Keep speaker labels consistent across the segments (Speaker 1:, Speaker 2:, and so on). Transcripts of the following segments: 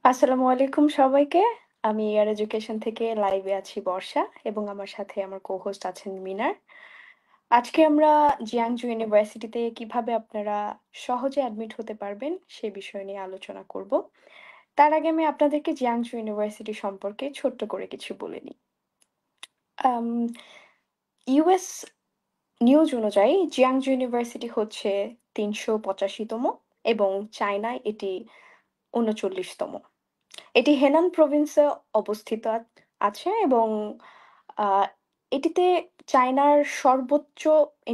Speaker 1: আসসালামু আলাইকুম সবাইকে। আমি এয়ার এডুকেশন থেকে লাইভে আছি বর্ষা এবং আমার সাথে আমার কো-হোস্ট আছেন মিনার। আজকে আমরা জিয়াংজু ইউনিভার্সিটিতে কিভাবে আপনারা সহজে অ্যাডমিট হতে পারবেন সে বিষয় নিয়ে আলোচনা করব। তার আগে আমি আপনাদেরকে জিয়াংজু ইউনিভার্সিটি সম্পর্কে ছোট্ট করে কিছু বলে নিই। আম ইউএস নিউজ অনুযায়ী জিয়াংজু ইউনিভার্সিটি হচ্ছে ৩৮৫ তম এবং চায়নায় এটি ৩৯ তম। এটি হেনান প্রভিন্সে অবস্থিত আছে এবং আ এটিতে চায়নার সর্বোচ্চ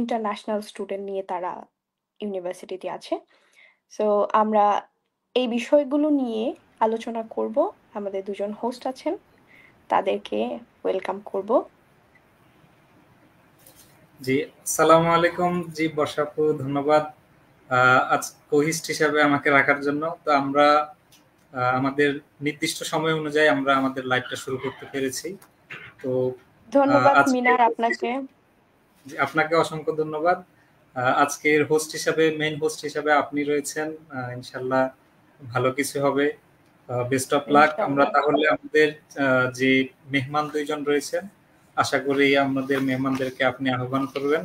Speaker 1: ইন্টারন্যাশনাল স্টুডেন্ট নিয়ে তারা ইউনিভার্সিটিতে আছে। সো আমরা এই বিষয়গুলো নিয়ে আলোচনা করব। আমাদের ২ জন হোস্ট আছেন। তাদেরকে ওয়েলকাম করব।
Speaker 2: জি, আসসালামু আলাইকুম। জি, বর্ষা আপু, ধন্যবাদ আজ কোহিস্ট হিসাবে আমাকে রাখার জন্য। তো আমরা আমাদের নির্দিষ্ট সময় অনুযায়ী আমরা আমাদের লাইভটা শুরু করতে পেরেছি। তো
Speaker 1: ধন্যবাদ
Speaker 2: আজকে
Speaker 1: মিনার আপনাকে।
Speaker 2: আপনাকে অসংখ্য ধন্যবাদ। আজকের হোস্ট হিসাবে, মেইন হোস্ট হিসাবে আপনি রয়েছেন। ইনশাল্লাহ ভালো কিছু হবে। Best of luck. আমরা
Speaker 1: ইনশাআল্লাহ।
Speaker 2: তাহলে আমাদের যে মেহমান ২ জন রয়েছেন, আশা করি আমাদের মেহমানদেরকে আপনি আহ্বান করবেন।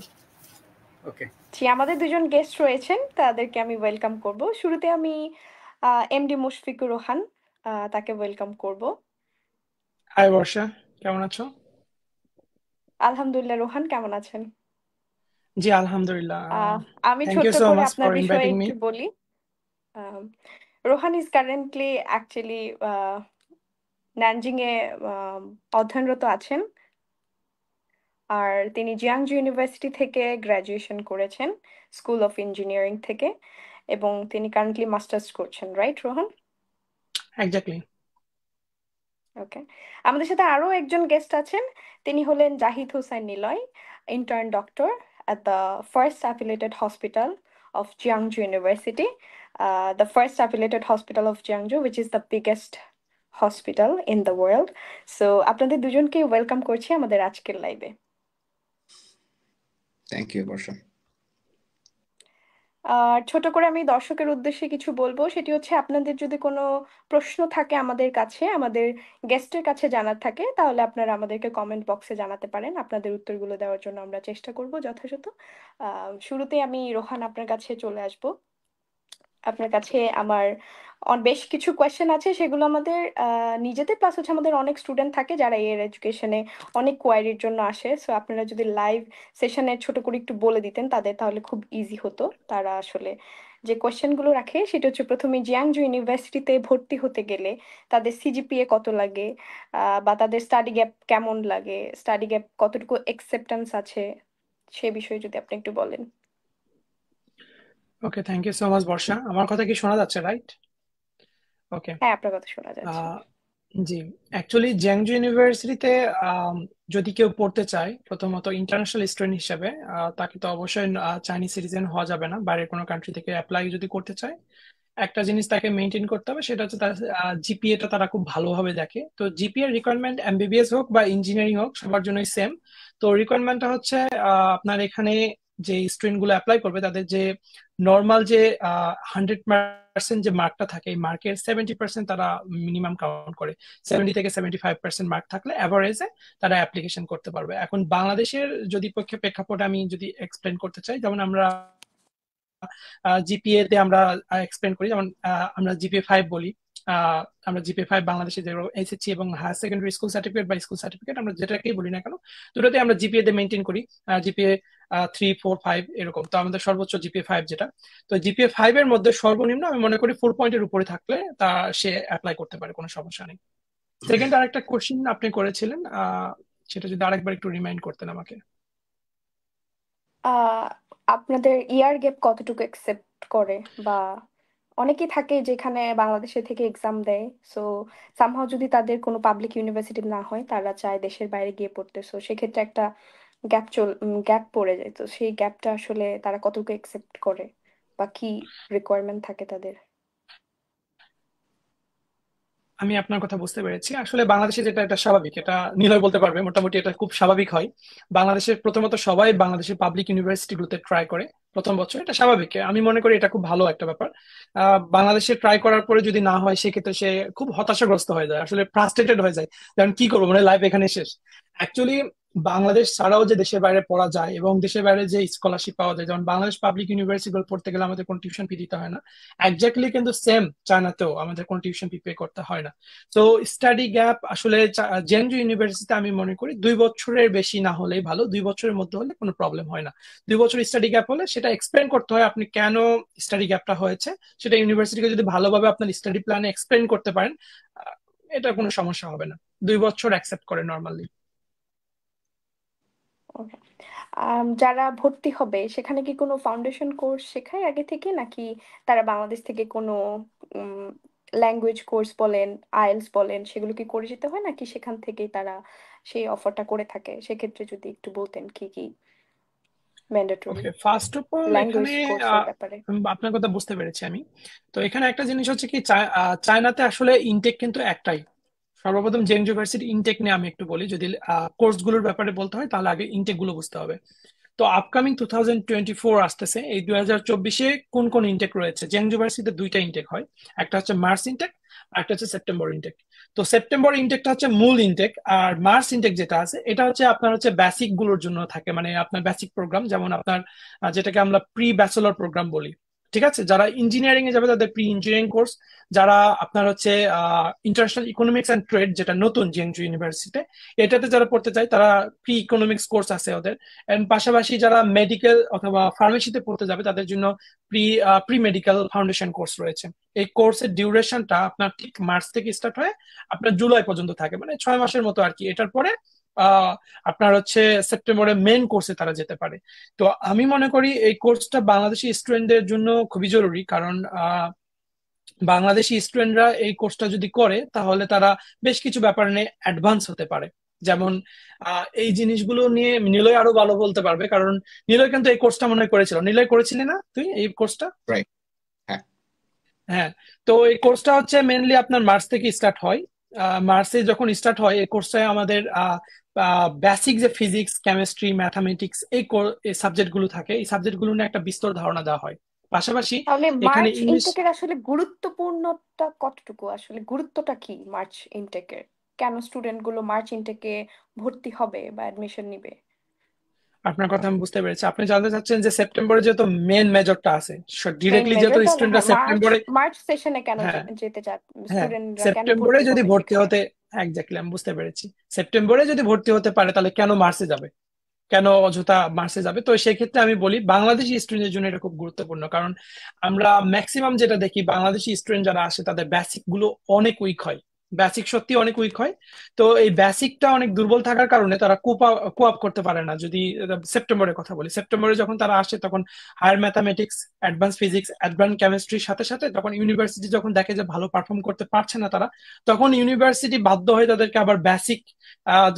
Speaker 2: ওকে।
Speaker 1: জি, আমাদের ২ জন গেস্ট রয়েছেন। তাদেরকে আমি ওয়েলকাম করব। শুরুতে আমি এমডি মুশফিকুর রোহান তাকে ওয়েলকাম করব।
Speaker 3: হাই বর্ষা, কেমন আছো?
Speaker 1: আলহামদুলিল্লাহ, রোহান কেমন আছেন?
Speaker 3: জি, আলহামদুলিল্লাহ।
Speaker 1: আহ আমি
Speaker 3: থ্যাংক ইউ
Speaker 1: ছোট্ট
Speaker 3: সো
Speaker 1: করে
Speaker 3: মাচ
Speaker 1: আপনার
Speaker 3: ফর
Speaker 1: বিষয়ে
Speaker 3: ইনভাইটিং মি।
Speaker 1: একটু বলি। Um Rohan is currently actually Nanjing এ অধ্যয়নরত আছেন। আর তিনি জিয়াংজু ইউনিভার্সিটি থেকে গ্র্যাজুয়েশন করেছেন, স্কুল অফ ইঞ্জিনিয়ারিং থেকে এবং তিনি কারেন্টলি মাস্টার্স করছেন, রাইট রোহান?
Speaker 3: এক্স্যাক্টলি।
Speaker 1: ওকে। আমাদের সাথে আরো একজন গেস্ট আছেন। তিনি হলেন Zahid Hossain Niloy, intern doctor at the first affiliated hospital of Jiangsu University, the first affiliated hospital of Jiangsu, which is the biggest hospital in the world. So আপনাদের দুজনকে ওয়েলকাম করছি আমাদের আজকের লাইভে।
Speaker 4: থ্যাংক ইউ বর্ষা।
Speaker 1: ছোট করে আমি দর্শকের উদ্দেশ্যে কিছু বলবো, সেটি হচ্ছে আপনাদের যদি কোনো প্রশ্ন থাকে আমাদের কাছে, আমাদের গেস্টের কাছে জানার থাকে, তাহলে আপনারা আমাদেরকে কমেন্ট বক্সে জানাতে পারেন। আপনাদের উত্তরগুলো দেওয়ার জন্য আমরা চেষ্টা করব যথাযথ। শুরুতেই আমি রোহান আপনার কাছে চলে আসব। আপনার কাছে আমার বেশ কিছু কোয়েশ্চেন আছে, সেগুলো আমাদের নিজেদের প্লাস হচ্ছে আমাদের অনেক স্টুডেন্ট থাকে যারা এর এডুকেশনে অনেক কোয়ারির জন্য আসে। সো আপনারা যদি লাইভ সেশনে ছোট করে একটু বলে দিতেন তাদের, তাহলে খুব ইজি হতো। তারা আসলে যে কোয়েশ্চেনগুলো রাখে সেটা হচ্ছে, প্রথমে জিয়াংজু ইউনিভার্সিটিতে ভর্তি হতে গেলে তাদের সিজিপিএ কত লাগে, বা তাদের স্টাডি গ্যাপ কেমন লাগে, স্টাডি গ্যাপ কতটুকু একসেপ্টেন্স আছে, সে বিষয়ে যদি আপনি একটু বলেন।
Speaker 3: ওকে, থ্যাংক ইউ সো মাচ বর্ষা। আমার কথা কি শোনা যাচ্ছে, রাইট? ওকে।
Speaker 1: হ্যাঁ, আপনার কথা শোনা যাচ্ছে।
Speaker 3: জি, অ্যাকচুয়ালি জিয়াংজু ইউনিভার্সিটিতে যদি কেউ পড়তে চায়, প্রথমত ইন্টারন্যাশনাল স্টুডেন্ট হিসেবে তাকে তো অবশ্যই চাইনিজ সিটিজেন হওয়া যাবে না। বাইরের কোনো কান্ট্রি থেকে অ্যাপ্লাই যদি করতে চায়, একটা জিনিস তাকে মেনটেন করতে হবে, সেটা হচ্ছে তার জিপিএটা তারা খুব ভালোভাবে দেখে। তো জিপিএ রিকোয়ারমেন্ট এমবিবিএস হোক বা ইঞ্জিনিয়ারিং হোক, সবার জন্যই সেম। তো রিকোয়ারমেন্টটা হচ্ছে আপনার এখানে যে স্টুডেন্ট গুলো অ্যাপ্লাই করবে তাদের যে নর্মাল যে 100% যে মার্কটা থাকে, এই মার্কের 70% তারা মিনিমাম কাউন্ট করে। 70 থেকে 75% মার্ক থাকলে অ্যাভারেজে তারা অ্যাপ্লিকেশন করতে পারবে। এখন বাংলাদেশের যদি প্রেক্ষাপট আমি যদি এক্সপ্লেন করতে চাই, যেমন আমরা জিপিএ তে আমরা এক্সপ্লেন করি, যেমন আমরা জিপিএ 5 বলি। আমরা জিপিএ 5 বাংলাদেশে যে এসএসসি এবং হায়ার সেকেন্ডারি স্কুল সার্টিফিকেট বা স্কুল সার্টিফিকেট আমরা যেটাকেই বলি না কেন, দুটোতে আমরা জিপিএ তে মেনটেন করি। জিপিএ 3, 4, 5 এরকম। তো আমাদের সর্বোচ্চ জিপিএ 5 যেটা, তো জিপিএ 5 এর মধ্যে সর্বনিম্ন আমি মনে করি 4 পয়েন্টের উপরে থাকলে তা সে অ্যাপ্লাই করতে পারে, কোনো সমস্যা নেই। সেকেন্ড আরেকটা কোশ্চেন আপনি করেছিলেন, সেটা যদি আরেকবার একটু রিমাইন্ড করতেন আমাকে।
Speaker 1: আহ আপনাদের ইয়ার গ্যাপ কতটুকু একসেপ্ট করে, বা অনেকেই থাকে যেখানে বাংলাদেশে থেকে এক্সাম দেয়, সো সামহাও যদি তাদের কোনো পাবলিক ইউনিভার্সিটি না হয়, তারা চায় দেশের বাইরে গিয়ে পড়তে, সো সেক্ষেত্রে একটা গ্যাপ পড়ে যায়। তো সেই গ্যাপটা আসলে তারা কতটুকু একসেপ্ট করে বা কি রিকোয়ারমেন্ট থাকে তাদের?
Speaker 3: আমি আপনার কথা বুঝতে পেরেছি। আসলে বাংলাদেশে যেটা এটা স্বাভাবিক, এটা নিলয় বলতে পারবে, মোটামুটি এটা খুব স্বাভাবিক হয়। বাংলাদেশের প্রথমত সবাই বাংলাদেশের পাবলিক ইউনিভার্সিটিগুলোতে ট্রাই করে প্রথম বছর, এটা স্বাভাবিক। আমি মনে করি এটা খুব ভালো একটা ব্যাপার। বাংলাদেশে ট্রাই করার পরে যদি না হয় সেক্ষেত্রে সে খুব হতাশাগ্রস্ত হয়ে যায়, আসলে ফ্রাস্ট্রেটেড হয়ে যায়, কারণ কি করবো, মানে লাইফ এখানে শেষ। অ্যাকচুয়ালি বাংলাদেশ ছাড়াও যে দেশের বাইরে পড়া যায় এবং দেশের বাইরে যে স্কলারশিপ পাওয়া যায়, যেমন বাংলাদেশ পাবলিক ইউনিভার্সিটি পড়তে গেলে আমাদের কোনো টিউশন ফি দিতে হয় না। একজাক্টলি কিন্তু সেম চায়নাতেও আমাদের কোনো টিউশন ফি পে করতে হয় না। তো স্টাডি গ্যাপ আসলে জেএনইউ ইউনিভার্সিটিতে আমি মনে করি 2 বছরের বেশি না হলেই ভালো, 2 বছরের মধ্যে হলে কোনো প্রবলেম হয় না। 2 বছর স্টাডি গ্যাপ হলে সেটা এক্সপ্লেন করতে হয় আপনি কেন স্টাডি গ্যাপটা হয়েছে, সেটা ইউনিভার্সিটিকে যদি ভালোভাবে আপনার স্টাডি প্ল্যানে এক্সপ্লেন করতে পারেন, আহ, এটা কোনো সমস্যা হবে না। 2 বছর অ্যাকসেপ্ট করে নর্মালি।
Speaker 1: ওকে। যারা ভর্তি হবে সেখানে কি কোনো ফাউন্ডেশন কোর্স শেখায় আগে থেকে, নাকি তারা বাংলাদেশ থেকে কোনো ল্যাঙ্গুয়েজ কোর্স বলেন, আইএলটিএস বলেন, সেগুলো কি করে যেতে হয়, নাকি সেখান থেকেই তারা সেই অফারটা করে থাকে? সেক্ষেত্রে যদি একটু বলতেন কি কি mandatory
Speaker 3: okay, first of all এখানে
Speaker 1: ল্যাঙ্গুয়েজ কোর্সের ব্যাপারে।
Speaker 3: আপনার কথা বুঝতে পেরেছি আমি। তো এখানে একটা জিনিস হচ্ছে কি, চায়নাতে আসলে ইনটেক কিন্তু একটাই। সর্বপ্রথম জেন ইউনিভার্সিটি ইনটেক নিয়ে আমি একটু বলি, যদি কোর্স গুলোর ব্যাপারে বলতে হয় তাহলে আগে ইনটেক গুলো বুঝতে হবে। তো আপকামিং 2024 আসতেছে, এই 2024-এ কোন কোন ইনটেক রয়েছে? জেন ইউনিভার্সিটিতে 2টা ইনটেক হয়, একটা হচ্ছে মার্চ ইনটেক আর একটা হচ্ছে সেপ্টেম্বর ইনটেক। তো সেপ্টেম্বর ইনটেকটা হচ্ছে মূল ইনটেক, আর মার্চ ইনটেক যেটা আছে এটা হচ্ছে আপনার হচ্ছে বেসিক গুলোর জন্য থাকে, মানে আপনার বেসিক প্রোগ্রাম, যেমন আপনার যেটাকে আমরা প্রি ব্যাচেলর প্রোগ্রাম বলি। ঠিক আছে, যারা ইঞ্জিনিয়ারিং এ যাবে তাদের প্রি ইঞ্জিনিয়ারিং কোর্স, যারা আপনার হচ্ছে ইন্টারন্যাশনাল ইকোনমিক্স অ্যান্ড ট্রেড, যেটা নতুন জিএনইউ ইউনিভার্সিটিতে, এটাতে যারা পড়তে চায় তারা প্রি ইকোনমিক্স কোর্স আছে ওদের। এন্ড পাশাপাশি যারা মেডিকেল অথবা ফার্মেসিতে পড়তে যাবে তাদের জন্য pre pre medical foundation course রয়েছে। এই কোর্সের ডিউরেশনটা আপনার ঠিক মার্চ থেকে স্টার্ট হয়ে আপনার জুলাই পর্যন্ত থাকে, মানে 6 মাসের মতো আর কি। এটার পরে আহ আপনার হচ্ছে সেপ্টেম্বরে মেন কোর্সে তারা যেতে পারে। তো আমি মনে করি এই কোর্সটা বাংলাদেশি স্টুডেন্টদের জন্য খুবই জরুরি, কারণ বাংলাদেশি স্টুডেন্টরা এই কোর্সটা যদি করে তাহলে তারা বেশ কিছু ব্যাপার নিয়ে অ্যাডভান্স হতে পারে। যেমন এই জিনিসগুলো নিয়ে নিলয় আরো ভালো বলতে পারবে, কারণ নিলয় কিন্তু এই কোর্সটা মনে হয় করেছিল। নিলয় করেছিলি না তুই এই কোর্সটা?
Speaker 4: রাইট। হ্যাঁ।
Speaker 3: হ্যাঁ। তো এই কোর্সটা হচ্ছে মেনলি আপনার মার্চ থেকে স্টার্ট হয়। মার্চে যখন স্টার্ট হয় এই কোর্সটায় আমাদের বেসিক যে ফিজিক্স, কেমিস্ট্রি, ম্যাথামেটিক্স এই সাবজেক্ট গুলো থাকে, এই সাবজেক্ট গুলো নিয়ে একটা বিস্তর ধারণা দেওয়া হয়। পাশাপাশি
Speaker 1: তাহলে
Speaker 3: এখানে
Speaker 1: মার্চ
Speaker 3: ইংলিশ।
Speaker 1: ইনটেকের আসলে গুরুত্বপূর্ণটা কতটুকু, আসলে গুরুত্বটা কি মার্চ ইনটেকের? কেন স্টুডেন্ট গুলো মার্চ ইনটেকে ভর্তি হবে বা অ্যাডমিশন নিবে?
Speaker 3: আপনার কথা আমি বুঝতে পেরেছি, আপনি জানতে চাচ্ছেন যে সেপ্টেম্বরে যেহেতু মেন মেজরটা আছে,
Speaker 1: মেইন
Speaker 3: ডিরেক্টলি যেহেতু
Speaker 1: মেজর, তাহলে
Speaker 3: স্টুডেন্টরা
Speaker 1: হ্যাঁ মার্চ
Speaker 3: সেপ্টেম্বরে।
Speaker 1: মার্চ সেশনে কেন
Speaker 3: হ্যাঁ,
Speaker 1: যেতে চান
Speaker 3: হ্যাঁ,
Speaker 1: স্টুডেন্টরা, কেন
Speaker 3: সেপ্টেম্বরে
Speaker 1: ভর্তি
Speaker 3: যদি
Speaker 1: হবে
Speaker 3: ভর্তি
Speaker 1: এখানে?
Speaker 3: হতে, এক্স্যাক্টলি আমি বুঝতে পেরেছি। সেপ্টেম্বরে যদি ভর্তি হতে পারে তাহলে কেন মার্চে যাবে, কেন অযথা মার্চে যাবে? তো সেক্ষেত্রে আমি বলি বাংলাদেশি স্টুডেন্টের জন্য এটা খুব গুরুত্বপূর্ণ, কারণ আমরা ম্যাক্সিমাম যেটা দেখি বাংলাদেশি স্টুডেন্ট যারা আসে তাদের বেসিক গুলো অনেক উইক হয়, বেসিক সত্যি অনেক উইক হয়। তো এই বেসিকটা অনেক দুর্বল থাকার কারণে তারা কোপ করতে পারে না। যদি সেপ্টেম্বরের কথা বলি, সেপ্টেম্বরে যখন তারা আসে তখন higher mathematics, advance physics, advance কেমিস্ট্রির সাথে সাথে তখন ইউনিভার্সিটি যখন দেখে যে ভালো পারফর্ম করতে পারছে না তারা, তখন ইউনিভার্সিটি বাধ্য হয়ে তাদেরকে আবার বেসিক,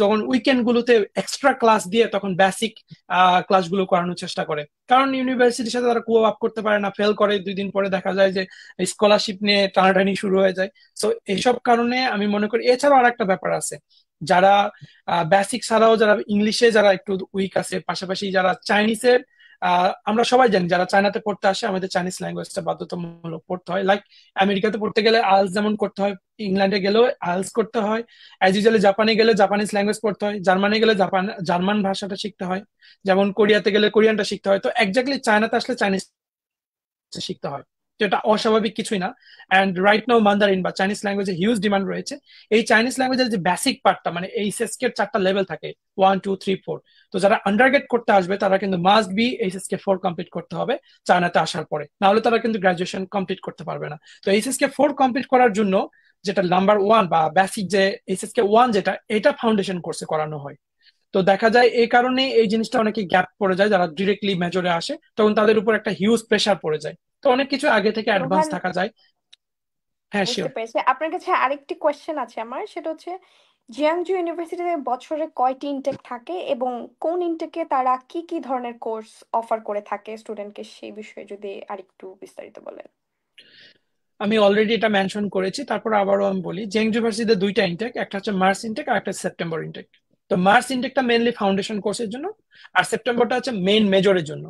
Speaker 3: যখন উইকেন্ড গুলোতে এক্সট্রা ক্লাস দিয়ে তখন বেসিক ক্লাসগুলো করানোর চেষ্টা করে। কারণ ইউনিভার্সিটির সাথে তারা কোঅপ আপ করতে পারে না, ফেল করে 2 দিন পরে দেখা যায় যে স্কলারশিপ নিয়ে টানাটানি শুরু হয়ে যায়। তো এইসব কারণে আমি মনে করি, এছাড়াও আর একটা ব্যাপার আছে, যারা বেসিক ছাড়াও যারা ইংলিশে যারা একটু উইক আছে, পাশাপাশি যারা চাইনিজের, আমরা সবাই জানি যারা চায়নাতে পড়তে আসে আমাদের চাইনিজ ল্যাঙ্গুয়েজটা বাধ্যতামূলক পড়তে হয়। লাইক আমেরিকাতে পড়তে গেলে আইএলটিএস যেমন করতে হয়, ইংল্যান্ডে গেলেও আইএলটিএস করতে হয়, অ্যাজ ইউজুয়ালি জাপানে গেলে জাপানিজ ল্যাঙ্গুয়েজ পড়তে হয়, জার্মানি গেলে জার্মান ভাষাটা শিখতে হয়, যেমন কোরিয়াতে গেলে কোরিয়ানটা শিখতে হয়। তো এক্স্যাক্টলি চায়নাতে আসলে চাইনিজ শিখতে হয়, যেটা অস্বাভাবিক কিছুই না। অ্যান্ড রাইট নাও মান্দারিন বা চাইনিজ ল্যাঙ্গুয়েজে হিউজ ডিমান্ড রয়েছে। এই চাইনিজ ল্যাঙ্গুয়েজের যে বেসিক পার্টটা, মানে এইচএসকে এর 4টা লেভেল থাকে, 1 2 3 4। তো যারা আন্ডারগ্রেড করতে আসবে তারা কিন্তু মাস্ট বি এইচএসকে 4 কমপ্লিট করতে হবে চায়নাতে আসার পরে, না হলে তারা কিন্তু গ্রাজুয়েশন কমপ্লিট করতে পারবে না। তো এইচএসকে 4 কমপ্লিট করার জন্য যেটা নাম্বার 1 বা বেসিক যে এইচএসকে 1, যেটা এটা ফাউন্ডেশন কোর্সে করানো হয়। তো দেখা যায় এই কারণে এই জিনিসটা অনেকে গ্যাপ পড়ে যায়, যারা ডিরেক্টলি মেজরে আসে তখন তাদের উপর একটা হিউজ প্রেশার পড়ে যায়। তো অনেক কিছু আগে থেকে অ্যাডভান্স
Speaker 1: রোহান,
Speaker 3: থাকা যায়। হ্যাঁ,
Speaker 1: বুঝতে
Speaker 3: শিওর।
Speaker 1: পেরেছি। আপনার কাছে আরেকটি কোয়েশ্চেন আছে আমার, সেটা হচ্ছে জিয়াংজু ইউনিভার্সিটিতে বছরে কয়টি ইনটেক থাকে এবং কোন ইনটেকে তারা কি কি ধরনের কোর্স অফার করে থাকে স্টুডেন্টকে, সেই বিষয়ে যদি আরেকটু বিস্তারিত বলেন।
Speaker 3: আমি অলরেডি এটা মেনশন করেছি, তারপর আবারও আমি বলি জেংজু ইউনিভার্সিটিতে দুইটা ইনটেক, একটা হচ্ছে মার্চ ইনটেক আর একটা সেপ্টেম্বর ইনটেক। তো মার্চ ইনটেকটা মেইনলি ফাউন্ডেশন কোর্সের জন্য, আর সেপ্টেম্বরটা হচ্ছে মেইন মেজরের জন্য।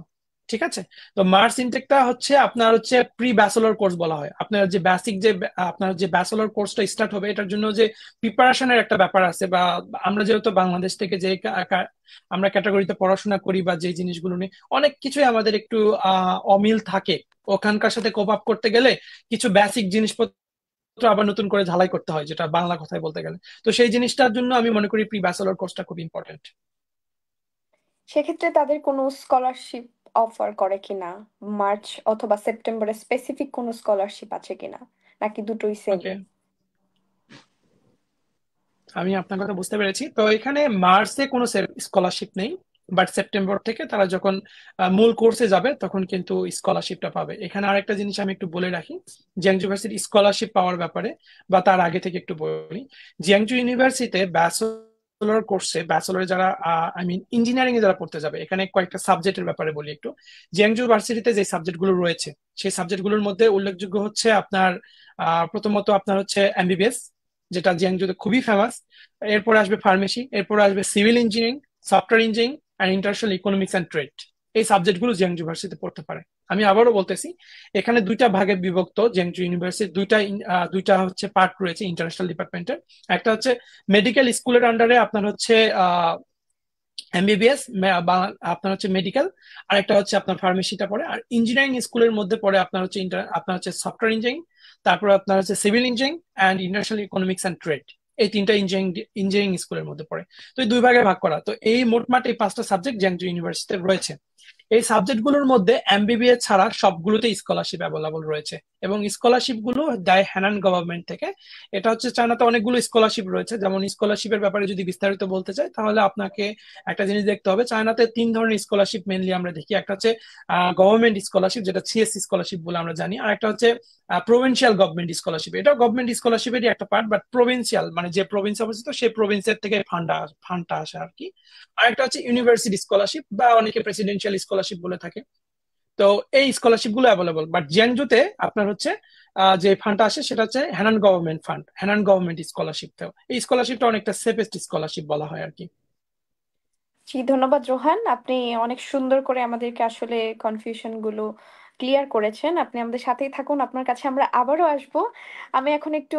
Speaker 3: ঠিক আছে। তো মার্চ ইনটেকটা হচ্ছে আপনার হচ্ছে প্রি ব্যাচেলর কোর্স বলা হয়। আপনার যে বেসিক যে আপনার যে ব্যাচেলর কোর্সটা স্টার্ট হবে, এটার জন্য যে প্রিপারেশনের একটা ব্যাপার আছে, বা আমরা যেহেতু বাংলাদেশ থেকে যে আমরা ক্যাটাগরিতে পড়াশোনা করি বা যে জিনিসগুলো নিয়ে অনেক কিছুই আমাদের একটু অমিল থাকে, ওখানকার সাথে কোপ আপ করতে গেলে কিছু বেসিক জিনিসপত্র আবার নতুন করে ঝালাই করতে হয়, যেটা বাংলা কথায় বলতে গেলে। তো সেই জিনিসটার জন্য আমি মনে করি প্রি ব্যাচেলর কোর্সটা খুব ইম্পর্টেন্ট।
Speaker 1: সেক্ষেত্রে তাদের কোনো স্কলারশিপ অফার করে কিনা, মার্চ অথবা সেপ্টেম্বরে স্পেসিফিক কোনো স্কলারশিপ আছে কিনা, নাকি দুটোই সেম?
Speaker 3: ওকে, আমি আপনার কথা বুঝতে পেরেছি। তো এখানে মার্চে কোনো স্কলারশিপ নেই, বাট সেপ্টেম্বর থেকে তারা যখন মূল কোর্সে যাবে তখন কিন্তু স্কলারশিপটা পাবে। এখানে আরেকটা জিনিস আমি একটু বলে রাখি জিয়াংজু ইউনিভার্সিটি স্কলারশিপ পাওয়ার ব্যাপারে, বা তার আগে থেকে একটু বলি। জিয়াংজু ইউনিভার্সিটিতে ব্যাচেলর কোর্সে, ব্যাচেলরে যারা আই মিন ইঞ্জিনিয়ারিং এ যারা পড়তে যাবে, এখানে কয়েকটা সাবজেক্টের ব্যাপারে বলি একটু। জিয়াংজু ইউনিভার্সিটিতে যে সাবজেক্টগুলো রয়েছে, সেই সাবজেক্টগুলোর মধ্যে উল্লেখযোগ্য হচ্ছে আপনার প্রথমত আপনার হচ্ছে এমবিবিএস, যেটা জিয়াংজুতে খুবই ফেমাস। এরপরে আসবে ফার্মেসি, এরপরে আসবে সিভিল ইঞ্জিনিয়ারিং, সফটওয়্যার ইঞ্জিনিয়ারিং আর ইন্টারন্যাশনাল ইকোনমিক্স অ্যান্ড ট্রেড। এই সাবজেক্টগুলো জিয়াংজু ইউনিভার্সিটিতে পড়তে পারে। আমি আবারও বলতেছি, এখানে দুইটা ভাগে বিভক্ত জিয়াংজু ইউনিভার্সিটি, দুইটা হচ্ছে পার্ট রয়েছে ইন্টারন্যাশনাল ডিপার্টমেন্টের। একটা হচ্ছে মেডিকেল স্কুলের আন্ডারে আপনার হচ্ছে এমবিবিএস, বা আপনার হচ্ছে মেডিকেল, আর একটা হচ্ছে আপনার ফার্মেসিটা পড়ে। আর ইঞ্জিনিয়ারিং স্কুলের মধ্যে পড়ে আপনার হচ্ছে আপনার হচ্ছে সফটওয়্যার ইঞ্জিনিয়ারিং, তারপর আপনার হচ্ছে civil engineering and international economics and trade. এই তিনটা ইঞ্জিনিয়ারিং স্কুলের মধ্যে পড়ে। তো এই দুই ভাগে ভাগ করা। তো এই মোটমাট এই পাঁচটা সাবজেক্ট জিয়াংজু ইউনিভার্সিটিতে রয়েছে। এই সাবজেক্টগুলোর মধ্যে এমবিবিএস ছাড়া সবগুলোতে স্কলারশিপ অ্যাভেলেবল রয়েছে, এবং স্কলারশিপ গুলো দেয় হ্যানান গভর্নমেন্ট থেকে। এটা হচ্ছে চায়নাতে অনেকগুলো স্কলারশিপ রয়েছে। যেমন স্কলারশিপের ব্যাপারে যদি বিস্তারিত বলতে চাই, তাহলে আপনাকে একটা জিনিস দেখতে হবে। চায়নাতে তিন ধরনের স্কলারশিপ মেনলি আমরা দেখি। একটা হচ্ছে গভর্নমেন্ট স্কলারশিপ, যেটা সিএসসি স্কলারশিপ বলে আমরা জানি। আর একটা হচ্ছে প্রভিন্সিয়াল গভর্নমেন্ট স্কলারশিপ। এটা গভর্নমেন্ট স্কলারশিপেরই একটা পার্ট, বাট প্রভিন্সিয়াল মানে যে প্রভিন্স অবস্থিত সেই প্রভিন্সের থেকে ফান্ডটা আসে আর কি। আরেকটা হচ্ছে ইউনিভার্সিটি স্কলারশিপ, বা অনেকে প্রেসিডেন্সিয়াল স্কলারশিপ বলে থাকে। তো এই স্কলারশিপ গুলো অ্যাভেলেবল, বাট জিয়াংজুতে আপনার হচ্ছে যে ফান্ডটা আসে সেটা হচ্ছে হ্যানান গভর্নমেন্ট ফান্ড, হ্যানান গভর্নমেন্ট স্কলারশিপ। তো এই স্কলারশিপটা অনেকটা সেফেস্ট স্কলারশিপ বলা হয় আর কি।
Speaker 1: জি, ধন্যবাদ রোহান। আপনি অনেক সুন্দর করে আমাদেরকে আসলে কনফিউশন গুলো ক্লিয়ার করেছেন। আপনি আমাদের সাথেই থাকুন, আপনার কাছে আমরা আবারও আসবো। আমি এখন একটু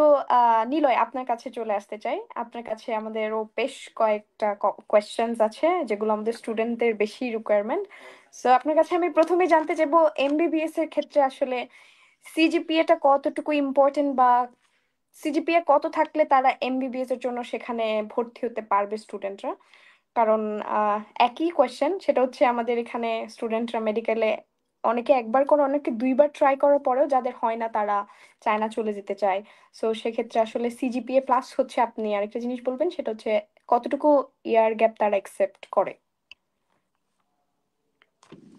Speaker 1: নিলয় আপনার কাছে চলে আসতে চাই। আপনার কাছে আমাদেরও বেশ কয়েকটা কোয়েশ্চেন্স আছে, যেগুলো আমাদের স্টুডেন্টদের বেশি রিকোয়ারমেন্ট। সো আপনার কাছে আমি প্রথমে জানতে চাইবো, এমবিবিএস এর ক্ষেত্রে আসলে সিজিপিএ টা কতটুকু ইম্পর্টেন্ট, বা সিজিপিএ কত থাকলে তারা এমবিবিএস এর জন্য সেখানে ভর্তি হতে পারবে স্টুডেন্টরা? কারণ আহ, একই কোয়েশ্চেন, সেটা হচ্ছে আমাদের এখানে স্টুডেন্টরা মেডিকেলে অনেকে একবার করে, অনেকে দুইবার ট্রাই করার পরেও যাদের হয় না, তারা চায়না চলে যেতে চায়। সো সেক্ষেত্রে আসলে সিজিপিএ প্লাস হচ্ছে, আপনি আরেকটা জিনিস বলবেন, সেটা হচ্ছে কতটুকু ইয়ার গ্যাপ তারা একসেপ্ট করে।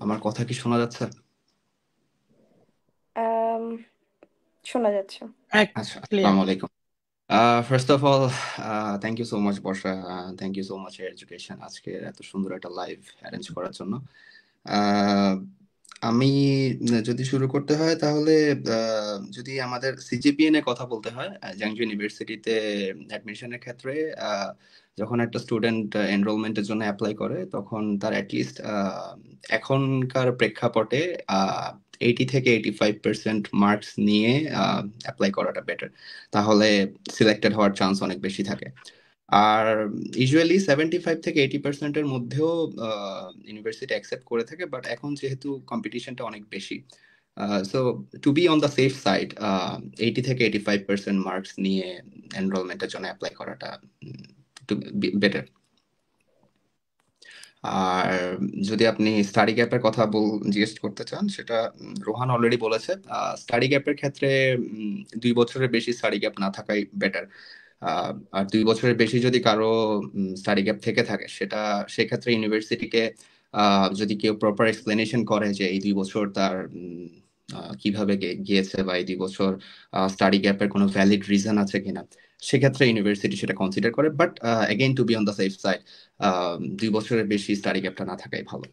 Speaker 4: আমার কথা কি শোনা যাচ্ছে?
Speaker 1: আম, শোনা যাচ্ছে।
Speaker 4: আচ্ছা,
Speaker 3: ক্লিয়ার।
Speaker 4: আসসালামু আলাইকুম। First of all, thank you so much Barsha, thank you so much education আজকে এত সুন্দর একটা লাইভ অ্যারেঞ্জ করার জন্য। আহ, আমি যদি শুরু করতে হয় তাহলে যদি আমাদের সিজিপিএ নিয়ে কথা বলতে হয়, জিয়াংজু ইউনিভার্সিটিতে অ্যাডমিশনের ক্ষেত্রে যখন একটা স্টুডেন্ট এনরোলমেন্টের জন্য অ্যাপ্লাই করে, তখন তার অ্যাটলিস্ট এখনকার প্রেক্ষাপটে 80 থেকে 85% মার্কস নিয়ে অ্যাপ্লাই করাটা বেটার। তাহলে সিলেক্টেড হওয়ার চান্স অনেক বেশি থাকে। আর ইউজুয়ালি 75 থেকে 80%-এর মধ্যেও ইউনিভার্সিটি অ্যাকসেপ্ট করে থাকে, বাট এখন যেহেতু কম্পিটিশনটা অনেক বেশি, so to be on the safe side 80 থেকে 85% মার্কস নিয়ে এনরোলমেন্টের জন্য অ্যাপ্লাই করাটা বেটার। আর যদি আপনি স্টাডি গ্যাপের কথা জিজ্ঞেস করতে চান, সেটা রোহান অলরেডি বলেছে। স্টাডি গ্যাপের ক্ষেত্রে 2 বছরের বেশি স্টাডি গ্যাপ না থাকাই বেটার। আর 2 বছরের বেশি যদি কারো স্টাডি গ্যাপ থেকে থাকে, সেক্ষেত্রে ইউনিভার্সিটিকে যদি কেউ প্রপার এক্সপ্লেনেশন করে যে এই 2 বছর তার কিভাবে গিয়েছে, বা এই 2 বছর স্টাডি গ্যাপের কোনো ভ্যালিড রিজন আছে কিনা, সেক্ষেত্রে ইউনিভার্সিটি সেটা কনসিডার করে। But again, to be on the safe side, 2 বছরের বেশি স্টাডি গ্যাপটা না থাকাই ভালো।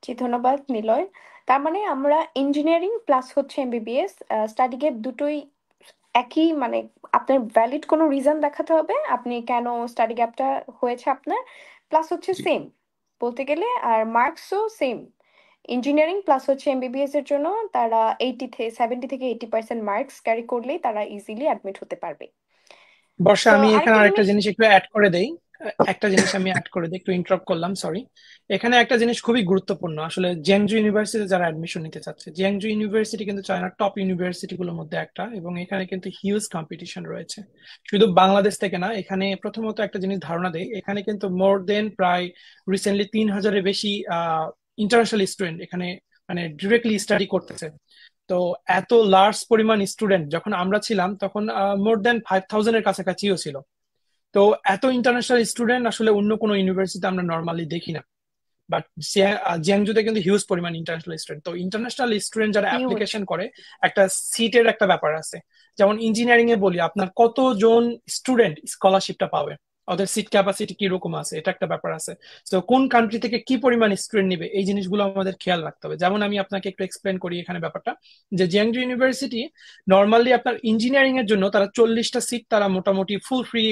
Speaker 1: জি, ধন্যবাদ নিলয়। তার মানে আমরা ইঞ্জিনিয়ারিং প্লাস হচ্ছে এমবিবিএস স্টাডি গ্যাপ দুটোই একই, মানে আপনার ভ্যালিড কোনো রিজন দেখাতে হবে আপনি কেন স্টাডি গ্যাপটা হয়েছে আপনার, প্লাস হচ্ছে
Speaker 4: জি
Speaker 1: সেম বলতে গেলে, আর মার্কসও সেম। ইঞ্জিনিয়ারিং প্লাস হচ্ছে এমবিবিএস এর জন্য তারা 70 থেকে 80% মার্কস ক্যারি করলেই তারা ইজিলি অ্যাডমিট হতে পারবে।
Speaker 3: বর্ষা,
Speaker 1: তো
Speaker 3: আমি এখানে
Speaker 1: আরেকটা
Speaker 3: আরেকটা
Speaker 1: জিনিস,
Speaker 3: জিনিস একটু অ্যাড করে দেই। একটা জিনিস আমি অ্যাড করে দিই, একটু ইন্টারাপ্ট করলাম, সরি। এখানে একটা জিনিস খুবই গুরুত্বপূর্ণ আসলে, জিয়াংজু ইউনিভার্সিটি যারা অ্যাডমিশন নিতে চাচ্ছে, জিয়াংজু ইউনিভার্সিটি কিন্তু চায়নার টপ ইউনিভার্সিটি গুলোর মধ্যে একটা, এবং এখানে কিন্তু হিউজ কম্পিটিশন রয়েছে। শুধু বাংলাদেশ থেকে না, এখানে প্রথমত একটা জিনিস ধারণা দেই, এখানে কিন্তু মোর দেন প্রায় রিসেন্টলি 3000-এর বেশি ইন্টারন্যাশনাল স্টুডেন্ট এখানে মানে ডিরেক্টলি স্টাডি করতেছে। তো এত লার্জ পরিমাণ স্টুডেন্ট যখন আমরা ছিলাম তখন মোর দেন 5000-এর কাছাকাছিও ছিল। তো এত ইন্টারন্যাশনাল স্টুডেন্ট আসলে অন্য কোনো ইউনিভার্সিটিতে আমরা নর্মালি দেখি না। বাট জিয়াংজুতে কিন্তু হিউজ পরিমাণ ইন্টারন্যাশনাল স্টুডেন্ট। তো ইন্টারন্যাশনাল স্টুডেন্ট যারা
Speaker 1: হিউজ।
Speaker 3: অ্যাপ্লিকেশন করে, একটা সিটের একটা ব্যাপার আছে। যেমন ইঞ্জিনিয়ারিং এ বলি, আপনার কতজন স্টুডেন্ট স্কলারশিপটা পাবে, ওদের সিট ক্যাপাসিটি কিরকম আছে, এটা একটা ব্যাপার আছে। তো কোন কান্ট্রি থেকে কি পরিমাণ স্টুডেন্ট নিবে, এই জিনিসগুলো আমাদের খেয়াল রাখতে হবে। যেমন আমি আপনাকে একটু এক্সপ্লেন করি এখানে ব্যাপারটা, যে জিয়াংজু ইউনিভার্সিটি নর্মালি আপনার ইঞ্জিনিয়ারিং এর জন্য তারা 40টা সিট তারা মোটামুটি ফুল ফ্রি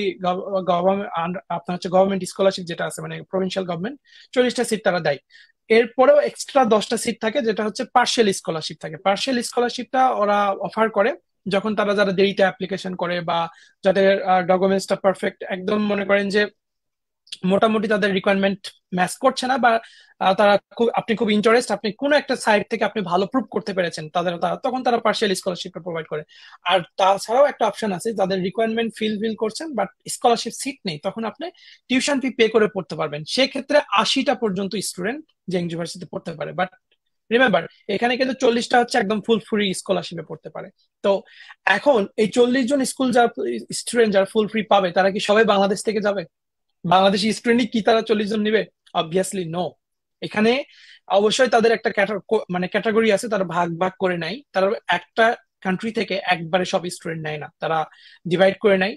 Speaker 3: গভর্নমেন্ট, আপনার হচ্ছে গভর্নমেন্ট স্কলারশিপ যেটা আছে, মানে প্রভিন্সিয়াল গভর্নমেন্ট 40টা সিট তারা দেয়। এরপরেও এক্সট্রা 10টা সিট থাকে যেটা হচ্ছে পার্শিয়াল স্কলারশিপ থাকে। পার্শিয়াল স্কলারশিপটা ওরা অফার করে যখন তারা যারা দেরিতে অ্যাপ্লিকেশন করে, বা যাদের ডকুমেন্টসটা পারফেক্ট একদম, মনে করেন যে মোটামুটি তাদের রিকোয়ারমেন্ট ম্যাচ করছে না, বা তারা খুব, আপনি খুব ইন্টারেস্ট, আপনি কোনো একটা সাইট থেকে আপনি ভালো প্রুভ করতে পেরেছেন তখন তারা পার্শিয়াল স্কলারশিপটা প্রোভাইড করে। আর তাছাড়াও একটা অপশন আছে, যাদের রিকোয়ারমেন্ট ফিল করছেন বাট স্কলারশিপ সিট নেই, তখন আপনি টিউশন ফি পে করে পড়তে পারবেন। সেক্ষেত্রে 80টা পর্যন্ত স্টুডেন্ট যে ইউনিভার্সিটিতে পড়তে পারে। বাট রিমেম্বার, এখানে কিন্তু 40টা হচ্ছে একদম ফুল ফ্রি স্কলারশিপে পড়তে পারে। তো এখন এই 40 জন স্টুডেন্ট যারা ফুল ফ্রি পাবে, তারা কি সবাই বাংলাদেশ থেকে যাবে? বাংলাদেশি স্টুডেন্ট কি তারা 40 জন নিবে? Obviously no. এখানে অবশ্যই তাদের একটা মানে ক্যাটাগরি আছে, তারা ভাগ ভাগ করে নেয়। তারা একটা কান্ট্রি থেকে একবারে সব স্টুডেন্ট নেয় না, তারা ডিভাইড করে নেয়।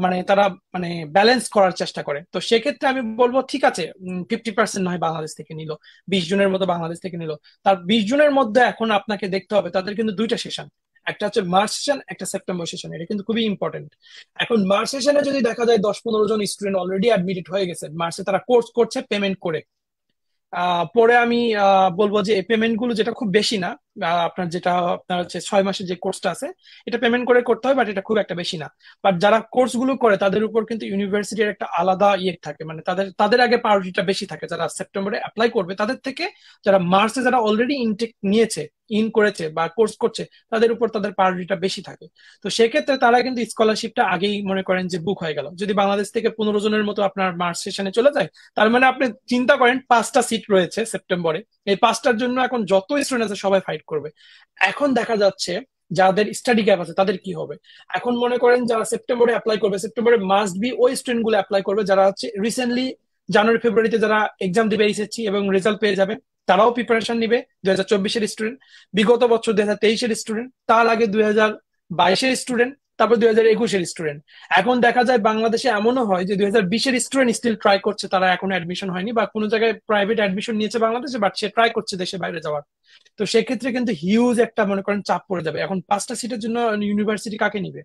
Speaker 3: মানে তারা মানে ব্যালেন্স করার চেষ্টা করে। তো সেক্ষেত্রে আমি বলবো ঠিক আছে, 50% নয় বাংলাদেশ থেকে নিল, 20 জনের মতো বাংলাদেশ থেকে নিল। তার 20 জনের মধ্যে এখন আপনাকে দেখতে হবে তাদের কিন্তু দুইটা সেশন, একটা হচ্ছে মার্চ সেশন, একটা সেপ্টেম্বর সেশন। এটা কিন্তু খুবই ইম্পর্টেন্ট। এখন মার্চ সেশনে যদি দেখা যায় 10-15 জন স্টুডেন্ট অলরেডি অ্যাডমিটেড হয়ে গেছে, মার্চে তারা কোর্স করছে পেমেন্ট করে। পরে আমি বলবো যে এই পেমেন্ট গুলো, যেটা খুব বেশি না, আপনার যেটা আপনার হচ্ছে 6 মাসের যে কোর্সটা আছে, এটা পেমেন্ট করে করতে হয়, বাট এটা খুব একটা বেশি না। বাট যারা কোর্স গুলো করে তাদের উপর কিন্তু ইউনিভার্সিটির একটা আলাদা ইয়ে থাকে, মানে তাদের তাদের আগে প্রায়োরিটিটা বেশি থাকে, যারা সেপ্টেম্বরে অ্যাপ্লাই করবে তাদের থেকে যারা মার্চে যারা অলরেডি ইনটেক নিয়েছে, ইন করেছে বা কোর্স করছে, তাদের উপর তাদের প্রায়োরিটিটা বেশি থাকে। তো সেক্ষেত্রে তারা কিন্তু স্কলারশিপটা আগেই মনে করেন যে বুক হয়ে গেল। যদি বাংলাদেশ থেকে 15 জনের মতো আপনার মার্চ সেশনে চলে যায়, তার মানে আপনি চিন্তা করেন 5টা সিট রয়েছে সেপ্টেম্বরে, এই 5টার জন্য এখন যত স্টুডেন্ট আছে সবাই ফাইট করবে। এখন দেখা যাচ্ছে যাদের স্টাডি গ্যাপ আছে তাদের কি হবে। এখন মনে করেন যারা সেপ্টেম্বরে অ্যাপ্লাই করবে, সেপ্টেম্বরে মাস্ট বি ওই স্টুডেন্ট গুলো অ্যাপ্লাই করবে যারা হচ্ছে রিসেন্টলি জানুয়ারি ফেব্রুয়ারিতে যারা এক্সাম দিবে এসএসসি এবং রেজাল্ট পেয়ে যাবে, তারাও প্রিপারেশন নিবে 2024-এর স্টুডেন্ট, বিগত বছর 2023-এর স্টুডেন্ট, তার আগে 2022-এর স্টুডেন্ট, তারপর 2021-এর স্টুডেন্ট। এখন দেখা যায় বাংলাদেশে এমনও হয় যে 2020-এর স্টুডেন্ট স্টিল ট্রাই করছে, তারা এখনো অ্যাডমিশন হয়নি, বা কোনো জায়গায় প্রাইভেট অ্যাডমিশন নিয়েছে বাংলাদেশে, বাট সে ট্রাই করছে দেশে বাইরে যাওয়ার। তো সেক্ষেত্রে কিন্তু হিউজ একটা মনে করেন চাপ পড়ে যাবে। এখন 5টা সিটের জন্য ইউনিভার্সিটি কাকে নিবে?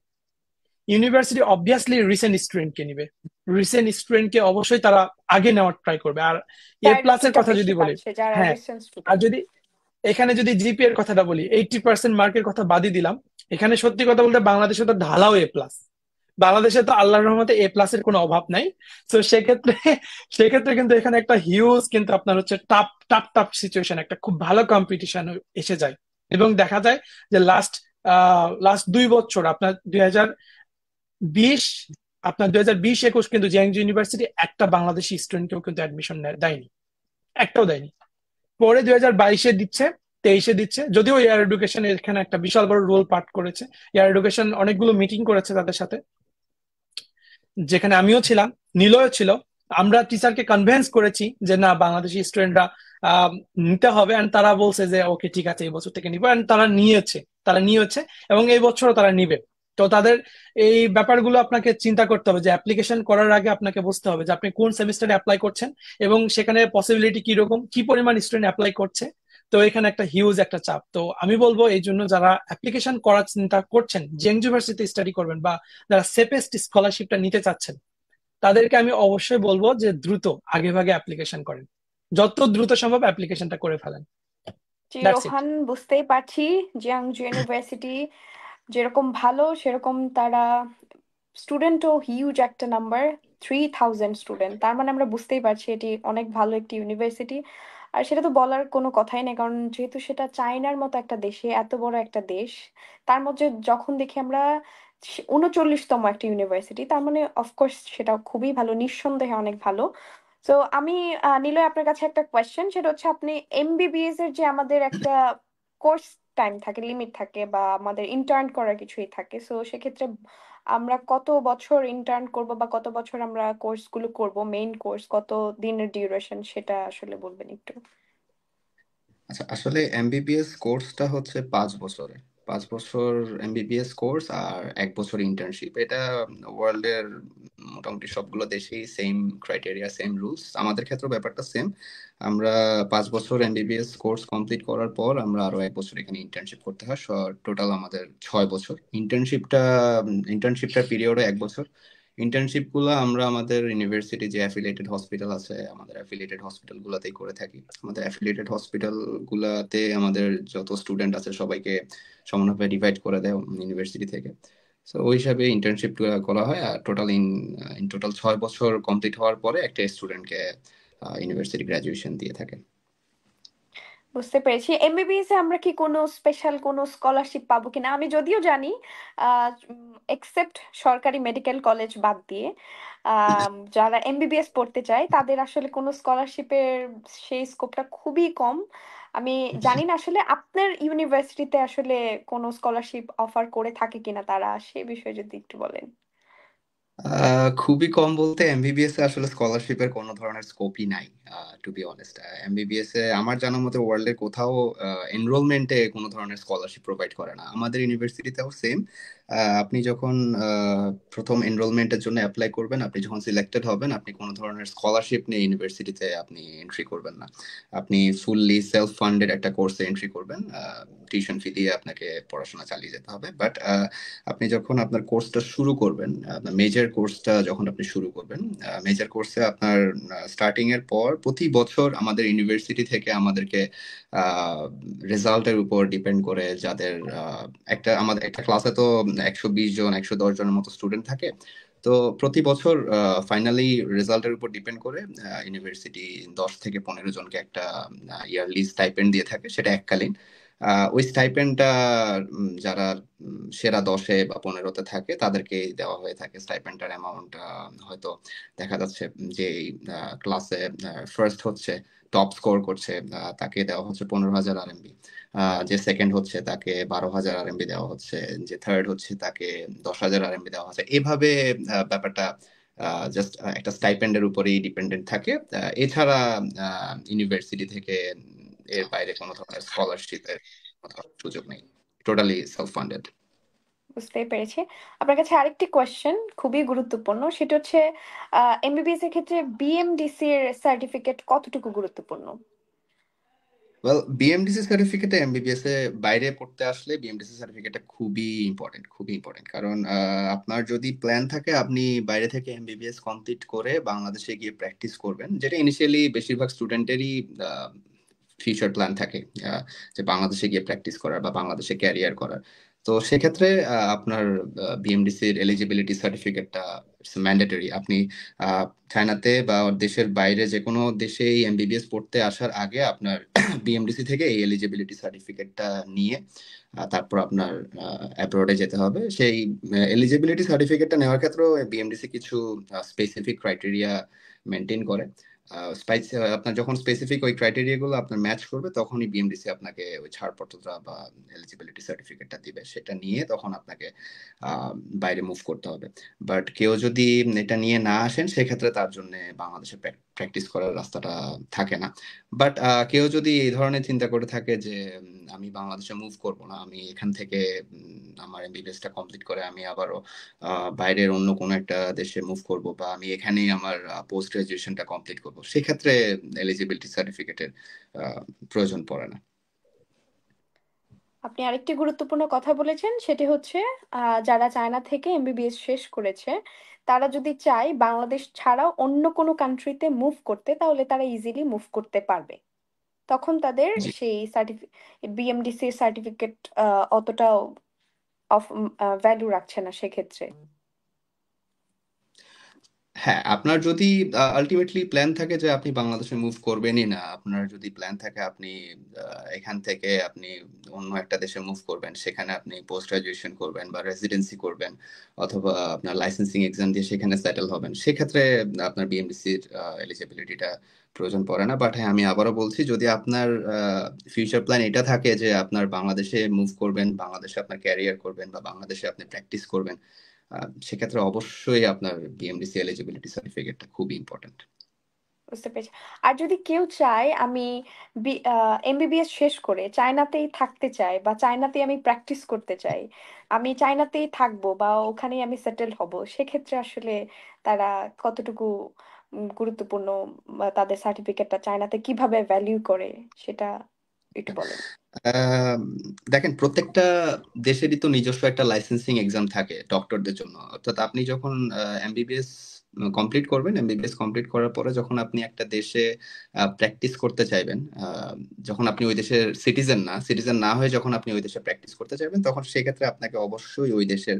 Speaker 3: ইউনিভার্সিটি অবভিয়াসলি রিসেন্ট স্টুডেন্টকে নিবে। রিসেন্ট স্টুডেন্টকে অবশ্যই তারা আগে নেওয়ার ট্রাই করবে। আর এ প্লাসের
Speaker 1: প্রায়োরিটিটা
Speaker 3: কথা
Speaker 1: বেশি
Speaker 3: যদি বলি,
Speaker 1: পাচ্ছে যারা
Speaker 3: হ্যাঁ,
Speaker 1: রিসেন্ট
Speaker 3: আর
Speaker 1: স্টুডেন্ট।
Speaker 3: যদি এখানে যদি জিপি এর কথাটা বলি, 80% মার্কের কথা বাদই দিলাম, এখানে সত্যি কথা বলতে বাংলাদেশে তো ঢালাও এ প্লাস। বাংলাদেশে তো আল্লাহর রহমতে এ প্লাসের কোনো অভাব নাই। তো সেক্ষেত্রে সেক্ষেত্রে কিন্তু এখানে একটা হিউজ কিন্তু আপনার হচ্ছে টাফ টাফ টাফ সিচুয়েশন, একটা খুব ভালো কম্পিটিশন এসে যায়। এবং দেখা যায় যে লাস্ট 2 বছর আপনার 2020, আপনার 2020-21 কিন্তু জিয়াংজু ইউনিভার্সিটি একটা বাংলাদেশি স্টুডেন্টকেও কিন্তু অ্যাডমিশন দেয়নি, একটাও দেয়নি। পরে 2022-এ দিচ্ছে, 23-এ দিচ্ছে, যদিও এয়ার এডুকেশন এখানে একটা বিশাল বড় রোল পার্ট করেছে। এয়ার এডুকেশন অনেকগুলো মিটিং করেছে তাদের সাথে, যেখানে আমিও ছিলাম, নিলয়ও ছিল। আমরা টিচারকে কনভিন্স করেছি যে না, বাংলাদেশি স্টুডেন্টরা নিতে হবে, এন্ড তারা বলছে যে ওকে ঠিক আছে এই বছর থেকে নিবো, এন্ড তারা নিয়েছে এবং এই বছরও তারা নিবে। তো তাদের এই ব্যাপারগুলো আপনাকে চিন্তা করতে হবে, যে অ্যাপ্লিকেশন করার আগে আপনাকে বুঝতে হবে যে আপনি কোন সেমিস্টারে অ্যাপ্লাই করছেন এবং সেখানে পসিবিলিটি কি রকম, কি পরিমাণ স্টুডেন্ট অ্যাপ্লাই করছে। তো এখানে একটা হিউজ একটা চাপ। তো আমি বলবো এই জন্য যারা অ্যাপ্লিকেশন করার চিন্তা করছেন, জেং ইউনিভার্সিটি স্টাডি করবেন বা যারা সেফেস্ট স্কলারশিপটা নিতে চাচ্ছেন, তাদেরকে আমি অবশ্যই বলবো যে দ্রুত আগে ভাগে অ্যাপ্লিকেশন করেন, যত দ্রুত সম্ভব অ্যাপ্লিকেশনটা করে ফেলেন।
Speaker 1: জি
Speaker 3: দ্যাটস ইট।
Speaker 1: রোহান, বুঝতেই পারছি জিয়াংজু ইউনিভার্সিটি যেরকম ভালো সেরকম তারা স্টুডেন্টও হিউজ একটা নাম্বার, 3000 স্টুডেন্ট। তার মানে আমরা বুঝতেই পারছি এটি অনেক ভালো একটি ইউনিভার্সিটি। আর সেটা তো বলার কোনো কথাই নেই, কারণ যেহেতু সেটা চায়নার মতো একটা দেশে, এত বড় একটা দেশ, তার মধ্যে যখন দেখি আমরা 39তম একটা ইউনিভার্সিটি, তার মানে অফকোর্স সেটা খুবই ভালো, নিঃসন্দেহে অনেক ভালো। তো আমি নিলয় আপনার কাছে একটা কোয়েশ্চেন, সেটা হচ্ছে আপনি এমবিবিএস এর যে আমাদের একটা কোর্স টাইম থাকে, লিমিট থাকে, বা আমাদের ইন্টার্ন করার কিছুই থাকে, সো সেক্ষেত্রে আমরা কত বছর ইন্টার্ন করব বা কত বছর আমরা কোর্সগুলো করব, মেইন কোর্স কত দিনের ডিউরেশন, সেটা আসলে বলবেন একটু।
Speaker 4: আচ্ছা, আসলে এমবিবিএস কোর্সটা হচ্ছে 5 বছরের। 5 বছর এমবিবিএস কোর্স আর 1 বছর ইন্টার্নশিপ। এটা ওয়ার্ল্ডের মোটামুটি সবগুলো দেশেই সেম ক্রাইটেরিয়া, সেম রুলস। আমাদের ক্ষেত্রে ব্যাপারটা সেম। আমরা 5 বছর এমবিবিএস কোর্স কমপ্লিট করার পর আমরা আরো 1 বছর এখানে ইন্টার্নশিপ করতে হয়। টোটাল আমাদের 6 বছর। ইন্টার্নশিপটার পিরিয়ডে 1 বছর। ইন্টার্নশিপ গুলো আমরা আমাদের ইউনিভার্সিটি যে অ্যাফিলিয়েটেড হসপিটাল আছে, আমাদের অ্যাফিলিয়েটেড হসপিটাল গুলাতেই করে থাকি। আমাদের অ্যাফিলিয়েটেড হসপিটাল গুলাতে আমাদের যত স্টুডেন্ট আছে সবাইকে সমানভাবে ডিভাইড করে দেয় ইউনিভার্সিটি থেকে। তো ওই হিসাবে ইন্টার্নশিপ করা হয়। আর টোটাল 6 বছর কমপ্লিট হওয়ার পরে একটা স্টুডেন্টকে ইউনিভার্সিটি গ্রাজুয়েশন দিয়ে থাকে।
Speaker 1: বুঝতে পেরেছি। এমবিবিএস এ আমরা কি কোনো স্পেশাল কোনো স্কলারশিপ পাবো কিনা? আমি যদিও জানি, এক্সেপ্ট সরকারি মেডিকেল কলেজ বাদ দিয়ে, যারা এমবিবিএস পড়তে চায় তাদের আসলে কোনো স্কলারশিপের সেই স্কোপটা খুবই কম। আমি জানি না আসলে আপনার ইউনিভার্সিটিতে আসলে কোনো স্কলারশিপ অফার করে থাকে কিনা তারা, সে বিষয়ে যদি একটু বলেন।
Speaker 4: খুবই কম বলতে এমবিবিএস এ আসলে স্কলারশিপের কোনো ধরনের স্কোপই নাই, টু বি অনেস্ট। এমবিবিএস এ আমার জানা মতে ওয়ার্ল্ডের কোথাও এনরোলমেন্টে কোনো ধরনের স্কলারশিপ প্রোভাইড করে না। আমাদের ইউনিভার্সিটিতেও সেম। আপনি যখন প্রথম এনরোলমেন্টের জন্য অ্যাপ্লাই করবেন, আপনি যখন সিলেক্টেড হবেন, আপনি কোনো ধরনের স্কলারশিপ নিয়ে ইউনিভার্সিটিতে আপনি এন্ট্রি করবেন না। আপনি ফুললি সেলফ ফান্ডেড একটা কোর্সে এন্ট্রি করবেন। টিউশন ফি দিয়ে আপনাকে পড়াশোনা চালিয়ে যেতে হবে। বাট আপনি যখন আপনার কোর্সটা শুরু করবেন, আপনার মেজর কোর্সটা যখন আপনি শুরু করবেন, মেজর কোর্সে আপনার স্টার্টিং এর পর প্রতি বছর আমাদের ইউনিভার্সিটি থেকে আমাদেরকে রেজাল্টের উপর ডিপেন্ড করে, যাদের আমাদের একটা ক্লাসে তো 120 জন 110 জনের মতো স্টুডেন্ট থাকে। তো প্রতি বছর ফাইনালি রেজাল্টের উপর ডিপেন্ড করে ইউনিভার্সিটি 10 থেকে 15 জনকে একটা ইয়ারলি স্টাইপেন্ড দিয়ে থাকে, সেটা এককালীন। ওই স্টাইপেন্ডটা যারা সেরা 10-এ বা 15-তে থাকে তাদেরকে দেওয়া হয়ে থাকে। স্টাইপেন্ডটার অ্যামাউন্ট হয়তো দেখা যাচ্ছে যে ক্লাসে ফার্স্ট হচ্ছে, টপ স্কোর করছে, তাকে দেওয়া হচ্ছে 15,000 RMB। যে সেকেন্ড হচ্ছে তাকে 12,000 RMB দেওয়া হচ্ছে, যে থার্ড হচ্ছে তাকে 10,000 RMB দেওয়া হচ্ছে। এভাবে ব্যাপারটা জাস্ট একটা স্টাইপেন্ডের উপরেই ডিপেন্ডেন্ট থাকে। এছাড়া ইউনিভার্সিটি থেকে এর বাইরে কোনো ধরনের স্কলারশিপের সুযোগ নেই। Totally self funded.
Speaker 1: বুঝতেই পেরেছি। আপনার কাছে আরেকটি কোয়েশ্চেন খুবই গুরুত্বপূর্ণ, সেটা হচ্ছে এমবিবিএস এর ক্ষেত্রে বিএমডিসি এর সার্টিফিকেট কতটুকু গুরুত্বপূর্ণ?
Speaker 4: ওয়েল, বিএমডিসি সার্টিফিকেটে এমবিবিএস এ বাইরে পড়তে আসলে বিএমডিসি সার্টিফিকেটটা খুবই ইম্পর্টেন্ট, খুবই ইম্পর্টেন্ট। কারণ আপনার যদি প্ল্যান থাকে আপনি বাইরে থেকে এমবিবিএস কমপ্লিট করে বাংলাদেশে গিয়ে প্র্যাকটিস করবেন, যেটা ইনিশিয়ালি বেশিরভাগ স্টুডেন্টেরই ফিউচার প্ল্যান থাকে, যে বাংলাদেশে গিয়ে প্র্যাকটিস করার বা বাংলাদেশে ক্যারিয়ার করার। তো সেক্ষেত্রে আপনার বিএমডিসির এলিজিবিলিটি সার্টিফিকেটটা ম্যান্ডেটরি। আপনি চায়নাতে বা দেশের বাইরে যে কোনো দেশে এমবিবিএস পড়তে আসার আগে আপনার বিএমডিসি থেকে এই এলিজিবিলিটি সার্টিফিকেটটা নিয়ে তারপর আপনার অ্যাব্রোডে যেতে হবে। সেই এলিজিবিলিটি সার্টিফিকেটটা নেওয়ার ক্ষেত্রেও বিএমডিসি কিছু স্পেসিফিক ক্রাইটেরিয়া মেনটেন করে। আপনার যখন স্পেসিফিক ওই ক্রাইটেরিয়া গুলো আপনার ম্যাচ করবে, তখনই বিএমডিসি আপনাকে ওই ছাড়পত্রটা বা এলিজিবিলিটি সার্টিফিকেটটা দিবে। সেটা নিয়ে তখন আপনাকে বাইরে মুভ করতে হবে। বাট কেউ যদি এটা নিয়ে না আসেন, সেক্ষেত্রে তার জন্য বাংলাদেশে প্র্যাকটিস করার রাস্তাটা থাকে না। বাট কেউ যদি এই ধরনের চিন্তা করে থাকে যে আমি বাংলাদেশে মুভ করব না, আমি এখান থেকে আমার এমবিবিএসটা কমপ্লিট করে আমি আবারও বাইরের অন্য কোনো একটা দেশে মুভ করব, বা আমি এখানেই আমার পোস্ট গ্রাজুয়েশনটা কমপ্লিট করব, সেক্ষেত্রে এলিজিবিলিটি সার্টিফিকেটের প্রয়োজন পড়ে না।
Speaker 1: আপনি আরেকটি গুরুত্বপূর্ণ কথা বলেছেন, সেটি হচ্ছে যারা চায়না থেকে এমবিবিএস শেষ করেছে তারা যদি চায় বাংলাদেশ ছাড়াও অন্য কোনো কান্ট্রিতে মুভ করতে, তাহলে তারা ইজিলি মুভ করতে পারবে। তখন তাদের
Speaker 4: জি।
Speaker 1: সেই বিএমডিসি সার্টিফিকেট অতটা অফ ভ্যালু রাখছে না সেক্ষেত্রে।
Speaker 4: হ্যাঁ, আপনার যদি আলটিমেটলি প্ল্যান থাকে যে আপনি বাংলাদেশে মুভ করবেনই না, আপনার যদি প্ল্যান থাকে আপনি এখান থেকে আপনি অন্য একটা দেশে মুভ করবেন, সেখানে আপনি পোস্ট গ্রাজুয়েশন করবেন বা রেসিডেন্সি করবেন, অথবা আপনার লাইসেন্সিং এক্সাম দিয়ে সেখানে সেটেল হবেন, সেক্ষেত্রে আপনার বিএমডিসির এলিজিবিলিটিটা প্রয়োজন পড়ে না। বাট হ্যাঁ, আমি আবারও বলছি, যদি আপনার ফিউচার প্ল্যান এটা থাকে যে আপনার বাংলাদেশে মুভ করবেন, বাংলাদেশে আপনার ক্যারিয়ার করবেন, বা বাংলাদেশে আপনি প্র্যাকটিস করবেন, সেক্ষেত্রে অবশ্যই আপনার বিএমডিসি এলিজিবিলিটি সার্টিফিকেটটা খুবই ইম্পর্ট্যান্ট।
Speaker 1: বুঝতে পেরেছি। আর যদি কেউ চায় আমি এমবিবিএস শেষ করে চায়নাতেই থাকতে চাই, বা চায়নাতেই আমি প্র্যাকটিস করতে চাই, আমি চায়নাতেই থাকবো বা ওখানেই আমি সেটেল হব, সেক্ষেত্রে আসলে তারা কতটুকু গুরুত্বপূর্ণ, বা তাদের সার্টিফিকেটটা চায়নাতে কিভাবে ভ্যালিউ করে সেটা একটু বলেন।
Speaker 4: আম, দেখেন, প্রত্যেকটা দেশেরই তো নিজস্ব একটা লাইসেন্সিং এক্সাম থাকে ডক্টরদের জন্য। অর্থাৎ আপনি যখন এমবিবিএস কমপ্লিট করবেন, এমবিবিএস কমপ্লিট করার পরে যখন আপনি একটা দেশে প্র্যাকটিস করতে চাইবেন, যখন আপনি ওই দেশের সিটিজেন না হয়ে যখন আপনি ওই দেশে প্র্যাকটিস করতে চাইবেন, তখন সেক্ষেত্রে আপনাকে অবশ্যই ওই দেশের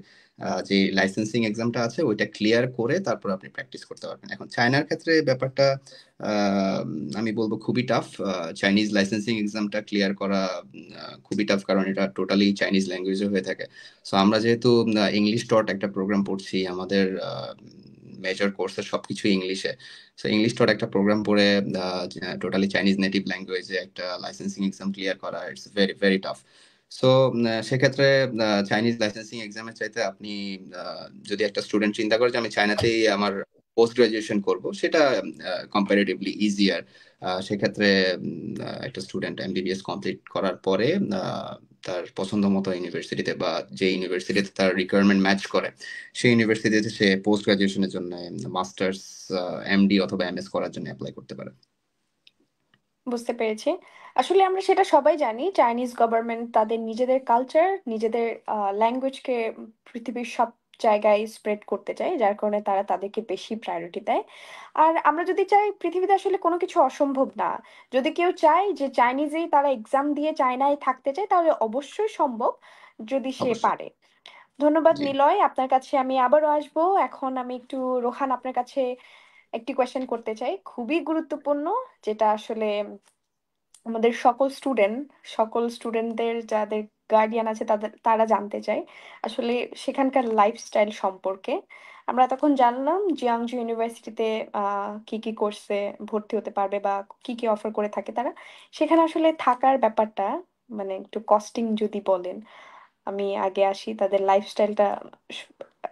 Speaker 4: যে লাইসেন্সিং এক্সামটা আছে ওইটা ক্লিয়ার করে তারপর আপনি প্র্যাকটিস করতে পারবেন। এখন চায়নার ক্ষেত্রে ব্যাপারটা আহ, আমি বলবো খুবই টাফ। চাইনিজ লাইসেন্সিং এক্সামটা ক্লিয়ার করা খুবই টাফ, কারণ এটা টোটালি চাইনিজ ল্যাঙ্গুয়েজে হয়ে থাকে। সো আমরা যেহেতু ইংলিশ টট একটা প্রোগ্রাম পড়ছি, আমাদের মেজর কোর্সের সবকিছু ইংলিশে। সো ইংলিশ টট একটা প্রোগ্রাম পড়ে টোটালি চাইনিজ নেটিভ ল্যাঙ্গুয়েজে একটা লাইসেন্সিং এক্সাম ক্লিয়ার করা, it's very very tough. So সেক্ষেত্রে চাইনিজ লাইসেন্সিং এক্সামের চাইতে আপনি যদি একটা স্টুডেন্ট চিন্তা করে যে আমি চায়নাতেই আমার পোস্ট গ্রাজুয়েশন করব, সেটা কম্পারেটিভলি ইজিয়ার। সেক্ষেত্রে একটা স্টুডেন্ট এমবিবিএস কমপ্লিট করার পরে তার পছন্দ মতো ইউনিভার্সিটিতে, বা যে ইউনিভার্সিটিতে তার রিকোয়ারমেন্ট ম্যাচ করে, সেই ইউনিভার্সিটিতে সে পোস্ট গ্রাজুয়েশনের জন্য মাস্টার্স, এমডি অথবা এমএস করার জন্য অ্যাপ্লাই করতে পারে।
Speaker 1: বুঝতে পেরেছি। আসলে আমরা সেটা সবাই জানি, চাইনিজ গভর্নমেন্ট তাদের নিজেদের কালচার, নিজেদের ল্যাঙ্গুয়েজকে পৃথিবীর সব জায়গায় স্প্রেড করতে চায়, যার কারণে তারা তাদেরকে বেশি প্রায়োরিটি দেয়। আর আমরা যদি চাই, পৃথিবীতে আসলে কোনো কিছু অসম্ভব না। যদি কেউ চায় যে চাইনিজেই তারা এক্সাম দিয়ে চায়নায় থাকতে চায়, তাহলে অবশ্যই সম্ভব, যদি সে
Speaker 4: অবশ্যই।
Speaker 1: পারে। ধন্যবাদ
Speaker 4: জি।
Speaker 1: নিলয়, আপনার কাছে আমি আবারও আসবো। এখন আমি একটু, রোহান, আপনার কাছে একটি কোয়েশ্চেন করতে চাই, খুবই গুরুত্বপূর্ণ, যেটা আসলে আমাদের সকল স্টুডেন্টদের যাদের গার্ডিয়ান আছে তারা জানতে চায় আসলে সেখানকার লাইফস্টাইল সম্পর্কে। আমরা তখন জানলাম জিয়াংজু ইউনিভার্সিটিতে কি কি কোর্সে ভর্তি হতে পারবে বা কি কি অফার করে থাকে তারা। সেখানে আসলে থাকার ব্যাপারটা, মানে একটু কস্টিং যদি বলেন। আমি আগে আসি, তাদের লাইফস্টাইলটা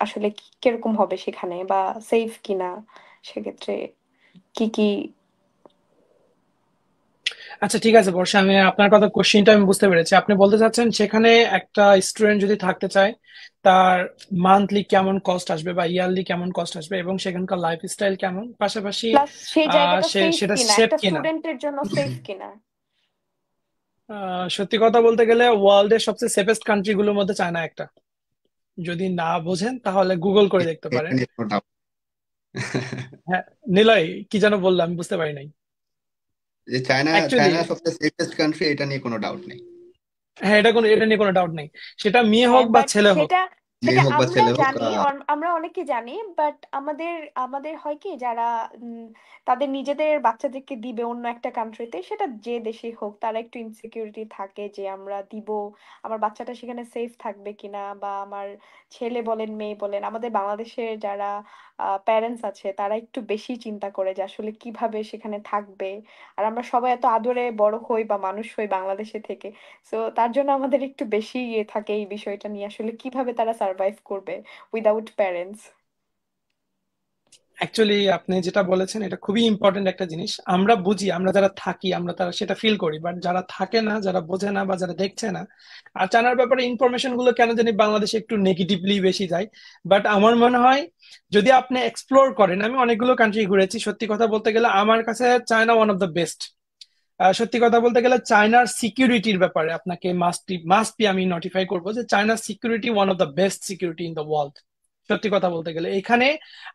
Speaker 1: আসলে কিরকম হবে সেখানে, বা সেফ কিনা, সেক্ষেত্রে কি কি।
Speaker 3: আচ্ছা, ঠিক আছে বর্ষা, আমি আপনার কথা, কোশ্চেনটা আমি বুঝতে পেরেছি। আপনি বলতে চাচ্ছেন সেখানে একটা স্টুডেন্ট যদি থাকতে চায়, তার মান্থলি কেমন কস্ট আসবে বা ইয়ারলি কেমন কস্ট আসবে, এবং সেখানকার লাইফস্টাইল কেমন, পাশাপাশি
Speaker 1: প্লাস সেই জায়গাটা
Speaker 3: সে
Speaker 1: সেফ
Speaker 3: সেটা
Speaker 1: কিনা,
Speaker 3: সেফ
Speaker 1: একটা
Speaker 3: কিনা।
Speaker 1: স্টুডেন্টের জন্য সেফ কিনা।
Speaker 3: সত্যি কথা বলতে গেলে ওয়ার্ল্ডের সবচেয়ে সেফেস্ট কান্ট্রি গুলোর মধ্যে চায়না একটা। যদি না বোঝেন তাহলে গুগল করে দেখতে
Speaker 4: এটা
Speaker 3: পারেন।
Speaker 4: নিয়ে কোনো doubt
Speaker 3: হ্যাঁ, নিলয়, কি যেন বললাম, আমি বুঝতে পারি নাই
Speaker 4: যে চায়না
Speaker 3: অ্যাকচুয়ালি।
Speaker 4: চায়না সবচেয়ে সেফেস্ট কান্ট্রি, এটা নিয়ে কোনো ডাউট নেই।
Speaker 3: হ্যাঁ, এটা নিয়ে কোনো ডাউট নেই। সেটা মেয়ে
Speaker 1: হ্যাঁ,
Speaker 3: হোক বা
Speaker 1: বাট
Speaker 3: ছেলে হোক।
Speaker 1: সেটা
Speaker 4: মেয়ে
Speaker 1: সেটা
Speaker 4: হোক বা
Speaker 1: আমরা
Speaker 4: ছেলে হোক,
Speaker 1: জানি, আমরা অনেকে জানি, বাট আমাদের আমাদের হয় কি, যারা তাদের নিজেদের বাচ্চাদেরকে দিবে অন্য একটা কান্ট্রিতে, সেটা যে দেশে হোক, তারা একটু ইনসিকিউরিটি থাকে যে আমরা দিব, আমার বাচ্চাটা সেখানে সেফ থাকবে কিনা, বা আমার ছেলে বলেন মেয়ে বলেন, আমাদের বাংলাদেশের যারা প্যারেন্টস আছে তারা একটু বেশি চিন্তা করে যে আসলে কিভাবে সেখানে থাকবে। আর আমরা সবাই এত আদরে বড় হই বা মানুষ হই বাংলাদেশে থেকে, সো তার জন্য আমাদের একটু বেশি ইয়ে থাকে এই বিষয়টা নিয়ে, আসলে কিভাবে তারা সার্ভাইভ করবে উইদাউট প্যারেন্টস।
Speaker 3: অ্যাকচুয়ালি আপনি যেটা বলেছেন এটা খুবই ইম্পর্টেন্ট একটা জিনিস। আমরা বুঝি, আমরা যারা থাকি আমরা তারা সেটা ফিল করি, বাট যারা থাকে না, যারা বোঝে না বা যারা দেখছে না, আর চায়নার ব্যাপারে ইনফরমেশন গুলো কেন জানি বাংলাদেশে একটু নেগেটিভলি বেশি যায়। বাট আমার মনে হয় যদি আপনি এক্সপ্লোর করেন, আমি অনেকগুলো কান্ট্রি ঘুরেছি, সত্যি কথা বলতে গেলে আমার কাছে China one of the best. সত্যি কথা বলতে গেলে চায়নার সিকিউরিটির ব্যাপারে আপনাকে মাস্ট বি আমি নোটিফাই করবো যে চায়নার security one of the best security in the world. সত্যি কথা বলতে গেলে এখানে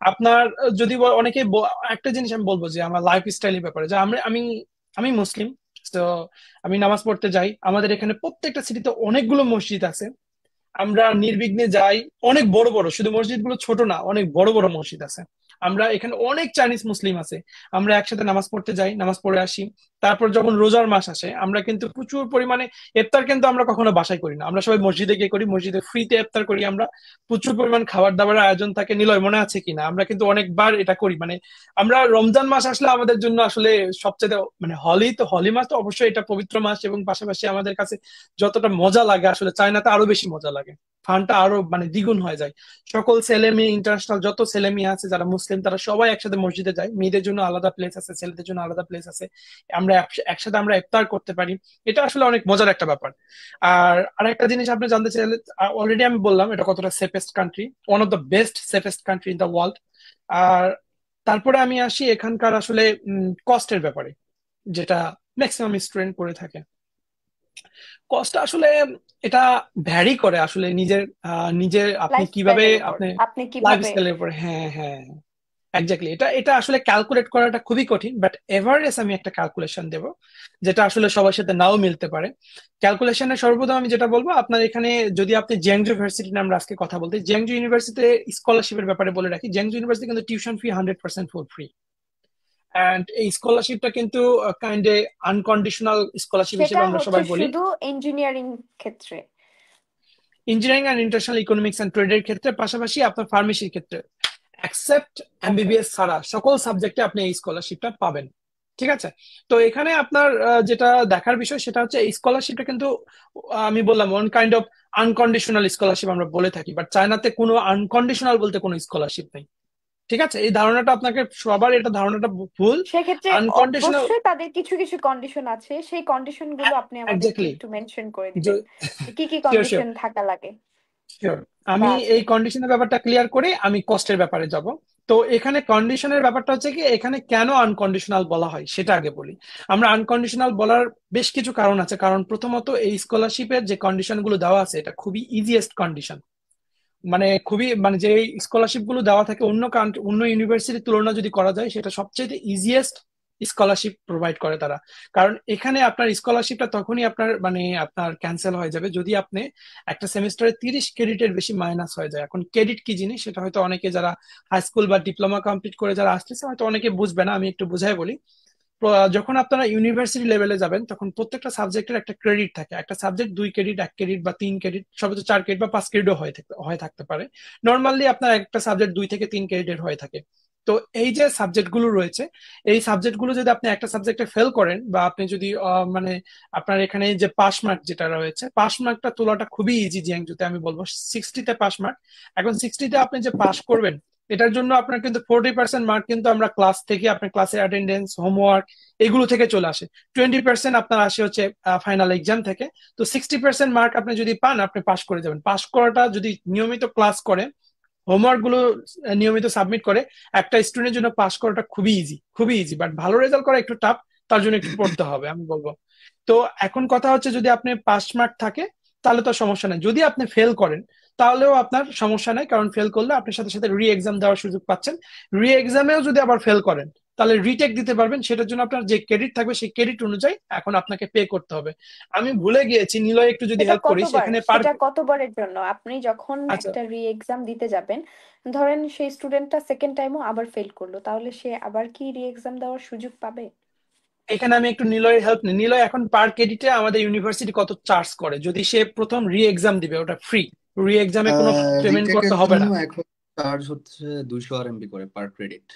Speaker 3: আপনার যদি অনেকে একটা জিনিস আমি বলবো যে আমার লাইফ স্টাইলের ব্যাপারে, যে আমি আমি মুসলিম, তো আমি নামাজ পড়তে যাই। আমাদের এখানে প্রত্যেকটা সিটিতে অনেকগুলো মসজিদ আছে, আমরা নির্বিঘ্নে যাই। অনেক বড় বড়, শুধু মসজিদগুলো ছোট না, অনেক বড় বড় মসজিদ আছে। আমরা এখানে অনেক চাইনিজ মুসলিম আছে, আমরা একসাথে নামাজ পড়তে যাই, নামাজ পড়ে আসি। তারপর যখন রোজার মাস আসে আমরা কিন্তু প্রচুর পরিমাণে ইফতার কিন্তু আমরা কখনো বাসায় করি না, আমরা সবাই মসজিদে গিয়ে করি, মসজিদে ফ্রিতে ইফতার করি আমরা। প্রচুর পরিমাণ খাবার দাবারের আয়োজন থাকে, নিলয় মনে আছে কিনা, আমরা কিন্তু অনেকবার এটা করি। মানে আমরা রমজান মাস আসলে আমাদের জন্য আসলে সবচেয়ে মানে হলি মাস তো অবশ্যই এটা পবিত্র মাস, এবং পাশাপাশি আমাদের কাছে যতটা মজা লাগে আসলে চায়নাতে আরো বেশি মজা লাগে, ফানটা আরো মানে দ্বিগুণ হয়ে যায়। সকল ছেলে মেয়ে, ইন্টারন্যাশনাল যত ছেলে মেয়ে আছে যারা মুসলিম, তারা সবাই একসাথে মসজিদে যায়। মেয়েদের জন্য আলাদা প্লেস আছে, ছেলেদের জন্য আলাদা প্লেস আছে, আমরা একসাথে আমরা ইফতার করতে পারি। এটা আসলে অনেক মজার একটা ব্যাপার। আর আরেকটা জিনিস আপনি জানতে চাইলে, অলরেডি আমি বললাম এটা কতটা safest country, one of the best safest country in the world. আর তারপরে আমি আসি এখানকার আসলে কস্টের ব্যাপারে, যেটা ম্যাক্সিমাম স্টুডেন্ট করে থাকে। কস্ট আসলে এটা ভ্যারি করে আসলে নিজের নিজের আপনি কিভাবে
Speaker 1: লাইফস্টাইলের উপর
Speaker 3: আপনি
Speaker 1: আপনি
Speaker 3: লাইফ
Speaker 1: কিভাবে।
Speaker 3: স্টাইলের উপর। হ্যাঁ হ্যাঁ, এক্স্যাক্টলি। এটা এটা আসলে ক্যালকুলেট করাটা খুবই কঠিন, বাট এভারেজ আমি একটা ক্যালকুলেশন দেব যেটা আসলে সবার সাথে নাও মিলতে পারে। ক্যালকুলেশনের সর্বপ্রথম আমি যেটা বলবো, আপনার এখানে যদি আপনি জিয়াংজু ইউনিভার্সিটি নিয়ে আমরা আজকে কথা বলতে, জিয়াংজু ইউনিভার্সিটিতে স্কলারশিপের ব্যাপারে বলে রাখি, জিয়াংজু ইউনিভার্সিটি কিন্তু tuition fee 100% full free. And এই স্কলারশিপটা কিন্তু কাইন্ড আনকন্ডিশনাল স্কলারশিপ
Speaker 1: সেটা
Speaker 3: হিসেবে আমরা
Speaker 1: হচ্ছে
Speaker 3: সবাই বলি।
Speaker 1: শুধু ইঞ্জিনিয়ারিং ক্ষেত্রে।
Speaker 3: Engineering and international economics and ট্রেডের ক্ষেত্রে, পাশাপাশি আপনার ফার্মেসির ক্ষেত্রে, এক্সেপ্ট
Speaker 1: ওকে।
Speaker 3: এমবিবিএস ছাড়া সকল সাবজেক্টে আপনি এই স্কলারশিপটা পাবেন। ঠিক আছে? তো এখানে আপনার যেটা দেখার বিষয় সেটা হচ্ছে এই স্কলারশিপটা কিন্তু আমি বললাম one kind of unconditional scholarship আমরা বলে থাকি, বাট চায়নাতে কোনো আনকন্ডিশনাল বলতে কোনো স্কলারশিপ নেই। ঠিক আছে? এই ধারণাটা আপনাকে সবার, এটা ধারণাটা ভুল।
Speaker 1: সেক্ষেত্রে
Speaker 3: আনকন্ডিশনাল,
Speaker 1: অবশ্যই তাদের কিছু কিছু কন্ডিশন আছে, সেই কন্ডিশন গুলো আপনি আমাদেরকে
Speaker 3: এক্স্যাক্টলি।
Speaker 1: একটু মেনশন করে দিবেন যে কি কি
Speaker 3: শিওর শিওর
Speaker 1: কন্ডিশন থাকা লাগে
Speaker 3: শিওর।
Speaker 1: বা
Speaker 3: আমি
Speaker 1: আছে।
Speaker 3: এই কন্ডিশনের ব্যাপারটা ক্লিয়ার করে আমি কস্টের ব্যাপারে যাব। তো এখানে কন্ডিশনের ব্যাপারটা হচ্ছে কি, এখানে কেন আনকন্ডিশনাল বলা হয় সেটা আগে বলি। আমরা আনকন্ডিশনাল বলার বেশ কিছু কারণ আছে। কারণ প্রথমত এই স্কলারশিপের যে কন্ডিশন গুলো দেওয়া আছে এটা খুবই ইজিয়েস্ট কন্ডিশন। মানে খুবই মানে যে স্কলারশিপ গুলো দেওয়া থাকে অন্য অন্য ইউনিভার্সিটির তুলনা যদি করা যায়, সেটা সবচেয়ে ইজিয়েস্ট স্কলারশিপ প্রোভাইড করে তারা। কারণ এখানে আপনার স্কলারশিপটা তখনই আপনার মানে আপনার ক্যান্সেল হয়ে যাবে যদি আপনি একটা সেমিস্টারে 30 ক্রেডিটের বেশি মাইনাস হয়ে যায়। এখন ক্রেডিট কি জিনিস সেটা হয়তো অনেকে যারা হাই স্কুল বা ডিপ্লোমা কমপ্লিট করে যারা আসতেছে হয়তো অনেকে বুঝবে না, আমি একটু বুঝাই বলি। যখন আপনারা ইউনিভার্সিটি লেভেলে যাবেন তখন প্রত্যেকটা সাবজেক্টের একটা ক্রেডিট থাকে। একটা সাবজেক্ট 2 ক্রেডিট, 1 ক্রেডিট বা 3 ক্রেডিট, সর্বোচ্চ 4 ক্রেডিট বা 5 ক্রেডিটও হয়ে থাকতে পারে। নর্মালি আপনার একটা সাবজেক্ট 2 থেকে 3 ক্রেডিটের হয়ে থাকে। তো এই যে সাবজেক্ট গুলো রয়েছে, এই সাবজেক্ট গুলো যদি আপনি একটা সাবজেক্টে ফেল করেন বা আপনি যদি মানে আপনার এখানে যে পাস মার্ক যেটা রয়েছে, পাস মার্কটা তোলাটা খুবই ইজি জিয়াংজুতে, আমি বলবো 60তে পাস মার্ক। এখন 60তে আপনি যে পাস করবেন এটার জন্য আপনার কিন্তু 40% মার্ক কিন্তু আমরা ক্লাস থেকে, আপনার ক্লাসের অ্যাটেন্ডেন্স, হোমওয়ার্ক এগুলো থেকে চলে আসে। 20% আপনার আসে হচ্ছে ফাইনাল এক্সাম থেকে। তো 60% মার্ক আপনি যদি পান আপনি পাস করে যাবেন। পাস করাটা যদি নিয়মিত ক্লাস করে, হোমওয়ার্ক গুলো নিয়মিত সাবমিট করে, একটা স্টুডেন্টের জন্য পাস করাটা খুবই ইজি, খুবই ইজি। বাট ভালো রেজাল্ট করা একটু টাফ, তার জন্য একটু পড়তে হবে আমি বলবো। তো এখন কথা হচ্ছে যদি আপনি পাস মার্ক থাকে তাহলে তো সমস্যা নেই, যদি আপনি ফেল করেন তাহলেও আপনার সমস্যা নাই, কারণ ফেল করলে আপনি সাথে সাথে রি এক্সাম দেওয়ার সুযোগ পাচ্ছেন। রি এক্সামেও যদি আবার ফেল করেন তাহলে রিটেক দিতে পারবেন, সেটার জন্য আপনার যে ক্রেডিট থাকবে সেই ক্রেডিট অনুযায়ী এখন আপনাকে পে করতে হবে। আমি ভুলে গিয়েছি, নিলয় একটু যদি
Speaker 1: সেটা
Speaker 3: হেল্প করিস
Speaker 1: কতবার,
Speaker 3: এখানে
Speaker 1: সেটা কতবারের জন্য আপনি যখন
Speaker 3: আচ্ছা,
Speaker 1: একটা রি এক্সাম দিতে যাবেন, ধরেন সেই স্টুডেন্টটা সেকেন্ড টাইমও আবার ফেল করলো, তাহলে সে আবার কি রি এক্সাম দেওয়ার সুযোগ পাবে?
Speaker 3: এখানে আমি একটু নিলয়ের হেল্প নিই। নিলয় এখন পার ক্রেডিটে আমাদের ইউনিভার্সিটি কত চার্জ করে যদি সে প্রথম রি এক্সাম দিবে? ওটা ফ্রি, রি এক্সামে কোনো পেমেন্ট করতে
Speaker 4: রিটেকের
Speaker 3: হবে
Speaker 4: জন্য
Speaker 3: না।
Speaker 4: এখন চার্জ হচ্ছে 200 RMB করে পার ক্রেডিট।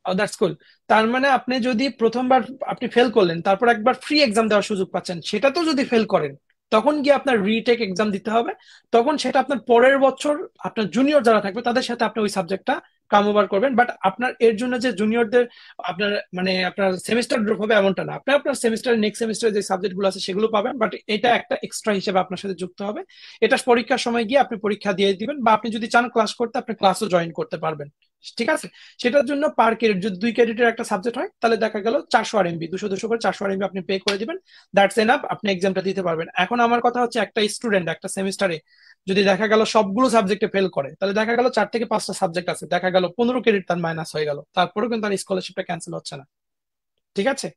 Speaker 3: দ্যাটস কুল। তার মানে আপনি যদি প্রথমবার আপনি ফেল করলেন, তারপর একবার ফ্রি এক্সাম দেওয়ার সুযোগ পাচ্ছেন, সেটা তো যদি ফেল করেন তখন গিয়ে আপনার রিটেক এক্সাম দিতে হবে। তখন সেটা আপনার পরের বছর আপনার জুনিয়র যারা থাকবে তাদের সাথে আপনি ওই সাবজেক্টটা কাম ওভার করবেন, বাট আপনার এর জন্য যে জুনিয়রদের আপনার মানে আপনার সেমিস্টার ড্রপ হবে এমনটা না। আপনি আপনার সেমিস্টার নেক্সট সেমিস্টারে যে সাবজেক্ট গুলো আছে সেগুলো পাবেন, বাট এটা একটা এক্সট্রা হিসেবে আপনার সাথে যুক্ত হবে। এটা পরীক্ষার সময় গিয়ে আপনি পরীক্ষা দিয়ে দিবেন, বা আপনি যদি চান ক্লাস করতে আপনি ক্লাসও জয়েন করতে পারবেন। ঠিক আছে, সেটার জন্য পার ক্রেডিট যদি 2 ক্রেডিটের একটা সাবজেক্ট হয় তাহলে দেখা গেল 400 RMB, 200 করে 400 RMB আপনি পে করে দিবেন, দ্যাটস এনাফ, আপনি এক্সামটা দিতে পারবেন। এখন আমার কথা হচ্ছে একটা স্টুডেন্ট একটা সেমিস্টারে যদি দেখা গেল সবগুলো সাবজেক্টে ফেল করে, তাহলে দেখা গেল 4 থেকে 5টা সাবজেক্ট আছে, দেখা গেল 15 ক্রেডিট তার মাইনাস হয়ে গেল, তারপরেও কিন্তু তার স্কলারশিপটা ক্যান্সেল হচ্ছে না। ঠিক আছে,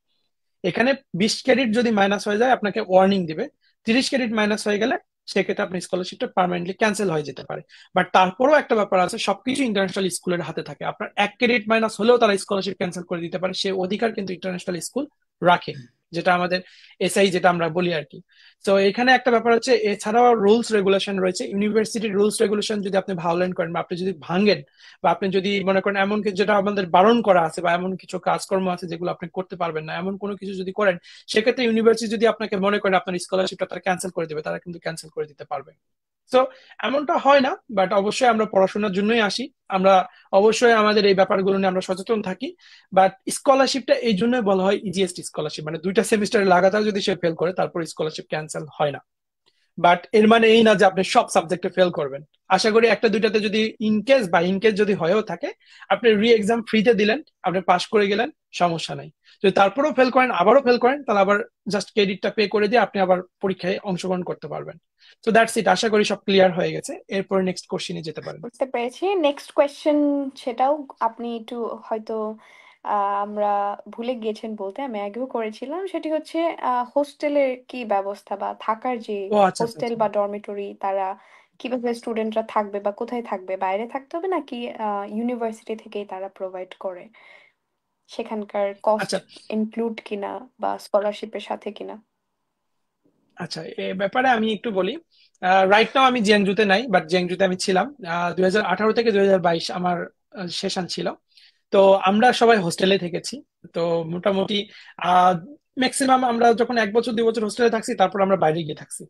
Speaker 3: এখানে 20 ক্রেডিট যদি মাইনাস হয়ে যায় আপনাকে ওয়ার্নিং দিবে, 30 ক্রেডিট মাইনাস হয়ে গেলে সেক্ষেত্রে আপনার স্কলারশিপটা পার্মানেন্টলি ক্যান্সেল হয়ে যেতে পারে। বাট তারপরেও একটা ব্যাপার আছে, সবকিছু ইন্টারন্যাশনাল স্কুলের হাতে থাকে। আপনার 1 ক্রেডিট মাইনাস হলেও তারা স্কলারশিপ ক্যান্সেল করে দিতে পারে, সে অধিকার কিন্তু ইন্টারন্যাশনাল স্কুল রাখে, যেটা আমাদের এসআই যেটা আমরা বলি আর কি। তো এখানে একটা ব্যাপার হচ্ছে, এছাড়াও রুলস রেগুলেশন রয়েছে, ইউনিভার্সিটির রুলস রেগুলেশন যদি আপনি ভায়োলেট করেন বা আপনি যদি ভাঙেন, বা আপনি যদি মনে করেন এমন কিছু যেটা আমাদের বারণ করা আছে, বা এমন কিছু কাজকর্ম আছে যেগুলো আপনি করতে পারবেন না, এমন কোনো কিছু যদি করেন, সেক্ষেত্রে ইউনিভার্সিটি যদি আপনাকে মনে করেন আপনার স্কলারশিপটা তারা ক্যান্সেল করে দিবে, তারা কিন্তু ক্যান্সেল করে দিতে পারবে। তো এমনটা হয় না, বাট অবশ্যই আমরা পড়াশোনার জন্যই আসি, আমরা অবশ্যই আমাদের এই ব্যাপারগুলো নিয়ে আমরা সচেতন থাকি। বাট স্কলারশিপটা এই জন্যই বলা হয় ইজিএস্ট স্কলারশিপ, মানে 2টা সেমিস্টারে লাগাতার যদি সে ফেল করে তারপর স্কলারশিপ ক্যান্সেল হয় না। বাট এর মানে এই না যে আপনি সব সাবজেক্টে ফেল করবেন। আশা করি একটা দুইটাতে যদি ইনকেস যদি হয়েও থাকে, আপনি রি এক্সাম ফ্রিতে দিলেন, আপনি পাশ করে গেলেন, সমস্যা নাই। যদি তারপরেও ফেল করেন, আবারও ফেল করেন, তাহলে আবার জাস্ট ক্রেডিটটা পে করে দিয়ে আপনি আবার পরীক্ষায় অংশগ্রহণ করতে পারবেন। তো দ্যাটস ইট, আশা করি সব ক্লিয়ার হয়ে গেছে। এরপর নেক্সট কোশ্চেনে যেতে পারেন।
Speaker 1: বুঝতে পেরেছি। নেক্সট কোয়েশ্চেন, সেটাও আপনি একটু হয়তো আমরা ভুলে গিয়েছেন বলতে, আমি আগেও করেছিলাম, সেটি হচ্ছে হোস্টেলের কি ব্যবস্থা বা থাকার যে
Speaker 3: ও আচ্ছা আচ্ছা
Speaker 1: হোস্টেল
Speaker 3: আচ্ছা।
Speaker 1: বা ডরমিটরি, তারা কিভাবে স্টুডেন্টরা থাকবে বা কোথায় থাকবে, বাইরে থাকতে হবে নাকি ইউনিভার্সিটি থেকেই তারা প্রোভাইড করে, সেখানকার কস্ট
Speaker 3: আচ্ছা
Speaker 1: ইনক্লুড কিনা বা স্কলারশিপের সাথে কিনা?
Speaker 3: আচ্ছা, এ ব্যাপারে আমি একটু বলি। রাইট নাও আমি জিয়াংজুতে নাই, বাট জিয়াংজুতে আমি ছিলাম 2018 থেকে 2022 আমার সেশন ছিল। তো আমরা সবাই হোস্টেলে থেকেছি। তো মোটামুটি আহ ম্যাক্সিমাম আমরা যখন 1 বছর 2 বছর হোস্টেলে থাকছি, তারপর আমরা বাইরে গিয়ে থাকছি।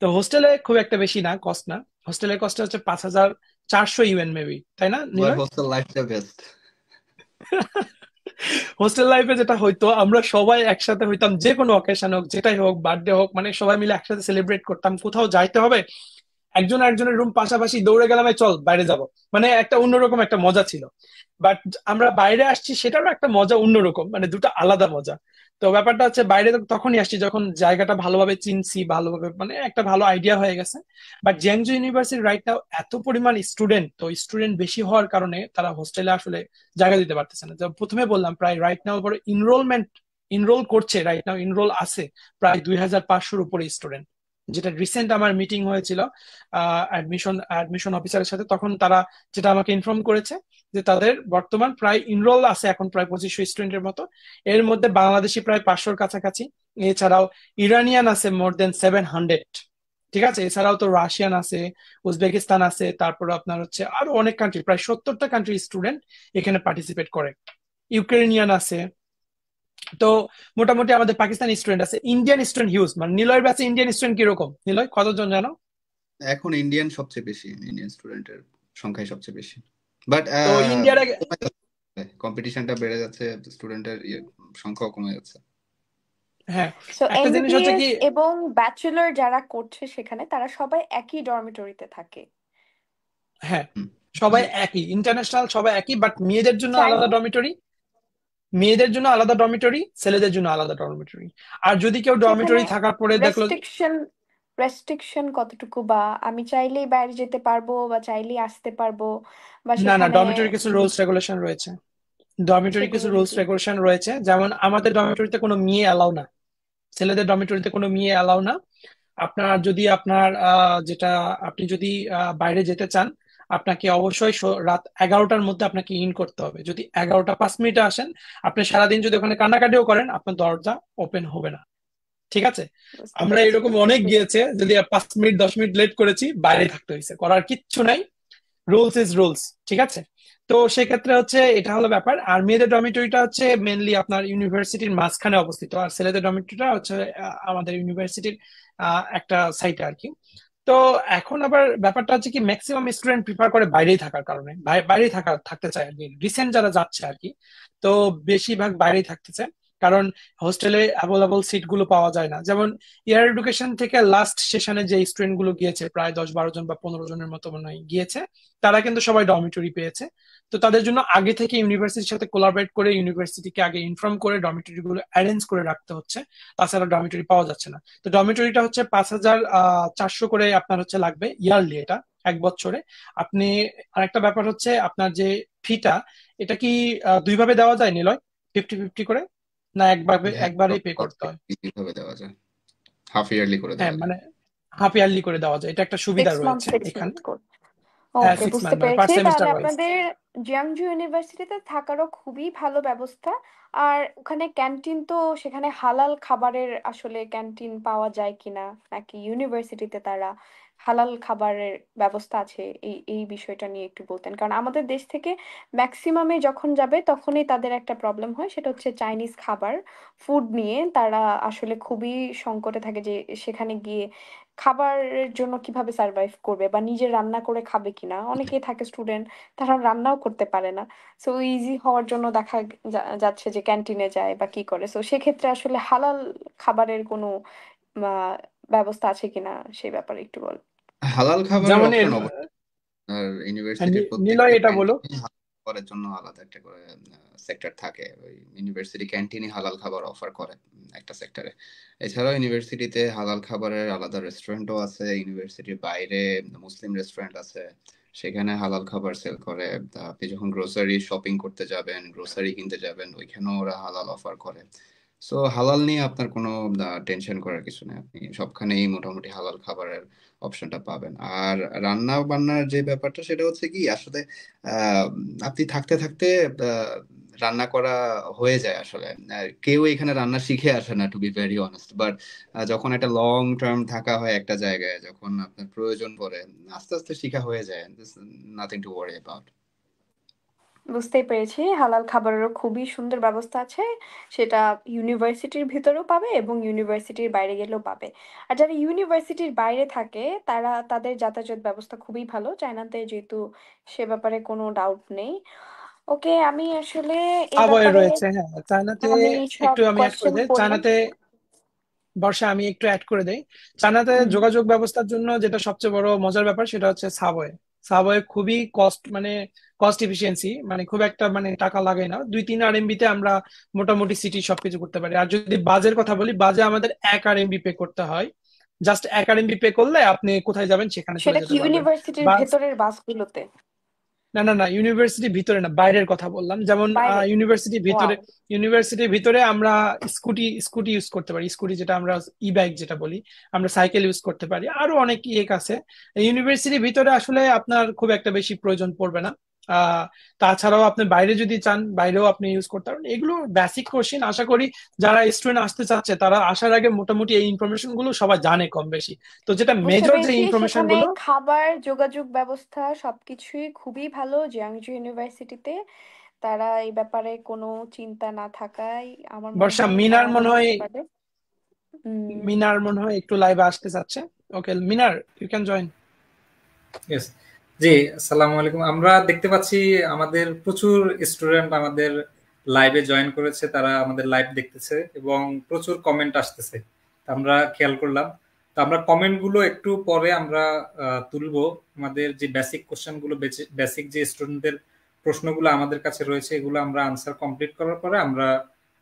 Speaker 3: তো হোস্টেলে খুব একটা বেশি না, কস্ট না। হোস্টেলের কস্ট হচ্ছে 5400 ইউএন মেবি, তাই না
Speaker 4: আমার
Speaker 3: নিলয়?
Speaker 4: হোস্টেল লাইফটা বেস্ট।
Speaker 3: হোস্টেল লাইফে যেটা হইতো, আমরা সবাই একসাথে হইতাম, যে কোনো অকেশন হোক, যেটাই হোক, বার্থডে হোক, মানে সবাই মিলে একসাথে সেলিব্রেট করতাম। কোথাও যাইতে হবে, একজন একজনের রুম পাশাপাশি, দৌড়ে গেলাম এই চল বাইরে যাব, মানে একটা অন্যরকম একটা মজা ছিল। বাট আমরা বাইরে আসছি, সেটারও একটা মজা অন্যরকম, মানে দুটো আলাদা মজা। তো ব্যাপারটা হচ্ছে বাইরে তখনই আসছি যখন জায়গাটা ভালোভাবে চিনছি, ভালোভাবে মানে একটা ভালো আইডিয়া হয়ে গেছে। বাট জিয়াংজু ইউনিভার্সিটি রাইট নাও এত পরিমাণ স্টুডেন্ট, তো স্টুডেন্ট বেশি হওয়ার কারণে তারা হোস্টেলে আসলে জায়গা দিতে পারতেছে না। তো প্রথমে বললাম প্রায় রাইট নাও পরে ইনরোল করছে, রাইট নাও ইনরোল আছে প্রায় 2500-র উপরে স্টুডেন্ট। যেটা রিসেন্ট আমার মিটিং হয়েছিল অ্যাডমিশন অফিসারের সাথে, তখন তারা যেটা আমাকে ইনফর্ম করেছে যে তাদের বর্তমান প্রায় ইনরোল আছে এখন প্রায় 2500 স্টুডেন্টের মতো। এর মধ্যে বাংলাদেশি প্রায় 500-র কাছাকাছি। এছাড়াও ইরানিয়ান আছে মোর দেন 700। ঠিক আছে, এছাড়াও তো রাশিয়ান আছে, উজবেকিস্তান আছে, তারপর আপনার হচ্ছে আরো অনেক কান্ট্রি, প্রায় 70টা কান্ট্রির স্টুডেন্ট এখানে পার্টিসিপেট করে। ইউক্রেনিয়ান আছে। তো মোটামুটি আমাদের পাকিস্তানি স্টুডেন্ট আছে, ইন্ডিয়ান স্টুডেন্ট হিউজ। মানে নিলয়ের ব্যাচে ইন্ডিয়ান স্টুডেন্ট কিরকম, নিলয় কতজন জানো?
Speaker 4: এখন ইন্ডিয়ান সবচেয়ে বেশি, ইন্ডিয়ান স্টুডেন্টের সংখ্যাই সবচেয়ে বেশি। বাট
Speaker 3: তো ইন্ডিয়ার
Speaker 4: কম্পিটিশনটা বেড়ে যাচ্ছে, স্টুডেন্টের সংখ্যাও কমে যাচ্ছে।
Speaker 3: হ্যাঁ,
Speaker 1: সো
Speaker 3: একটা জিনিস হচ্ছে
Speaker 1: এমবিবিএস
Speaker 3: কি,
Speaker 1: এবং ব্যাচেলর যারা করছে সেখানে তারা সবাই একই ডরমিটরিতে থাকে?
Speaker 3: হ্যাঁ
Speaker 4: হুম,
Speaker 3: সবাই
Speaker 4: জি।
Speaker 3: একই, ইন্টারন্যাশনাল সবাই একই, বাট মেয়েদের জন্য আলাদা
Speaker 1: চাইলে
Speaker 3: ডরমিটরি, ছেলেদের জন্য আলাদা ডরমিটরি। আর যদি কেউ
Speaker 1: সেখানে
Speaker 3: ডরমিটরি থাকার পরে দেখলো,
Speaker 1: রেস্ট্রিকশন কতটুকু, বা আমি চাইলেই বাইরে যেতে পারবো বা চাইলেই আসতে পারবো, বা
Speaker 3: না না,
Speaker 1: সেখানে
Speaker 3: ডরমিটরি কিছু রুলস রেগুলেশন রয়েছে।
Speaker 1: সেগুলো কি?
Speaker 3: যেমন আমাদের ডরমিটরিতে কোনো মেয়ে অ্যালাউ না, ছেলেদের ডরমিটরিতে কোনো মেয়ে অ্যালাউ না। আপনার যেটা, আপনি যদি বাইরে যেতে চান, আপনাকে অবশ্যই রাত 11টার মধ্যে আপনাকে ইন করতে হবে। যদি 11টা 5 মিনিটে আসেন, আপনি সারাদিন যদি ওখানে কান্নাকাটিও করেন, আপনার দরজা ওপেন হবে না। ঠিক আছে,
Speaker 1: বুঝতে
Speaker 3: আমরা
Speaker 1: পেরেছি।
Speaker 3: এরকম অনেক গিয়েছে, যদি 5 মিনিট 10 মিনিট লেট করেছি, বাইরে থাকতে হয়েছে, করার কিচ্ছু নাই, রুলস ইজ রুলস। ঠিক আছে, তো সেক্ষেত্রে হচ্ছে এটা হলো ব্যাপার। আর মেয়েদের ডরমিটরিটা হচ্ছে মেনলি আপনার ইউনিভার্সিটির মাঝখানে অবস্থিত, আর ছেলেদের ডরমিটরিটা হচ্ছে আমাদের ইউনিভার্সিটির একটা সাইটে আর কি। তো এখন আবার ব্যাপারটা হচ্ছে কি ম্যাক্সিমাম স্টুডেন্ট প্রিফার করে বাইরেই থাকার কারণে বাইরেই থাকতে চায় আর কি, রিসেন্ট যারা যাচ্ছে আর কি। তো বেশিরভাগ বাইরেই থাকতে চায়, কারণ হোস্টেলে অ্যাভেলেবল সিট গুলো পাওয়া যায় না। যেমন এয়ার এডুকেশন থেকে লাস্ট সেশনে যে স্টুডেন্ট গুলো গিয়েছে, প্রায় 10-12 জন বা 15 জনের মতো মনে হয় গিয়েছে, তারা কিন্তু সবাই ডরমিটরি পেয়েছে। তো তাদের জন্য আগে থেকে ইউনিভার্সিটির সাথে কোলাবরেট করে ইউনিভার্সিটিকে আগে ইনফর্ম করে ডরমিটরি গুলো অ্যারেঞ্জ করে রাখতে হচ্ছে, তাছাড়া ডরমিটরি পাওয়া যাচ্ছে না। তো ডরমিটরিটা হচ্ছে 5,400 করে আপনার হচ্ছে লাগবে ইয়ারলি, এটা 1 বছরে। আপনি আরেকটা ব্যাপার হচ্ছে আপনার যে ফিটা, এটা কি দুই ভাবে দেওয়া যায় নিলয়, 50-50 করে, না একভাবে
Speaker 4: হ্যাঁ,
Speaker 3: একবারেই পে করতে হয়?
Speaker 4: কিভাবে দেওয়া যায়, হাফ ইয়ারলি করে
Speaker 3: হ্যাঁ
Speaker 4: দেওয়া যায়।
Speaker 3: মানে হাফ ইয়ারলি করে দেওয়া যায়, এটা একটা সুবিধা
Speaker 1: 6 months
Speaker 3: রয়েছে
Speaker 1: 6
Speaker 3: এখানে।
Speaker 1: months করে।
Speaker 3: হ্যাঁ,
Speaker 1: ওকে,
Speaker 3: 6
Speaker 1: বুঝতে
Speaker 3: মান্থ মানে পার
Speaker 1: পেরেছি।
Speaker 3: সেমিস্টার
Speaker 1: তাহলে
Speaker 3: ওয়াইজ।
Speaker 1: আপনাদের জিয়াংজু ইউনিভার্সিটিতে থাকারও খুবই ভালো ব্যবস্থা। আর ওখানে ক্যান্টিন, তো সেখানে হালাল খাবারের আসলে ক্যান্টিন পাওয়া যায় কিনা, নাকি ইউনিভার্সিটিতে তারা হালাল খাবারের ব্যবস্থা আছে, এই এই বিষয়টা নিয়ে একটু বলতেন। কারণ আমাদের দেশ থেকে ম্যাক্সিমামে যখন যাবে তখনই তাদের একটা প্রবলেম হয়, সেটা হচ্ছে চাইনিজ খাবার, ফুড নিয়ে তারা আসলে খুবই সংকটে থাকে যে সেখানে গিয়ে খাবারের জন্য কিভাবে সার্ভাইভ করবে বা নিজে রান্না করে খাবে কিনা। অনেকেই থাকে স্টুডেন্ট, তারা রান্নাও করতে পারে না। সো ইজি হওয়ার জন্য দেখা যাচ্ছে যে ক্যান্টিনে যায় বা কি করে। সো সেক্ষেত্রে আসলে হালাল খাবারের কোনো আহ, ব্যবস্থা আছে কিনা সেই ব্যাপারে একটু বল।
Speaker 4: হালাল খাবারের
Speaker 3: যেমন
Speaker 4: অপশন অবশ্যই, আর ইউনিভার্সিটির
Speaker 3: নিলয়
Speaker 4: প্রত্যেকটা
Speaker 3: এটা বলো।
Speaker 4: ক্যান্টিনে হালাল খাবারের জন্য আলাদা একটা করে সেক্টর থাকে। ওই ইউনিভার্সিটি ক্যান্টিনই হালাল খাবার অফার করে একটা সেক্টরে। এছাড়াও ইউনিভার্সিটিতে হালাল খাবারের আলাদা রেস্টুরেন্টও আছে। ইউনিভার্সিটির বাইরে মুসলিম রেস্টুরেন্ট আছে, সেখানে হালাল খাবার সেল করে। আপনি যখন গ্রোসারি শপিং করতে যাবেন, গ্রোসারি কিনতে যাবেন, ওইখানেও ওরা হালাল অফার করে। সো হালাল নিয়ে আপনার কোনো টেনশন করার কিছু নেই, আপনি সবখানেই মোটামুটি হালাল খাবারের অপশনটা পাবেন। আর রান্না বান্নার যে ব্যাপারটা, সেটা হচ্ছে কি আসলে আহ, আপনি থাকতে থাকতে আহ, রান্না করা হয়ে যায় আসলে। কেউ এখানে রান্না শিখে আসে না, to be very honest. But যখন একটা লং টার্ম থাকা হয় একটা জায়গায়, যখন আপনার প্রয়োজন পড়ে, আস্তে আস্তে শিখা হয়ে যায়। Nothing to worry about.
Speaker 1: বুঝতেই পেরেছি, হালাল খাবারেরও খুবই সুন্দর ব্যবস্থা আছে। সেটা ইউনিভার্সিটির ভিতরেও পাবে এবং ইউনিভার্সিটির বাইরে গেলেও পাবে। আর যারা ইউনিভার্সিটির বাইরে থাকে তারা, তাদের যাতায়াত ব্যবস্থা খুবই ভালো চায়নাতে, যেহেতু সে ব্যাপারে কোনো ডাউট নেই। ওকে, আমি আসলে এই
Speaker 3: সাবওয়ে
Speaker 1: ব্যাপারে
Speaker 3: রয়েছে, হ্যাঁ চায়নাতে।
Speaker 1: আমি সব
Speaker 3: একটু আমি অ্যাড করে
Speaker 1: কোয়েশ্চেন
Speaker 3: দেই
Speaker 1: করলাম।
Speaker 3: চায়নাতে, বর্ষা আমি একটু অ্যাড করে দেই। চায়নাতে
Speaker 1: হুম।
Speaker 3: যোগাযোগ ব্যবস্থার জন্য যেটা সবচেয়ে বড় মজার ব্যাপার, সেটা হচ্ছে সাবওয়ে। সাবওয়ে খুবই কস্ট এফিসিয়েন্সি, মানে খুব একটা মানে টাকা লাগে না, 2-3 RMB তে আমরা মোটামুটি সিটি সবকিছু করতে পারি। আর যদি বাজের কথা বলি, বাজে আমাদের 1 RMB পে করতে হয়। জাস্ট 1 RMB পে করলে আপনি কোথায় যাবেন সেখানে চলে
Speaker 1: সেটা কি
Speaker 3: যেতে পারবেন।
Speaker 1: ইউনিভার্সিটির
Speaker 3: বাস,
Speaker 1: ভেতরের বাসগুলোতে?
Speaker 3: না না না, ইউনিভার্সিটির ভিতরে না, বাইরের কথা বললাম। যেমন
Speaker 1: বাইরে?
Speaker 3: ইউনিভার্সিটির ভিতরে,
Speaker 1: ওয়াও।
Speaker 3: আমরা স্কুটি ইউজ করতে পারি, স্কুটি যেটা আমরা ই বাইক যেটা বলি, আমরা সাইকেল ইউজ করতে পারি, আরো অনেক ইয়ে আছে। ইউনিভার্সিটির ভিতরে আসলে আপনার খুব একটা বেশি প্রয়োজন পড়বে না। আহ তাছাড়াও আপনি বাইরে যদি চান, বাইরেও আপনি ইউজ করতে পারেন। এগুলো বেসিক কোশ্চেন, আশা করি যারা স্টুডেন্ট আসতে চাচ্ছে তারা আসার আগে মোটামুটি এই ইনফরমেশন গুলো সবাই জানে কম বেশি। তো যেটা
Speaker 1: বুঝতে
Speaker 3: মেজর যে
Speaker 1: পেরেছি,
Speaker 3: ইনফরমেশন
Speaker 1: সেখানে
Speaker 3: গুলো,
Speaker 1: খাবার, যোগাযোগ ব্যবস্থা সবকিছুই খুবই ভালো জিয়াংজু ইউনিভার্সিটিতে। তারা এই ব্যাপারে কোনো চিন্তা না থাকায় আমার মনে
Speaker 3: বর্ষা
Speaker 1: হয়
Speaker 3: মিনার
Speaker 1: এড়ানো
Speaker 3: মনে হয়,
Speaker 1: যেতে পারে। উম
Speaker 3: একটু লাইভে আসতে চাচ্ছে। ওকে মিনার, ইউ ক্যান জয়েন।
Speaker 2: Yes. জি, আসসালামু আলাইকুম। আমরা দেখতে পাচ্ছি আমাদের প্রচুর স্টুডেন্ট আমাদের লাইভে জয়েন করেছে, তারা আমাদের লাইভ দেখতেছে এবং প্রচুর কমেন্ট আসতেছে, তা আমরা খেয়াল করলাম। তো আমরা কমেন্ট গুলো একটু পরে আমরা তুলবো। আমাদের যে বেসিক কোশ্চেন গুলো, বেসিক যে স্টুডেন্টদের প্রশ্নগুলো আমাদের কাছে রয়েছে, এগুলো আমরা আনসার কমপ্লিট করার পরে আমরা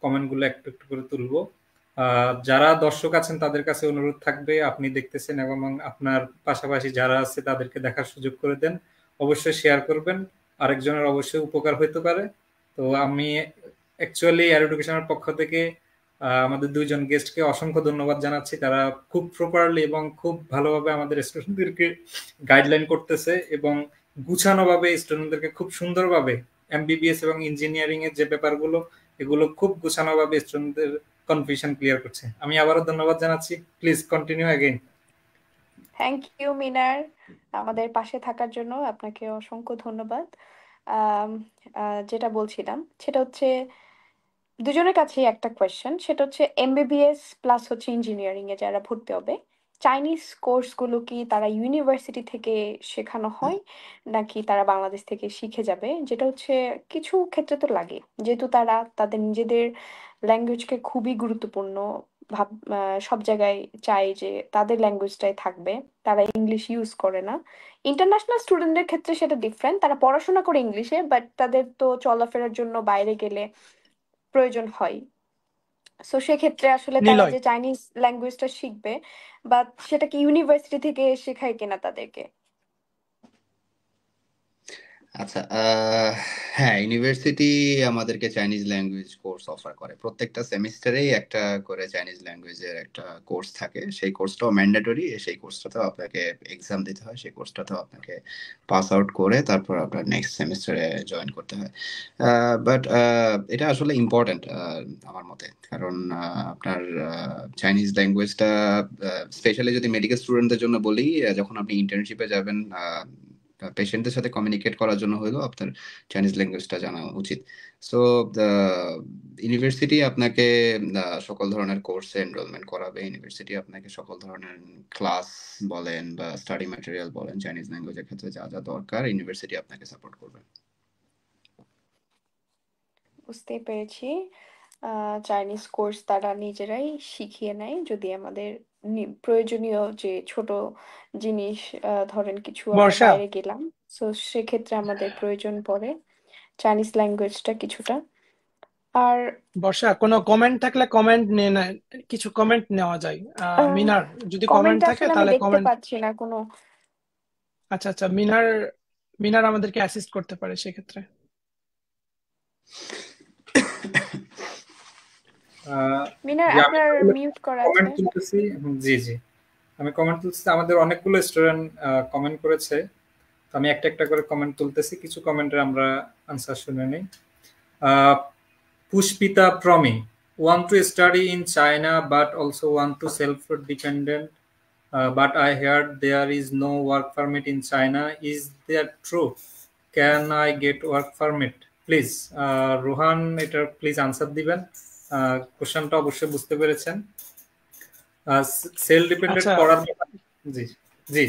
Speaker 2: কমেন্ট গুলো একটু একটু করে তুলবো। যারা দর্শক আছেন তাদের কাছে অনুরোধ থাকবে, আপনি দেখতেছেন এবং আপনার পাশাপাশি যারা আছে তাদেরকে দেখার সুযোগ করে দেন, অবশ্যই শেয়ার করবেন, আরেকজনের অবশ্যই উপকার হইতে পারে। তো আমি অ্যাকচুয়ালি এয়ার এডুকেশনের পক্ষ থেকে আমাদের দুইজন গেস্টকে অসংখ্য ধন্যবাদ জানাচ্ছি। তারা খুব প্রপারলি এবং খুব ভালোভাবে আমাদের স্টুডেন্টদেরকে গাইডলাইন করতেছে এবং গুছানোভাবে স্টুডেন্টদেরকে খুব সুন্দরভাবে এমবিবিএস এবং ইঞ্জিনিয়ারিং এর যে ব্যাপারগুলো, এগুলো খুব গুছানোভাবে স্টুডেন্টদের কনফিউশন ক্লিয়ার করছে। আমি আবারও ধন্যবাদ জানাচ্ছি। Please continue again.
Speaker 1: Thank you Minar, আমাদের পাশে থাকার জন্য আপনাকে অসংখ্য ধন্যবাদ। আম, যেটা বলছিলাম সেটা হচ্ছে দুজনের কাছেই একটা কোয়েশ্চেন, সেটা হচ্ছে এমবিবিএস প্লাস হচ্ছে ইঞ্জিনিয়ারিং এ যারা ভর্তি হবে চাইনিজ কোর্সগুলো কি তারা ইউনিভার্সিটি থেকে শেখানো হয় নাকি তারা বাংলাদেশ থেকে শিখে যাবে? যেটা হচ্ছে কিছু ক্ষেত্রে তো লাগে। যেহেতু তারা তাদের নিজেদের ল্যাঙ্গুয়েজকে খুবই গুরুত্বপূর্ণ সব জায়গায় চায় যে তাদের ল্যাঙ্গুয়েজটাই থাকবে। তারা ইংলিশ ইউজ করে না। ইন্টারন্যাশনাল স্টুডেন্টদের ক্ষেত্রে সেটা ডিফারেন্ট। তারা পড়াশোনা করে ইংলিশে, বাট তাদের তো চলাফেরার জন্য বাইরে গেলে প্রয়োজন হয়। সো সেক্ষেত্রে আসলে তারা
Speaker 3: নিলয়,
Speaker 1: যে চাইনিজ ল্যাঙ্গুয়েজটা শিখবে বা সেটা কি ইউনিভার্সিটি থেকে শেখায় কিনা তাদেরকে?
Speaker 4: আচ্ছা, হ্যাঁ, ইউনিভার্সিটি আমাদেরকে চাইনিজ ল্যাঙ্গুয়েজ কোর্স অফার করে। প্রত্যেকটা সেমিস্টারেই একটা করে চাইনিজ ল্যাঙ্গুয়েজের একটা কোর্স থাকে। সেই কোর্সটাও ম্যান্ডেটরি। সেই কোর্সটাতেও আপনাকে এক্সাম দিতে হয়। সেই কোর্সটাতেও আপনাকে পাস আউট করে তারপর আপনার নেক্সট সেমিস্টারে জয়েন করতে হয়। বাট এটা আসলে ইম্পর্ট্যান্ট আমার মতে। কারণ আপনার চাইনিজ ল্যাঙ্গুয়েজটা, স্পেশালি যদি মেডিকেল স্টুডেন্টদের জন্য বলি, যখন আপনি ইন্টার্নশিপে যাবেন, পেশেন্টদের সাথে কমিউনিকেট করার জন্য হলেও আপনার চাইনিজ ল্যাঙ্গুয়েজটা জানা উচিত। সো ইউনিভার্সিটি আপনাকে সকল ধরনের কোর্সে এনরোলমেন্ট করাবে। ইউনিভার্সিটি আপনাকে সকল ধরনের ক্লাস বলেন বা স্টাডি ম্যাটেরিয়াল বলেন, চাইনিজ ল্যাঙ্গুয়েজের ক্ষেত্রে যা যা দরকার ইউনিভার্সিটি আপনাকে সাপোর্ট করবে।
Speaker 1: বুঝতেই পেরেছি। চাইনিজ কোর্স তারা নিজেরাই শিখিয়ে নেয় যদি আমাদের প্রয়োজনীয় যে ছোট জিনিস, ধরেন কিছু আমরা
Speaker 3: বর্ষা,
Speaker 1: বাইরে গেলাম, সো সেক্ষেত্রে আমাদের প্রয়োজন পড়ে চাইনিজ ল্যাঙ্গুয়েজটা কিছুটা। আর
Speaker 3: বর্ষা, কোনো কমেন্ট থাকলে কমেন্ট নিয়ে নেয়, কিছু কমেন্ট নেওয়া যায়। মিনার, যদি কমেন্ট
Speaker 1: কমেন্টটা
Speaker 3: থাকে
Speaker 1: আসলে আমি
Speaker 3: তাহলে
Speaker 1: দেখতে
Speaker 3: কমেন্ট।
Speaker 1: পাচ্ছি না কোনো।
Speaker 3: আচ্ছা আচ্ছা, মিনার, মিনার আমাদেরকে অ্যাসিস্ট করতে পারে সেক্ষেত্রে।
Speaker 1: মিনার,
Speaker 2: জি, আমি
Speaker 1: আপনার
Speaker 2: তাহলে
Speaker 1: মিউট করা আছে।
Speaker 2: কমেন্ট তুলতেছি। জি জি, আমি কমেন্ট তুলতেছি। আমাদের অনেকগুলো স্টুডেন্ট কমেন্ট করেছে, তো আমি একটা একটা করে কমেন্ট তুলতেছি। কিছু কমেন্টের আমরা আনসার শুনে নিই। Pushpita Promi want to study in China but also want to self-dependent. But I heard there is no work permit in China. Is that true? Can I get work permit? Please, Rohan এটা please answer দিবেন। কোশ্চেনটা অবশ্যই বুঝতে পেরেছেন। Self dependent
Speaker 3: আচ্ছা,
Speaker 2: পড়ার জি জি,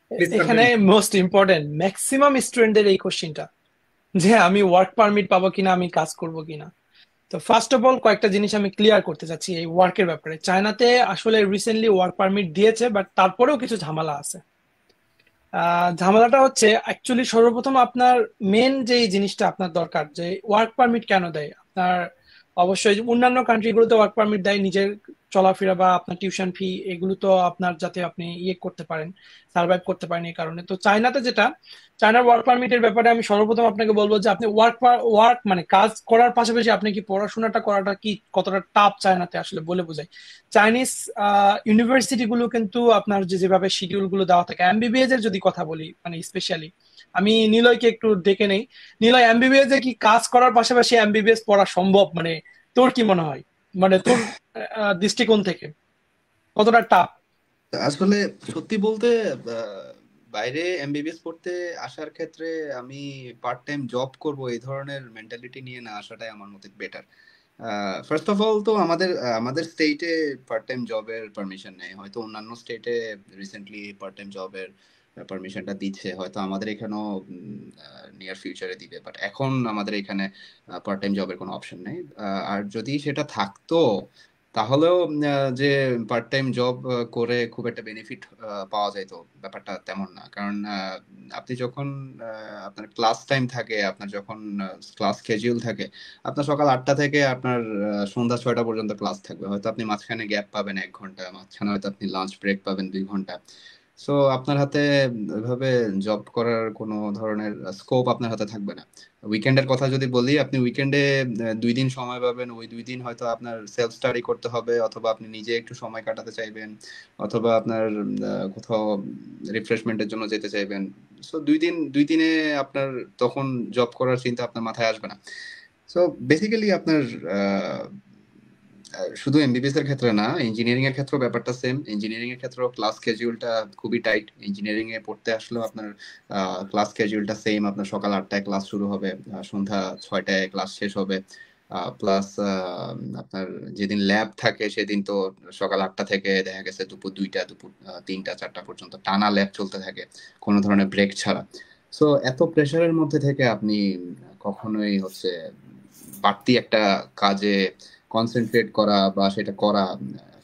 Speaker 2: please
Speaker 3: এখানে
Speaker 2: continue.
Speaker 3: Most important maximum স্টুডেন্টদের এই কোশ্চেনটা, যে আমি ওয়ার্ক পারমিট পাবো কিনা, আমি কাজ করব কিনা। তো ফার্স্ট অফ অল কয়েকটা জিনিস আমি ক্লিয়ার করতে চাচ্ছি এই ওয়ার্কের ব্যাপারে। চায়নাতে আসলে রিসেন্টলি ওয়ার্ক পারমিট দিয়েছে, বাট তারপরেও কিছু ঝামেলা আছে। ঝামেলাটা হচ্ছে অ্যাকচুয়ালি সর্বপ্রথম আপনার মেন যে জিনিসটা আপনার দরকার, যে ওয়ার্ক পারমিট কেন দেয় আপনার। অবশ্যই অন্যান্য কান্ট্রিগুলোতে ওয়ার্ক পারমিট দেয় নিজের চলাফেরা বা আপনার টিউশন ফি, এগুলো তো আপনার যাতে আপনি করতে পারেন, সার্ভাইভ করতে পারেন এই কারণে। তো চায়নাতে যেটা, চায়নার ওয়ার্ক পারমিটের ব্যাপারে আমি সর্বপ্রথম আপনাকে বলবো যে আপনি ওয়ার্ক মানে কাজ করার পাশাপাশি আপনি কি পড়াশোনাটা করাটা কি কতটা টাফ চায়নাতে আসলে বলে বোঝায়। চাইনিজ ইউনিভার্সিটি গুলো কিন্তু আপনার যেভাবে শিডিউল গুলো দেওয়া থাকে, এমবিবিএস এর যদি কথা বলি মানে স্পেশালি, আমি নিলয়কে একটু ডেকে নেই। নিলয়, এমবিবিএস এ কি কাজ করার পাশাপাশি এমবিবিএস পড়া সম্ভব? মানে তোর কি মনে হয়, মানে তোর দৃষ্টিকোণ থেকে কতটা টাফ?
Speaker 4: আসলে সত্যি বলতে, বাইরে এমবিবিএস পড়তে আসার ক্ষেত্রে আমি পার্ট টাইম জব করব এই ধরনের মেন্টালিটি নিয়ে না আসাটাই আমার মতে বেটার। ফার্স্ট অফ অল তো আমাদের স্টেটে পার্ট টাইম জবের পারমিশন নেই। হয়তো অন্যান্য স্টেটে রিসেন্টলি পার্ট টাইম জবের পারমিশনটা দিচ্ছে, হয়তো আমাদের এখানেও নিয়ার ফিউচারে দিবে, বাট এখন আমাদের এখানে পার্ট টাইম জবের কোনো অপশন নেই। আর যদি সেটা থাকতো তাহলেও যে পার্ট টাইম জব করে খুব একটা বেনিফিট পাওয়া যায়, তো ব্যাপারটা তেমন না। কারণ আপনি যখন আপনার ক্লাস টাইম থাকে, আপনার যখন ক্লাস স্কেডিউল থাকে, আপনার সকাল 8টা থেকে আপনার সন্ধ্যা 6টা পর্যন্ত ক্লাস থাকবে। হয়তো আপনি মাঝখানে গ্যাপ পাবেন 1 ঘন্টা, মাঝখানে হয়তো আপনি লাঞ্চ ব্রেক পাবেন 2 ঘন্টা। সো আপনার হাতে ওইভাবে জব করার কোনো ধরনের স্কোপ আপনার হাতে থাকবে না। উইকেন্ডের কথা যদি বলি, আপনি উইকেন্ডে 2 দিন সময় পাবেন। ওই 2 দিন হয়তো আপনার সেলফ স্টাডি করতে হবে, অথবা আপনি নিজে একটু সময় কাটাতে চাইবেন, অথবা আপনার কোথাও রিফ্রেশমেন্টের জন্য যেতে চাইবেন। সো 2 দিনে আপনার তখন জব করার চিন্তা আপনার মাথায় আসবে না। সো বেসিক্যালি আপনার শুধু এমবিবিএস এর ক্ষেত্রে না, ইঞ্জিনিয়ারিং এর ক্ষেত্রেও ব্যাপারটা সেম। ইঞ্জিনিয়ারিং এর ক্ষেত্রেও ক্লাস স্কেডিউলটা খুবই টাইট। ইঞ্জিনিয়ারিং এ পড়তে আসলেও আপনার ক্লাস স্কেডিউলটা সেম। আপনার সকাল 8টায় ক্লাস শুরু হবে, সন্ধ্যা 6টায় ক্লাস শেষ হবে। প্লাস আপনার যেদিন ল্যাব থাকে সেদিন তো সকাল 8টা থেকে দেখা গেছে দুপুর 2টা, দুপুর 3টা 4টা পর্যন্ত টানা ল্যাব চলতে থাকে কোনো ধরনের ব্রেক ছাড়া। সো এত প্রেশারের মধ্যে থেকে আপনি কখনোই হচ্ছে বাড়তি একটা কাজে কনসেন্ট্রেট করা বা সেটা করা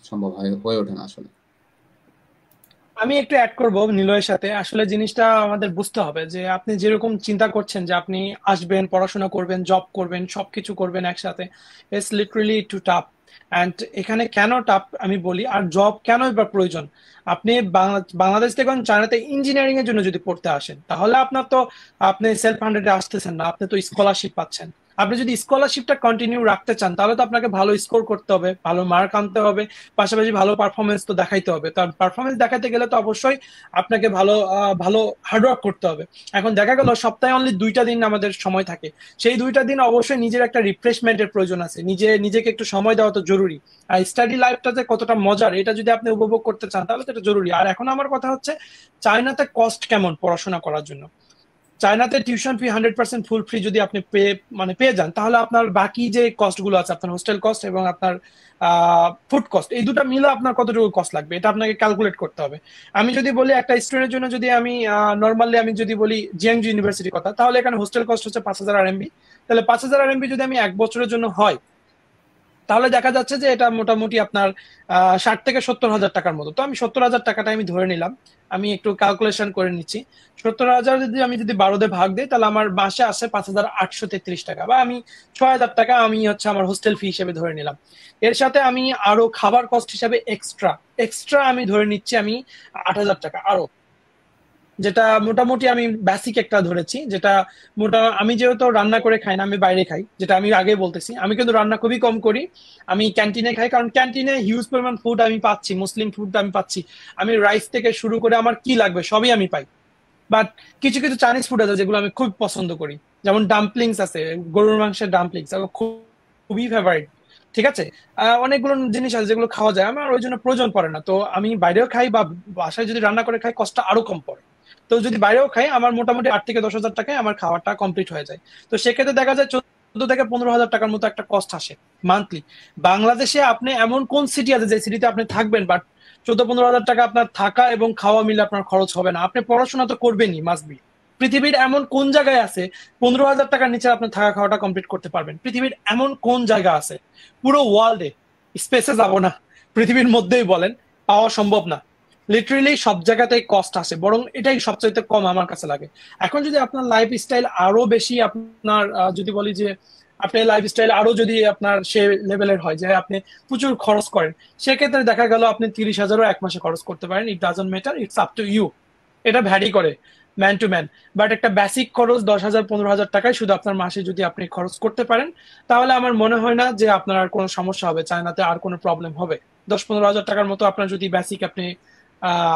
Speaker 4: সম্ভব হয়ে ওঠে না আসলে।
Speaker 3: আমি একটু অ্যাড করব নিলয়ের সাথে। আসলে জিনিসটা আমাদের বুঝতে হবে যে আপনি যেরকম চিন্তা করছেন যে আপনি আসবেন, পড়াশোনা করবেন, জব করবেন, সবকিছু করবেন একসাথে, it's literally too tough. And এখানে কেন টাফ আমি বলি, আর জব কেনই বা প্রয়োজন। আপনি বাংলাদেশ থেকে চায়নাতে ইঞ্জিনিয়ারিং এর জন্য যদি পড়তে আসেন, তাহলে আপনার তো আপনি সেলফ ফান্ডেডে আসতেছেন না, আপনি তো স্কলারশিপ পাচ্ছেন। আপনি যদি স্কলারশিপটা কন্টিনিউ রাখতে চান, তাহলে তো আপনাকে ভালো স্কোর করতে হবে, ভালো মার্ক আনতে হবে, পাশাপাশি ভালো পারফরমেন্স তো দেখাইতে হবে। তার পারফরমেন্স দেখাতে গেলে তো অবশ্যই আপনাকে ভালো হার্ডওয়ার্ক করতে হবে। এখন দেখা গেল সপ্তাহে অনলি 2টা দিন আমাদের সময় থাকে, সেই 2টা দিন অবশ্যই নিজের একটা রিফ্রেশমেন্টের প্রয়োজন আছে, নিজেকে একটু সময় দেওয়া তো জরুরি। আর স্টাডি লাইফটা যে কতটা মজার এটা যদি আপনি উপভোগ করতে চান, তাহলে তো এটা জরুরি। আর এখন আমার কথা হচ্ছে, চায়নাতে কস্ট কেমন পড়াশোনা করার জন্য? চায়নাতে টিউশন ফি 100% ফুল ফ্রি যদি আপনি পেয়ে যান, তাহলে আপনার বাকি যে কস্ট গুলো আছে, আপনার হোস্টেল কস্ট এবং আপনার ফুড কস্ট, এই দুটো মিলে আপনার কতটুকু কস্ট লাগবে এটা আপনাকে ক্যালকুলেট করতে হবে। আমি যদি বলি একটা স্টুডেন্টের জন্য, যদি আমি নর্মালি আমি যদি বলি জিয়াংজু ইউনিভার্সিটির কথা, তাহলে এখানে হোস্টেল কস্ট হচ্ছে 5,000 RMB। তাহলে 5,000 RMB যদি আমি 1 বছরের জন্য হয়, তাহলে দেখা যাচ্ছে যে এটা মোটামুটি আপনার 60 থেকে 70 হাজার টাকার মতো। তো আমি 70 হাজার টাকাটা আমি ধরে নিলাম, আমি একটু ক্যালকুলেশন করে নিচ্ছি। 70 হাজার যদি আমি 12 দিয়ে ভাগ দিই, তাহলে আমার মাসে আসে 5,833 টাকা, বা আমি 6,000 টাকা আমি হচ্ছে আমার হোস্টেল ফি হিসেবে ধরে নিলাম। এর সাথে আমি আরো খাবার কস্ট হিসাবে এক্সট্রা আমি ধরে নিচ্ছি আমি 8,000 টাকা আরো, যেটা মোটামুটি আমি বেসিক একটা ধরেছি। যেটা আমি যেহেতু রান্না করে খাই না, আমি বাইরে খাই, যেটা আমি আগে বলতেছি। আমি কিন্তু রান্না খুবই কম করি, আমি ক্যান্টিনে খাই, কারণ ক্যান্টিনে হিউজ পরিমাণ ফুড আমি পাচ্ছি, মুসলিম ফুড আমি পাচ্ছি। আমি রাইস থেকে শুরু করে আমার কি লাগবে সবই আমি পাই। বাট কিছু কিছু চাইনিজ ফুড আছে যেগুলো আমি খুব পছন্দ করি, যেমন ডাম্পলিংস আছে, গরুর মাংসের ডাম্পলিংস খুবই ফেভারিট। ঠিক আছে, অনেকগুলো জিনিস আছে যেগুলো খাওয়া যায়, আমার ওই জন্য প্রয়োজন পড়ে না। তো আমি বাইরেও খাই বা বাসায় যদি রান্না করে খাই, কষ্টটা আরো কম পড়ে। তো যদি বাইরেও খাই, আমার মোটামুটি 8 থেকে 10 হাজার টাকায় আমার খাওয়াটা কমপ্লিট হয়ে যায়। তো সেক্ষেত্রে দেখা যায় 14 থেকে 15 হাজার টাকার মতো একটা কস্ট আসে মান্থলি। বাংলাদেশে আপনি এমন কোন সিটি আছে যে সিটিতে আপনি থাকবেন, বাট 14-15 হাজার টাকা আপনার থাকা এবং খাওয়া মিলে আপনার খরচ হবে না? আপনি পড়াশোনা তো করবেনই, মাস্ট বি। পৃথিবীর এমন কোন জায়গায় আছে 15 হাজার টাকার নিচে আপনি থাকা খাওয়াটা কমপ্লিট করতে পারবেন? পৃথিবীর এমন কোন জায়গা আছে? পুরো ওয়ার্ল্ডে, স্পেসে যাবো না, পৃথিবীর মধ্যেই বলেন, পাওয়া সম্ভব না। লিটারেলি সব জায়গাতেই কস্ট আসে, বরং এটাই সবচাইতে কম আমার কাছে লাগে। এখন যদি আপনার লাইফ স্টাইল আরো বেশি, আপনার যদি বলি যে আপনার লাইফ স্টাইল আরো যদি আপনার সে লেভেলের হয় যে আপনি প্রচুর খরচ করেন, সেক্ষেত্রে দেখা গেল আপনি 30,000ও এক মাসে খরচ করতে পারেন। It doesn't matter, it's up to you. এটা ভ্যারি করে ম্যান টু ম্যান। বাট একটা বেসিক খরচ 10,000-15,000 টাকায় শুধু আপনার মাসে যদি আপনি খরচ করতে পারেন, তাহলে আমার মনে হয় না যে আপনার আর কোনো সমস্যা হবে, চায়নাতে আর কোনো প্রবলেম হবে। 10-15 হাজার টাকার মতো আপনার যদি বেসিক আপনি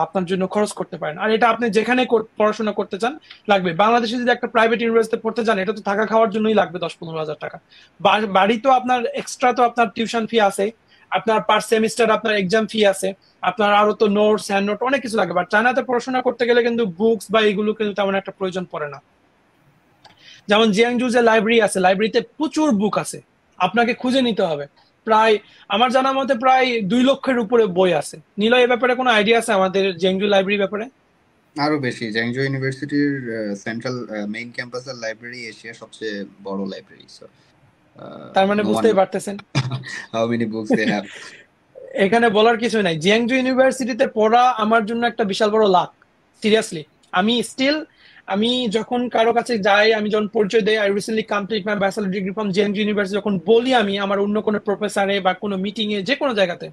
Speaker 3: আপনার জন্য খরচ করতে পারেন, আর এটা আপনি যেখানে পড়াশোনা করতে চান লাগবে। বাংলাদেশে যদি একটা প্রাইভেট ইউনিভার্সিটিতে পড়তে চান, এটা তো থাকা খাওয়ার জন্যই লাগবে 10-15 হাজার টাকা। বাড়ি তো আপনার এক্সট্রা, তো আপনার টিউশন ফি আছে, আপনার পার সেমিস্টার আপনার এক্সাম ফি আছে, আপনার আরো তো নোটস, হ্যান্ড নোট, অনেক কিছু লাগে। বাট চায়নাতে পড়াশোনা করতে গেলে কিন্তু বুকস বা এগুলো কিন্তু তেমন একটা প্রয়োজন পড়ে না। যেমন জিয়াংজু যে লাইব্রেরি আছে, লাইব্রেরিতে প্রচুর বুক আছে, আপনাকে খুঁজে নিতে হবে। প্রায় আমার জানা মতে প্রায় 2 লক্ষের উপরে বই আছে। নীলা, এই ব্যাপারে কোনো আইডিয়া আছে আমাদের জিয়াংজু লাইব্রেরি ব্যাপারে?
Speaker 4: আরো বেশি। জ্যাংজো ইউনিভার্সিটির সেন্ট্রাল মেইন ক্যাম্পাসের লাইব্রেরি এশিয়ার সবচেয়ে বড় লাইব্রেরি। সো
Speaker 3: তার মানে
Speaker 4: নো ওয়ান
Speaker 3: বুঝতেই পারতেছেন
Speaker 4: how many books they have.
Speaker 3: এখানে বলার কিছু নাই। জিয়াংজু ইউনিভার্সিটিতে পড়া আমার জন্য একটা বিশাল বড় লাক, সিরিয়াসলি। আমি যখন কারো কাছে যাই, আমি যখন পরিচয় দেই, I recently complete my bachelor degree from Jiangsu university, যখন বলি আমি আমার অন্য কোনো প্রফেসরে বা কোনো মিটিং এ, যে কোনো জায়গাতে,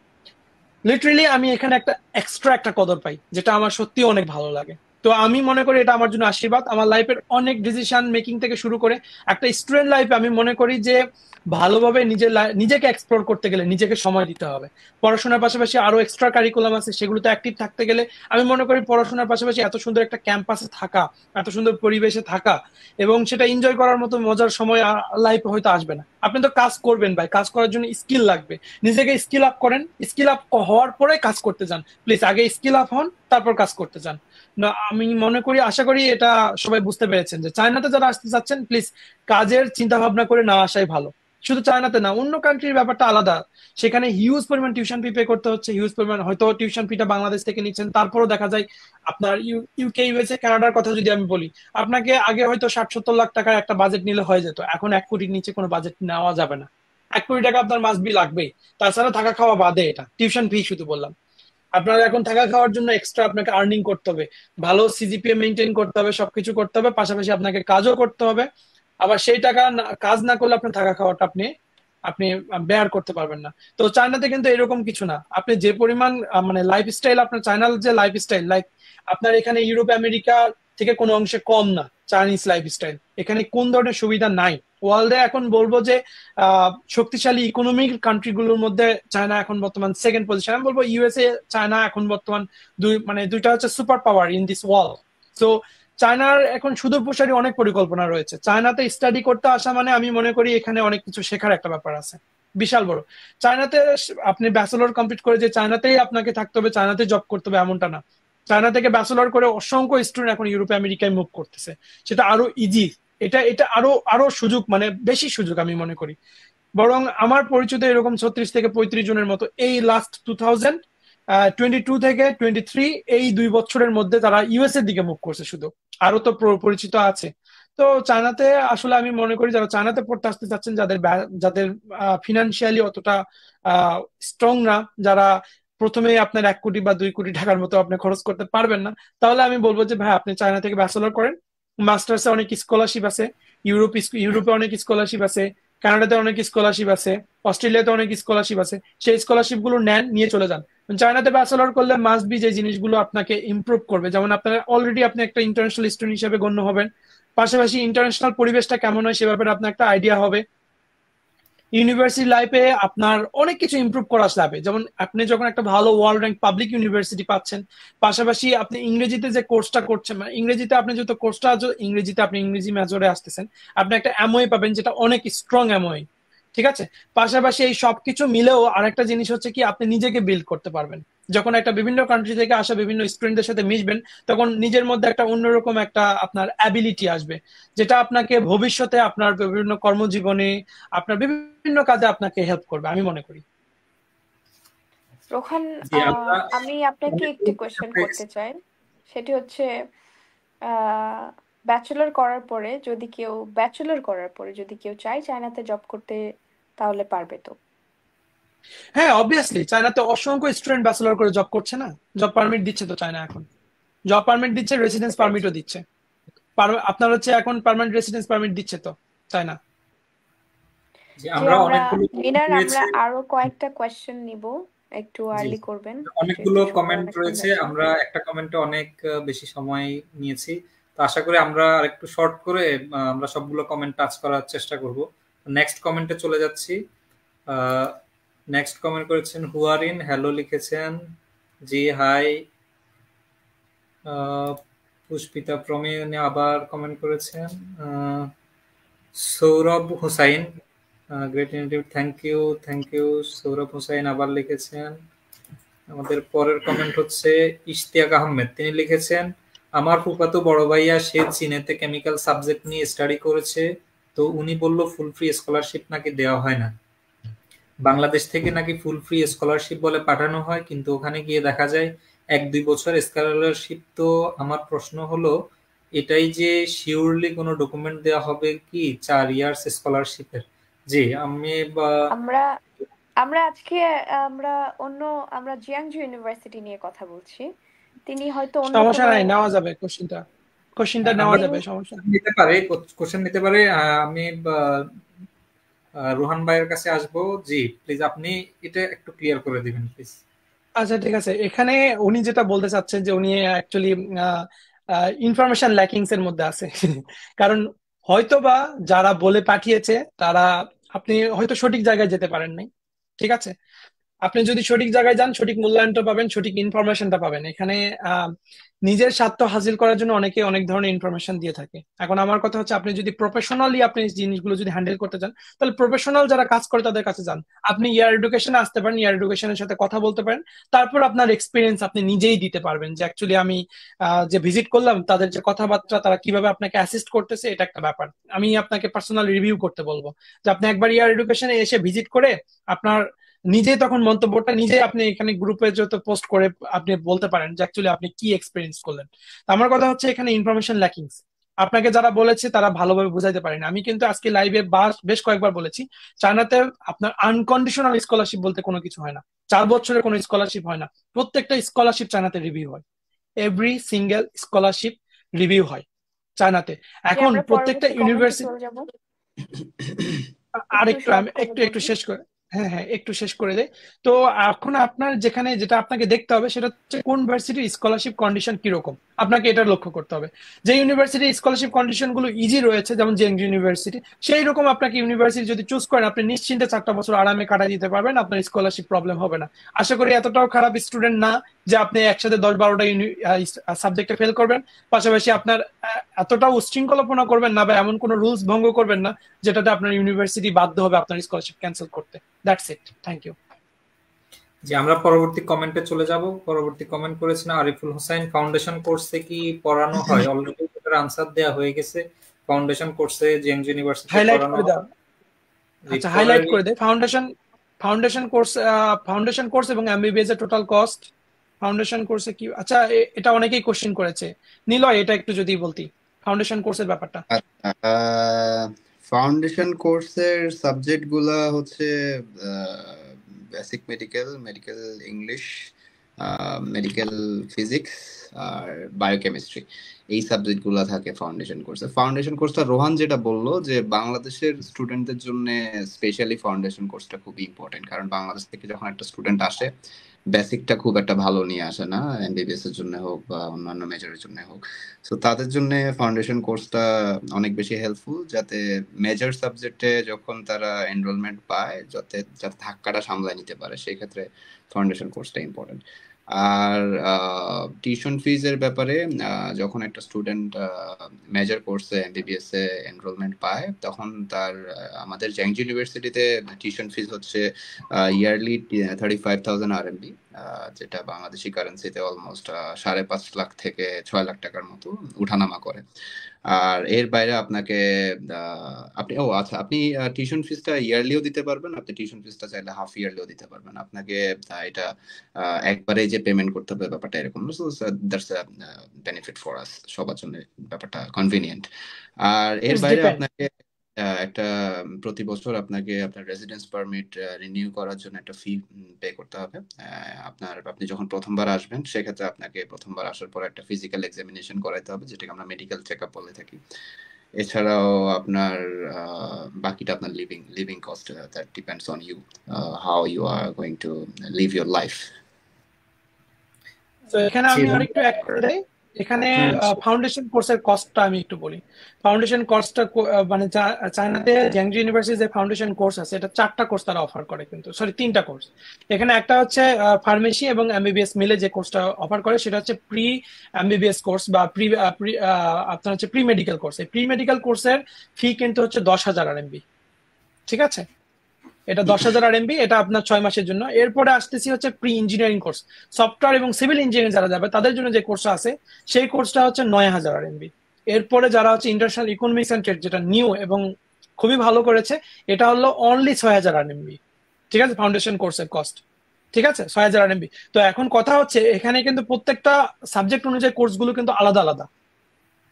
Speaker 3: লিটারেলি আমি এখানে একটা এক্সট্রা একটা কদর পাই, যেটা আমার সত্যি অনেক ভালো লাগে। তো আমি মনে করি এটা আমার জন্য আশীর্বাদ। আমার লাইফের অনেক ডিসিশন মেকিং থেকে শুরু করে একটা স্টুডেন্ট লাইফে আমি মনে করি যে ভালোভাবে নিজেকে এক্সপ্লোর করতে গেলে নিজেকে সময় দিতে হবে। পড়াশোনার পাশাপাশি আরো এক্সট্রা কারিকুলাম আছে, সেগুলোতে অ্যাক্টিভ থাকতে গেলে আমি মনে করি পড়াশোনার পাশাপাশি এত সুন্দর একটা ক্যাম্পাসে থাকা, এত সুন্দর পরিবেশে থাকা এবং সেটা এনজয় করার মতো মজার সময় লাইফে হয়তো আসবে না। আপনি তো কাজ করবেন ভাই, কাজ করার জন্য স্কিল লাগবে। নিজেকে স্কিল আপ করেন, স্কিল আপ হওয়ার পরে কাজ করতে যান। প্লিজ আগে স্কিল আপ হন, তারপর কাজ করতে যান। না, আমি মনে করি, আশা করি এটা সবাই বুঝতে পেরেছেন যে চায়নাতে যারা আসতে চাচ্ছেন, প্লিজ কাজের চিন্তা ভাবনা করে না আসাই ভালো। শুধু চায়নাতে না, অন্য কান্ট্রির ব্যাপারটা আলাদা। সেখানে হিউজ পরিমাণ টিউশন ফি পে করতে হচ্ছে, হিউজ পরিমাণ, হয়তো টিউশন ফিটা বাংলাদেশ থেকে নিচ্ছেন, তারপরেও দেখা যায় আপনার ইউকে, ইউএসএ, কানাডার কথা যদি আমি বলি, আপনাকে আগে হয়তো 60-70 লাখ টাকার একটা বাজেট নিলে হয়ে যেত, এখন 1 কোটির নিচে কোনো বাজেট নেওয়া যাবে না। 1 কোটি টাকা আপনার মাস্ট বি লাগবেই। তাছাড়া থাকা খাওয়া বাদে, এটা টিউশন ফি শুধু বললাম। আপনার এখন থাকা খাওয়ার জন্য এক্সট্রা আপনাকে আর্নিং করতে হবে, ভালো সিজিপিএ মেনটেন করতে হবে, সবকিছু করতে হবে, পাশাপাশি আপনাকে কাজও করতে হবে। আবার সেই টাকা কাজ না করলে আপনার থাকা খাওয়াটা আপনি আপনি বেয়ার করতে পারবেন না। তো চায়নাতে কিন্তু এরকম কিছু না। আপনি যে পরিমাণ মানে লাইফস্টাইল, আপনার চায়নার যে লাইফস্টাইল, লাইক আপনার এখানে ইউরোপ আমেরিকা থেকে কোনো অংশে কম না চাইনিজ লাইফস্টাইল। এখানে কোন ধরনের সুবিধা নাই ওয়ার্ল্ডে, এখন বলবো যে শক্তিশালী ইকোনমিক কান্ট্রি গুলোর মধ্যে চায়না এখন বর্তমান সেকেন্ড পজিশন। আমি বলবো ইউএসএ, চায়না এখন বর্তমান দুইটা হচ্ছে super power in this world. তো চায়নার এখন সুদূর প্রসারী অনেক পরিকল্পনা রয়েছে। চায়নাতে স্টাডি করতে আসা মানে আমি মনে করি এখানে অনেক কিছু শেখার একটা ব্যাপার আছে, বিশাল বড়। চায়নাতে আপনি ব্যাচেলর কমপ্লিট করে যে চায়নাতেই আপনাকে থাকতে হবে, চায়নাতে জব করতে হবে এমনটা না। চায়না থেকে ব্যাচেলর করে অসংখ্য স্টুডেন্ট এখন ইউরোপে আমেরিকায় মুভ করতেছে, সেটা আরো ইজি। এটা এটা আরো আরো সুযোগ, মানে বেশি সুযোগ আমি মনে করি। বরং আমার পরিচিত এরকম 36 থেকে 35 জনের মতো এই লাস্ট 2022 থেকে 23 এই 2 বছরের মধ্যে তারা ইউএস এর দিকে মুভ করছে শুধু। আরো তো পরিচিত আছে। তো চায়নাতে আসলে আমি মনে করি যারা চায়নাতে পড়তে আসতে চাচ্ছেন, যাদের যাদের ফিনান্সিয়ালি অতটা স্ট্রং না, যারা প্রথমে আপনার 1 কোটি বা 2 কোটি টাকার মতো আপনি খরচ করতে পারবেন না, তাহলে আমি বলবো যে ভাই আপনি চায়না থেকে ব্যাচেলর করেন। মাস্টার্সে অনেক স্কলারশিপ আছে, ইউরোপে অনেক স্কলারশিপ আছে, কানাডাতে অনেক স্কলারশিপ আছে, অস্ট্রেলিয়াতে অনেক স্কলারশিপ আছে। সেই স্কলারশিপ গুলো নেন, নিয়ে চলে যান। চায়নাতে ব্যাচেলর করলে মাস্ট বি যে জিনিসগুলো আপনাকে ইমপ্রুভ করবে, যেমন আপনার অলরেডি আপনি একটা ইন্টারন্যাশনাল স্টুডেন্ট হিসেবে গণ্য হবেন, পাশাপাশি ইন্টারন্যাশনাল পরিবেশটা কেমন হয় সে ব্যাপারে আপনার একটা আইডিয়া হবে। ইউনিভার্সিটি লাইফে আপনার অনেক কিছু ইমপ্রুভ করা যাবে, যেমন আপনি যখন একটা ভালো ওয়ার্ল্ড র্যাঙ্ক পাবলিক ইউনিভার্সিটি পাচ্ছেন, পাশাপাশি আপনি ইংরেজিতে যে কোর্সটা করছেন, মানে ইংরেজিতে আপনি যত কোর্সটা ইংরেজিতে, আপনি ইংরেজি মেজরে আসতেছেন, আপনি একটা এমওএ পাবেন যেটা অনেক স্ট্রং এমওএ। ঠিক আছে, পাশাপাশি এই সবকিছু মিলেও আরেকটা জিনিস হচ্ছে কি, আপনি নিজেকে বিল্ড করতে পারবেন। যখন একটা বিভিন্ন কান্ট্রি থেকে আসা বিভিন্ন স্টুডেন্টদের সাথে মিশবেন, তখন নিজের মধ্যে একটা অন্যরকম একটা আপনার অ্যাবিলিটি আসবে, যেটা আপনাকে ভবিষ্যতে আপনার বিভিন্ন কর্মজীবনে, আপনার বিভিন্ন কাজে আপনাকে হেল্প করবে আমি মনে করি।
Speaker 1: রোহান,
Speaker 2: জি, আমরা
Speaker 1: আমি আপনাকে একটি
Speaker 2: অনেকগুলো
Speaker 1: কোয়েশ্চেন
Speaker 2: পেয়েছি।
Speaker 1: করতে চাই। সেটি হচ্ছে ব্যাচেলর করার পরে যদি কেউ চায় চায়নাতে জব করতে, তাহলে পারবে তো?
Speaker 3: হ্যাঁ, অবভিয়াসলি চায়নাতে অসংখ্য স্টুডেন্ট ব্যাচেলর করে জব করছে না, জব পারমিট দিচ্ছে তো চায়না এখন, জব পারমিট দিচ্ছে, রেসিডেন্স
Speaker 1: বুঝতে পেরেছি।
Speaker 3: পারমিটও দিচ্ছে। আপনার হচ্ছে এখন পার্মানেন্ট রেসিডেন্স পারমিট দিচ্ছে তো চায়না।
Speaker 2: যে
Speaker 1: যে
Speaker 2: আমরা
Speaker 1: আমরা
Speaker 2: অনেকগুলো
Speaker 1: মিনার,
Speaker 2: পেয়েছি,
Speaker 1: আমরা আরো কয়েকটা কোয়েশ্চেন নিব, একটু
Speaker 2: জি
Speaker 1: আর্লি করবেন,
Speaker 2: অনেকগুলো
Speaker 1: যেহেতু সময়
Speaker 2: কমেন্ট
Speaker 1: অনেক কম
Speaker 2: রয়েছে,
Speaker 1: আছে।
Speaker 2: আমরা একটা কমেন্টে অনেক বেশি সময় নিয়েছি। তো আশা করি আমরা আরেকটু শর্ট করে আমরা সবগুলো কমেন্ট টাচ করার চেষ্টা করব। নেক্সট কমেন্টে চলে যাচ্ছি। নেক্সট কমেন্ট করেছেন হুয়ারিন, হ্যালো লিখেছেন। জি হাই। পুষ্পিতা প্রমেয় আবার কমেন্ট করেছেন। Sourav Hussain, great initiative, thank you Sourav Hussain আবার লিখেছেন। আমাদের পরের কমেন্ট হচ্ছে ইশতিয়াক আহমেদ, তিনি লিখেছেন আমার ফুফাতো বড় ভাইয়া সে চীনেতে কেমিক্যাল সাবজেক্ট নিয়ে স্টাডি করেছে, তো উনি বলল ফুল ফ্রি স্কলারশিপ নাকি দেওয়া হয় না, বাংলাদেশ থেকে নাকি ফুল ফ্রি স্কলারশিপ বলে পাঠানো হয়, কিন্তু ওখানে গিয়ে দেখা যায় 1-2 বছর স্কলারশিপ। তো আমার প্রশ্ন হলো এটাই যে শিওরলি কোনো ডকুমেন্ট দেওয়া হবে কি 4 ইয়ার্স স্কলারশিপের? জি আমি
Speaker 1: আমরা আমরা আজকে আমরা অন্য আমরা জিয়াংজু ইউনিভার্সিটি নিয়ে কথা বলছি। তিনি হয়তো অন্য
Speaker 3: সমস্যা
Speaker 1: কোনো
Speaker 3: নাই, নেওয়া যাবে কোশ্চিনটা নেওয়া
Speaker 2: আমরা
Speaker 3: যাবে, সমস্যা নেই।
Speaker 2: নিতে পারে, কোশ্চেন নিতে পারে। আমি রোহান ভাইয়ের কাছে আসবো। জি প্লিজ আপনি এটা একটু ক্লিয়ার করে দিবেন প্লিজ।
Speaker 3: আচ্ছা ঠিক আছে, এখানে উনি যেটা বলতে চাচ্ছেন যে উনি অ্যাকচুয়ালি ইনফরমেশন ল্যাকিংস এর মধ্যে আছে কারণ হয়তোবা যারা বলে পাঠিয়েছে তারা, আপনি হয়তো সঠিক জায়গায় যেতে পারেন নাই। ঠিক আছে, আপনি যদি সঠিক জায়গায় যান সঠিক মূল্যায়নটা পাবেন, সঠিক ইনফরমেশনটা পাবেন। এখানে নিজের স্বার্থ হাসিল করার জন্য অনেকে অনেক ধরনের ইনফরমেশন দিয়ে থাকে। এখন আমার কথা হচ্ছে আপনি যদি প্রফেশনালি আপনি জিনিসগুলো যদি হ্যান্ডেল করতে চান, তাহলে প্রফেশনাল যারা কাজ করে তাদের কাছে যান। আপনি ইয়ার এডুকেশনে আসতে পারেন, ইয়ার এডুকেশনের সাথে কথা বলতে পারেন, তারপর আপনার এক্সপিরিয়েন্স আপনি নিজেই দিতে পারবেন যে অ্যাকচুয়ালি আমি যে ভিজিট করলাম তাদের যে কথাবার্তা, তারা কিভাবে আপনাকে অ্যাসিস্ট করতেছে, এটা একটা ব্যাপার। আমি আপনাকে পার্সোনাল রিভিউ করতে বলবো যে আপনি একবার ইয়ার এডুকেশনে এসে ভিজিট করে আপনার নিজে তখন মন্তব্যটা নিজে আপনি এখানে গ্রুপে যত পোস্ট করে আপনি বলতে পারেন যে অ্যাকচুয়ালি আপনি কি এক্সপিরিয়েন্স করলেন। তো আমার কথা হচ্ছে এখানে ইনফরমেশন ল্যাকিংস। আপনাকে যারা বলেছে তারা ভালোভাবে বুঝাইতে পারেনি। আমি কিন্তু আজকে লাইভে বেশ কয়েকবার বলেছি, চায়নাতে আপনার আনকন্ডিশনাল স্কলারশিপ বলতে কোনো কিছু হয় না। 4 বছরের কোনো স্কলারশিপ হয় না। প্রত্যেকটা স্কলারশিপ চায়নাতে রিভিউ হয়, এভরি সিঙ্গেল স্কলারশিপ রিভিউ হয় চায়নাতে। এখন
Speaker 1: আমরা
Speaker 3: প্রত্যেকটা
Speaker 1: পরবর্তী কমেন্টে
Speaker 3: ইউনিভার্সিটি
Speaker 1: চলে যাব,
Speaker 3: আর
Speaker 1: একটু
Speaker 3: একটু
Speaker 1: শর্ট
Speaker 3: আমি
Speaker 1: করে
Speaker 3: একটু একটু
Speaker 1: বলবেন।
Speaker 3: শেষ করে, হ্যাঁ হ্যাঁ একটু শেষ করে দেয়। তো এখন আপনার যেখানে যেটা আপনাকে দেখতে হবে সেটা হচ্ছে কোন ইউনিভার্সিটির স্কলারশিপ কন্ডিশন কিরকম, আপনাকে এটা লক্ষ্য করতে হবে। যে ইউনিভার্সিটির স্কলারশিপ কন্ডিশন গুলো ইজি রয়েছে, যেমন জেএনইউ ইউনিভার্সিটি, সেই রকম আপনাকে ইউনিভার্সিটি যদি চুজ করেন আপনি নিশ্চিন্তে 4টা বছর আরামে কাটাই দিতে পারবেন, আপনার স্কলারশিপ প্রবলেম হবে না। আশা করি এতটাও খারাপ স্টুডেন্ট না যে আপনি একসাথে 10-12টা সাবজেক্টে ফেল করবেন, পাশাপাশি আপনার এতটাও উচ্ছৃঙ্খলপনা করবেন না বা এমন কোনো রুলস ভঙ্গ করবেন না যেটাতে আপনার ইউনিভার্সিটি বাধ্য হবে আপনার স্কলারশিপ ক্যান্সেল করতে। That's it, thank you.
Speaker 2: যে আমরা পরবর্তী কমেন্টে চলে যাব। পরবর্তী কমেন্ট করেছেন আরিফুল হোসেন, ফাউন্ডেশন কোর্সে কি পড়ানো হয়? অলরেডি এটার আনসার দেওয়া হয়ে গেছে। ফাউন্ডেশন কোর্সে জেএনইউ ইউনিভার্সিটি
Speaker 3: হাইলাইট
Speaker 2: পড়ানো
Speaker 3: করে দাও, আচ্ছা হাইলাইট করে দে। ফাউন্ডেশন কোর্স এবং এমবিবিএস এর টোটাল কস্ট। ফাউন্ডেশন কোর্সে কি, আচ্ছা এটা অনেকেই কোশ্চেন করেছে, নিলয় এটা একটু যদি বলতি ফাউন্ডেশন কোর্সের ব্যাপারটা।
Speaker 4: ফাউন্ডেশন কোর্সের সাবজেক্ট গুলা হচ্ছে basic medical, medical English, medical physics আর বায়োকেমিস্ট্রি, এই সাবজেক্ট গুলা থাকে ফাউন্ডেশন কোর্সে। ফাউন্ডেশন কোর্সটা রোহান যেটা বললো যে বাংলাদেশের স্টুডেন্টদের জন্য স্পেশালি ফাউন্ডেশন কোর্সটা খুবই ইম্পর্টেন্ট, কারণ বাংলাদেশ থেকে যখন একটা স্টুডেন্ট আসে বেসিকটা খুব একটা ভালো নিয়ে আসে না, এমবিবিএস এর জন্য হোক বা অন্যান্য মেজরের জন্য হোক। সো তাদের জন্য ফাউন্ডেশন কোর্সটা অনেক বেশি হেল্পফুল, যাতে মেজর সাবজেক্টে যখন তারা এনরোলমেন্ট পায় যাতে যাতে ধাক্কাটা সামলায় নিতে পারে, সেই ক্ষেত্রে ফাউন্ডেশন কোর্সটা ইম্পর্টেন্ট। আর টিউশন ফিজ এর ব্যাপারে যখন একটা স্টুডেন্ট মেজর কোর্সে এমবিবিএস এ এনরোলমেন্ট পায় তখন তার আমাদের জ্যাংজি ইউনিভার্সিটিতে টিউশন ফিজ হচ্ছে ইয়ারলি 35,000 RMB, যেটা বাংলাদেশি কারেন্সিতে অলমোস্ট 5.5 লাখ থেকে 6 লাখ টাকার মতো উঠানামা করে। আর এর বাইরে আপনাকে আপনি আচ্ছা আপনি টিউশন ফিসটা ইয়ারলিও দিতে পারবেন, আপনি টিউশন ফিসটা চাইলে হাফ ইয়ারলিও দিতে পারবেন। আপনাকে এটা একবারে যে পেমেন্ট করতে হবে ব্যাপারটা এরকম না। So that's a benefit for us, সবার জন্য ব্যাপারটা কনভিনিয়েন্ট। আর এর বাইরে আপনাকে একটা প্রতি বছর আপনাকে আপনার রেসিডেন্স পারমিট রিনিউ করার জন্য একটা ফি পে করতে হবে। আপনি যখন প্রথমবার আসবেন সেক্ষেত্রে আপনাকে প্রথমবার আসার পর একটা ফিজিক্যাল এক্সামিনেশন করাইতে হবে, যেটাকে আমরা মেডিকেল চেকআপ বলে থাকি। এছাড়াও আপনার বাকিটা আপনার living cost, that depends on you, how you are going to live your life.
Speaker 3: তো এখানে আমি আরেকটু অ্যাড করে দেই, এখানে ফাউন্ডেশন কোর্সের কস্টটা আমি একটু বলি। ফাউন্ডেশন কোর্সটা মানে চায়নাতে জ্যাংজি ইউনিভার্সিটির যে ফাউন্ডেশন কোর্স আছে এটা 4টা কোর্স তারা অফার করে, কিন্তু 3টা কোর্স। এখানে একটা হচ্ছে ফার্মেসি এবং এমবিবিএস মিলে যে কোর্সটা অফার করে সেটা হচ্ছে প্রি এমবিবিএস কোর্স বা আপনার হচ্ছে প্রি মেডিকেল কোর্স। এই প্রি মেডিকেল কোর্সের ফি কিন্তু হচ্ছে 10,000 RMB, ঠিক আছে? এটা 10,000 RMB, এটা আপনার 6 মাসের জন্য। এরপরে আসতেছি হচ্ছে প্রি ইঞ্জিনিয়ারিং কোর্স, সফটওয়্যার এবং সিভিল ইঞ্জিনিয়ারিং যারা যাবে তাদের জন্য যে কোর্সটা আছে সেই কোর্সটা হচ্ছে 9,000 RMB। এরপরে যারা হচ্ছে ইন্টারন্যাশনাল ইকোনমিক্স এন্ড ট্রেড, যেটা নিউ এবং খুবই ভালো করেছে, এটা হলো অনলি 6,000 RMB, ঠিক আছে? ফাউন্ডেশন কোর্সের কস্ট, ঠিক আছে, 6,000 RMB। তো এখন কথা হচ্ছে এখানে কিন্তু প্রত্যেকটা সাবজেক্ট অনুযায়ী কোর্সগুলো কিন্তু আলাদা আলাদা,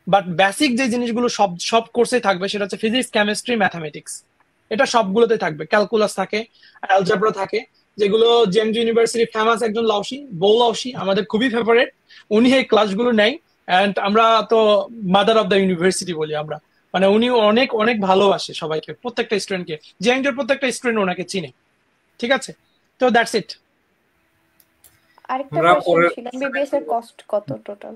Speaker 3: বাট বেসিক যে জিনিসগুলো সব কোর্সে থাকবে সেটা হচ্ছে ফিজিক্স, কেমিস্ট্রি, ম্যাথামেটিক্স, এটা সবগুলোতে থাকবে। ক্যালকুলাস থাকে, অ্যালজেব্রা থাকে, যেগুলো জেএমজি ইউনিভার্সিটি ফেমাস একজন লাউসি, বৌ লাউসি আমাদের খুবই ফেভারিট, উনি এই ক্লাসগুলো নেয়। অ্যান্ড আমরা তো মাদার অফ দ্য ইউনিভার্সিটি বলি আমরা, মানে উনি অনেক অনেক ভালোবাসে সবাইকে, প্রত্যেকটা স্টুডেন্টকে, জেএমজির প্রত্যেকটা স্টুডেন্ট ওনাকে চিনে, ঠিক আছে? তো দ্যাটস ইট।
Speaker 1: আরেকটা কোশ্চেন ছিল, এমবিবিএস এর কস্ট কত টোটাল?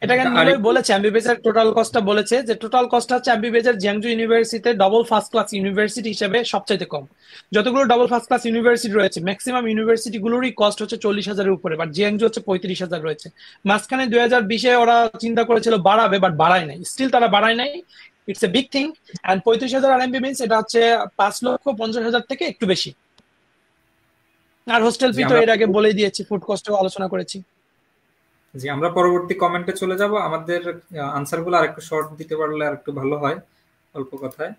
Speaker 3: এটা
Speaker 2: এটা
Speaker 3: কিন্তু নীল ভাই
Speaker 2: আরেকটু
Speaker 3: বলেছে, এমবিবিএস এর টোটাল কস্টটা বলেছে যে টোটাল কস্টটা হচ্ছে এমবিবিএস এর জিয়াংজু ইউনিভার্সিটিতে ডবল ফার্স্ট ক্লাস ইউনিভার্সিটি হিসেবে সবচাইতে কম। যতগুলো ডবল ফার্স্ট ক্লাস ইউনিভার্সিটি রয়েছে ম্যাক্সিমাম ইউনিভার্সিটি গুলোরই কস্ট হচ্ছে 40,000-এর উপরে, বাট জিয়াংজু হচ্ছে 35,000 রয়েছে। মাঝখানে 2020-এ ওরা চিন্তা করেছিল বাড়াবে, বাট বাড়ায় নাই, স্টিল তারা বাড়ায় নাই। It's a big thing. And 35,000 RMB means এটা হচ্ছে 5,50,000 থেকে একটু বেশি। আর হোস্টেল
Speaker 2: জি
Speaker 3: ফি তো
Speaker 2: আমরা
Speaker 3: এর আগে বলেই দিয়েছি, ফুড কস্টও আলোচনা করেছি।
Speaker 2: জি আমরা পরবর্তী কমেন্টে চলে যাব। আমাদের আনসারগুলো আরেকটু শর্ট দিতে পারলে আরেকটু ভালো হয়, অল্প কথায়।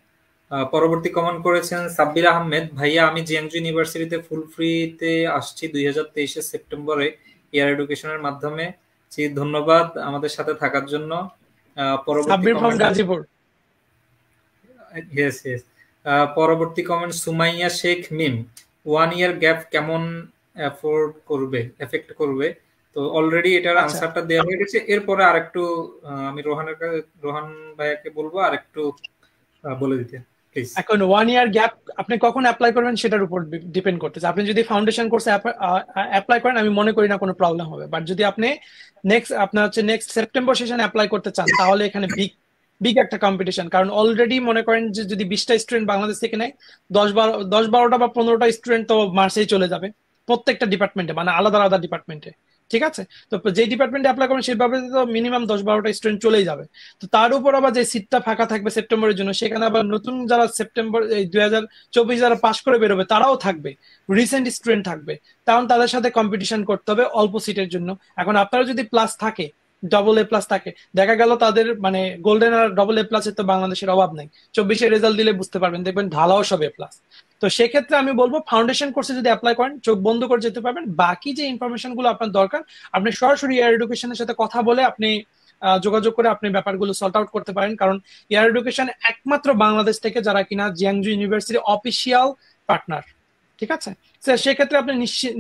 Speaker 2: পরবর্তী কমেন্ট করেছেন সাব্বির আহমেদ, ভাইয়া আমি জিয়াংজু ইউনিভার্সিটিতে ফুল ফ্রিতে আসছি 2023-এর সেপ্টেম্বরে এয়ার এডুকেশনের মাধ্যমে। জি ধন্যবাদ আমাদের সাথে থাকার জন্য। পরবর্তী
Speaker 3: Sabbir from
Speaker 2: comment,
Speaker 3: Gazipur.
Speaker 2: Yes yes. পরবর্তী কমেন্ট সুমাইয়া শেখ মিম, 1 ইয়ার গ্যাপ কেমন এফেক্ট করবে? তো অলরেডি এটার
Speaker 3: আচ্ছা,
Speaker 2: আনসারটা দেওয়া হয়ে গেছে। এরপরে আরেকটু আমি রোহান ভাইয়াকে বলবো আরেকটু বলে দিতে প্লিজ।
Speaker 3: এখন 1 ইয়ার গ্যাপ আপনি কখন অ্যাপ্লাই করবেন সেটার উপর ডিপেন্ড করতেছে। আপনি যদি ফাউন্ডেশন কোর্সে অ্যাপ্লাই করেন আমি মনে করি না কোনো প্রবলেম হবে, বাট যদি আপনি নেক্সট সেপ্টেম্বর সেশনে অ্যাপ্লাই করতে চান তাহলে এখানে বিগ বিগ একটা কম্পিটিশন। কারণ অলরেডি মনে করেন যে যদি 20টা স্টুডেন্ট বাংলাদেশ থেকে নেয়, 10-12টা বা 15টা স্টুডেন্ট তো মার্চেই চলে যাবে প্রত্যেকটা ডিপার্টমেন্টে, মানে আলাদা আলাদা ডিপার্টমেন্টে। ঠিক আছে, তো যে ডিপার্টমেন্টে অ্যাপ্লাই করবেন সেভাবে তো মিনিমাম 10-12টা স্টুডেন্ট চলেই যাবে। তো তার উপর আবার যে সিটটা ফাঁকা থাকবে সেপ্টেম্বরের জন্য, সেখানে আবার নতুন যারা সেপ্টেম্বর 2024 যারা পাশ করে বেরোবে তারাও থাকবে, রিসেন্ট স্টুডেন্ট থাকবে, তখন তাদের সাথে কম্পিটিশন করতে হবে অল্প সিটের জন্য। এখন আপনারা যদি প্লাস থাকে, ডবল এ প্লাস থাকে, দেখা গেল তাদের মানে গোল্ডেন আর ডবল এ প্লাসের তো বাংলাদেশের অভাব নাই, 24-এর রেজাল্ট দিলে বুঝতে পারবেন, দেখবেন ঢালাও সব এ প্লাস। তো সেক্ষেত্রে আমি বলবো ফাউন্ডেশন কোর্সে যদি অ্যাপ্লাই করেন চোখ বন্ধ করে যেতে পারবেন। বাকি যে ইনফরমেশন গুলো আপনার দরকার আপনি সরাসরি এয়ার এডুকেশনের সাথে কথা বলে আপনি যোগাযোগ করে আপনি ব্যাপারগুলো সর্ট আউট করতে পারেন। কারণ এয়ার এডুকেশন একমাত্র বাংলাদেশ থেকে যারা কিনা জিয়াংজু ইউনিভার্সিটি অফিসিয়াল পার্টনার। ঠিক আছে, সেক্ষেত্রে আপনি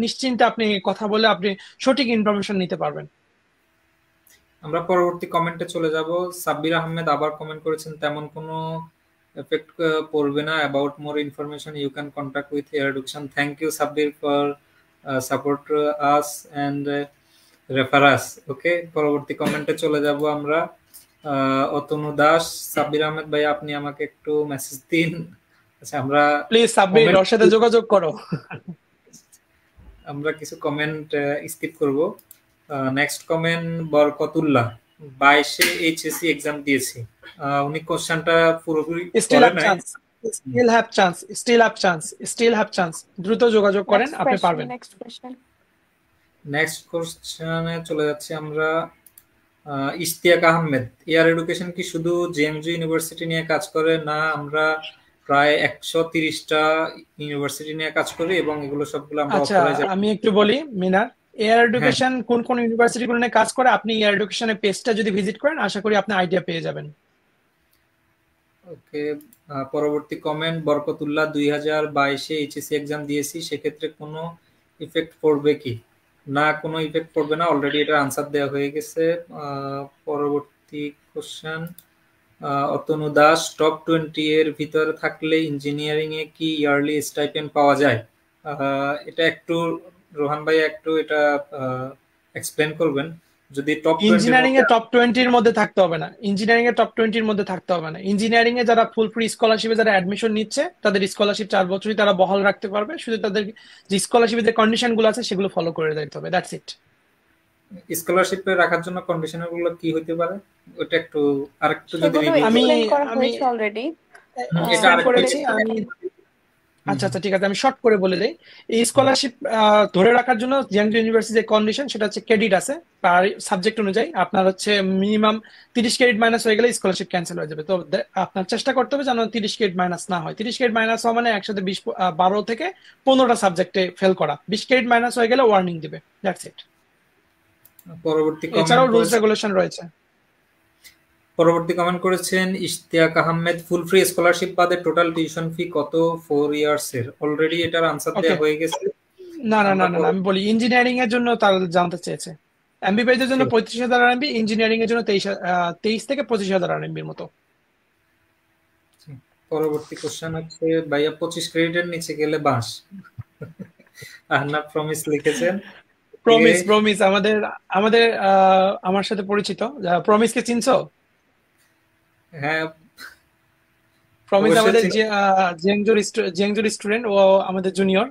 Speaker 3: নিশ্চিন্তে আপনি কথা বলে আপনি সঠিক ইনফরমেশন নিতে পারবেন।
Speaker 2: আমরা পরবর্তী কমেন্টে চলে যাব। সাব্বির আহমেদ আবার কমেন্ট করেছেন তেমন কোনো এফেক্ট পড়বে না, about more information you can contact with Air Education. Thank you Sabbir for support us and refer us. Okay, পরবর্তী কমেন্টে চলে যাব আমরা। অতনু দাস, সাব্বির আহমেদ ভাই আপনি আমাকে একটু মেসেজ দিন। আচ্ছা আমরা
Speaker 3: প্লিজ সাব্বির ওর সাথে যোগাযোগ করো।
Speaker 2: আমরা কিছু কমেন্ট স্কিপ করব। নেক্সট কমেন্ট বরকতুল্লাহ, 22-এ এইচএসসি এক্সাম দিয়েছি। উনি কোশ্চেনটা পুরোপুরি
Speaker 3: স্টিল
Speaker 2: পড়ে
Speaker 3: হ্যাভ
Speaker 2: নাই।
Speaker 3: চান্স, স্টিল হ্যাভ চান্স, দ্রুত যোগাযোগ করেন, আপনি পারবেন।
Speaker 2: নেক্সট কোশ্চেনে চলে যাচ্ছি আমরা। ইশতিয়াক আহমেদ, এয়ার এডুকেশন কি শুধু জেএমজি ইউনিভার্সিটি নিয়ে কাজ করে? না, আমরা প্রায় 130টা ইউনিভার্সিটি নিয়ে কাজ করি এবং এগুলো সবগুলো আমরা
Speaker 3: আচ্ছা,
Speaker 2: অথরাইজ।
Speaker 3: আমি একটু বলি মিনার, এয়ার এডুকেশন কোন কোন ইউনিভার্সিটি গুলো নিয়ে কাজ করে আপনি এয়ার এডুকেশনের পেজটা যদি ভিজিট করেন আশা করি আপনি আইডিয়া পেয়ে যাবেন।
Speaker 2: ওকে, পরবর্তী কমেন্ট বরকতুল্লাহ, 2022-এ এইচএসসি এক্সাম দিয়েছি, সেক্ষেত্রে কোনো ইফেক্ট পড়বে কি? না, কোনো ইফেক্ট পড়বে না, অলরেডি এটা আনসার দেওয়া হয়ে গেছে। পরবর্তী কোশ্চেন অতনু দাস, টপ 20 এর ভিতরে থাকলে ইঞ্জিনিয়ারিং এ কি ইয়ারলি স্টাইপেন্ড পাওয়া যায়? এটা একটু রোহান ভাই একটু এটা এক্সপ্লেন করবেন। যদি টপ 20
Speaker 3: ইঞ্জিনিয়ারিং এ টপ 20-র মধ্যে থাকতে হবে না, ইঞ্জিনিয়ারিং এ যারা ফুল ফ্রি স্কলারশিপে যারা অ্যাডমিশন নিচ্ছে তাদের স্কলারশিপ 4 বছরই তারা বহাল রাখতে পারবে, শুধু তাদের যে স্কলারশিপের যে কন্ডিশন গুলো আছে সেগুলো ফলো করে দিতে হবে, দ্যাটস ইট।
Speaker 2: স্কলারশিপে রাখার জন্য কন্ডিশনার গুলো কি হতে পারে ওটা একটু আরেকটু যদি
Speaker 3: আমি
Speaker 1: অলরেডি
Speaker 2: এটা
Speaker 3: করেছি আমি। আচ্ছা আচ্ছা ঠিক আছে, আমি শর্ট করে বলে দেই। এই স্কলারশিপ ধরে রাখার জন্য জিয়াংজু ইউনিভার্সিটির যে কন্ডিশন সেটা হচ্ছে ক্রেডিট আছে, আর সাবজেক্ট অনুযায়ী আপনার হচ্ছে মিনিমাম 30 ক্রেডিট মাইনাস হয়ে গেলে স্কলারশিপ ক্যান্সেল হয়ে যাবে। তো আপনার চেষ্টা করতে হবে যেন 30 ক্রেডিট মাইনাস না হয়। 30 ক্রেডিট মাইনাস হওয়া মানে একসাথে 12 থেকে 15টা সাবজেক্টে ফেল করা, 20 ক্রেডিট মাইনাস হয়ে গেলে ওয়ার্নিং দিবে, দ্যাটস ইট।
Speaker 2: পরবর্তী
Speaker 3: এছাড়াও রুলস রেগুলেশন রয়েছে।
Speaker 2: পরবর্তী কমেন্ট করেছেন Ishtiaq Ahmed, full free scholarship বাদে টোটাল টিউশন ফি কত 4 ইয়ার্স এর? অলরেডি এটার আনসার দেওয়া হয়ে গেছে।
Speaker 3: না না না না, আমি বলি ইঞ্জিনিয়ারিং এর জন্য তার জানতে চেয়েছে। এমবিবিএস এর জন্য 35,000 আরএমবি, ইঞ্জিনিয়ারিং এর জন্য 23 থেকে 25,000 আরএমবির মতো।
Speaker 2: পরবর্তী কোশ্চেন হচ্ছে ভাইয়া 25 ক্রেডিটের নিচে গেলে বাস। আহনাফ প্রমিস লিখেছেন
Speaker 3: প্রমিস আমাদের আমাদের আমার সাথে পরিচিত। প্রমিসকে চিনছো?
Speaker 2: হ্যাঁ,
Speaker 3: প্রমিস
Speaker 2: অবশ্যই
Speaker 3: আমাদের
Speaker 2: চিনি।
Speaker 3: যে জিয়াংজোর স্টুডেন্ট, ও আমাদের জুনিয়র।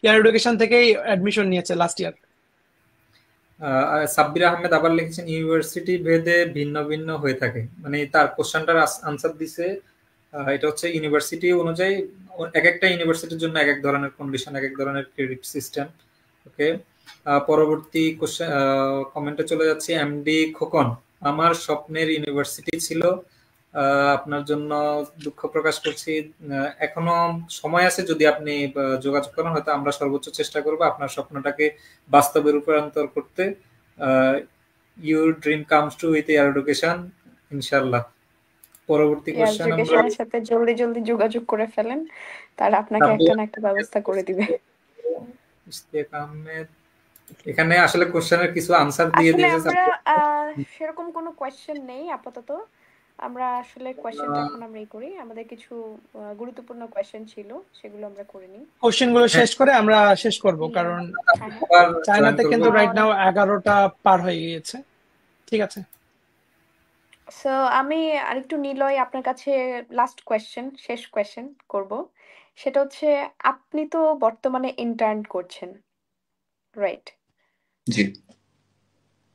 Speaker 3: এয়ার এডুকেশন থেকেই অ্যাডমিশন নিয়েছে লাস্ট ইয়ার।
Speaker 2: সাব্বির আহমেদ আবার লিখেছেন ইউনিভার্সিটি ভেদে ভিন্ন ভিন্ন হয়ে থাকে, মানে তার কোশ্চেনটার আনসার দিছে। এটা হচ্ছে ইউনিভার্সিটি অনুযায়ী, এক একটা ইউনিভার্সিটির জন্য এক এক ধরনের কন্ডিশন, এক এক ধরনের ক্রেডিট সিস্টেম। ওকে, পরবর্তী কোশ্চেন কমেন্টে চলে যাচ্ছে। এমডি খোকন, আমার স্বপ্নের ইউনিভার্সিটি ছিল। আপনার জন্য দুঃখ প্রকাশ করছি। এখনো সময় আছে, যদি আপনি যোগাযোগ করেন, হয়তো আমরা সর্বোচ্চ চেষ্টা করবো আপনার স্বপ্নটাকে বাস্তবে রূপান্তর করতে। Your dream comes to with Air education, ইনশাল্লাহ। পরবর্তী
Speaker 1: এয়ার
Speaker 2: কোশ্চেন আমরা
Speaker 1: এডুকেশনের সাথে জলদি জলদি যোগাযোগ করে ফেলেন, তারা আপনাকে একটা না একটা ব্যবস্থা করে দিবে।
Speaker 2: ইশতিয়াক আহমেদ এখানে আসলে কোশ্চেনের কিছু আনসার দিয়ে
Speaker 1: আসলে
Speaker 2: দিয়েছে।
Speaker 1: আমরা সেরকম কোনো কোয়েশ্চেন নেই আপাতত। আমরা আসলে কোয়েশ্চেনটা এখন আমরা করি, আমাদের কিছু গুরুত্বপূর্ণ কোয়েশ্চেন ছিল, সেগুলো আমরা করে নিই।
Speaker 3: কোশ্চেন গুলো শেষ করে আমরা শেষ করব, কারণ চায়নাতে কিন্তু রাইট নাও 11টা পার হয়ে গিয়েছে। ঠিক আছে,
Speaker 1: সো আমি আরেকটু নিলয় আপনার কাছে লাস্ট কোয়েশ্চেন, শেষ কোয়েশ্চেন করব। সেটা হচ্ছে, আপনি তো বর্তমানে ইন্টার্ন করছেন, রাইট?
Speaker 4: জি।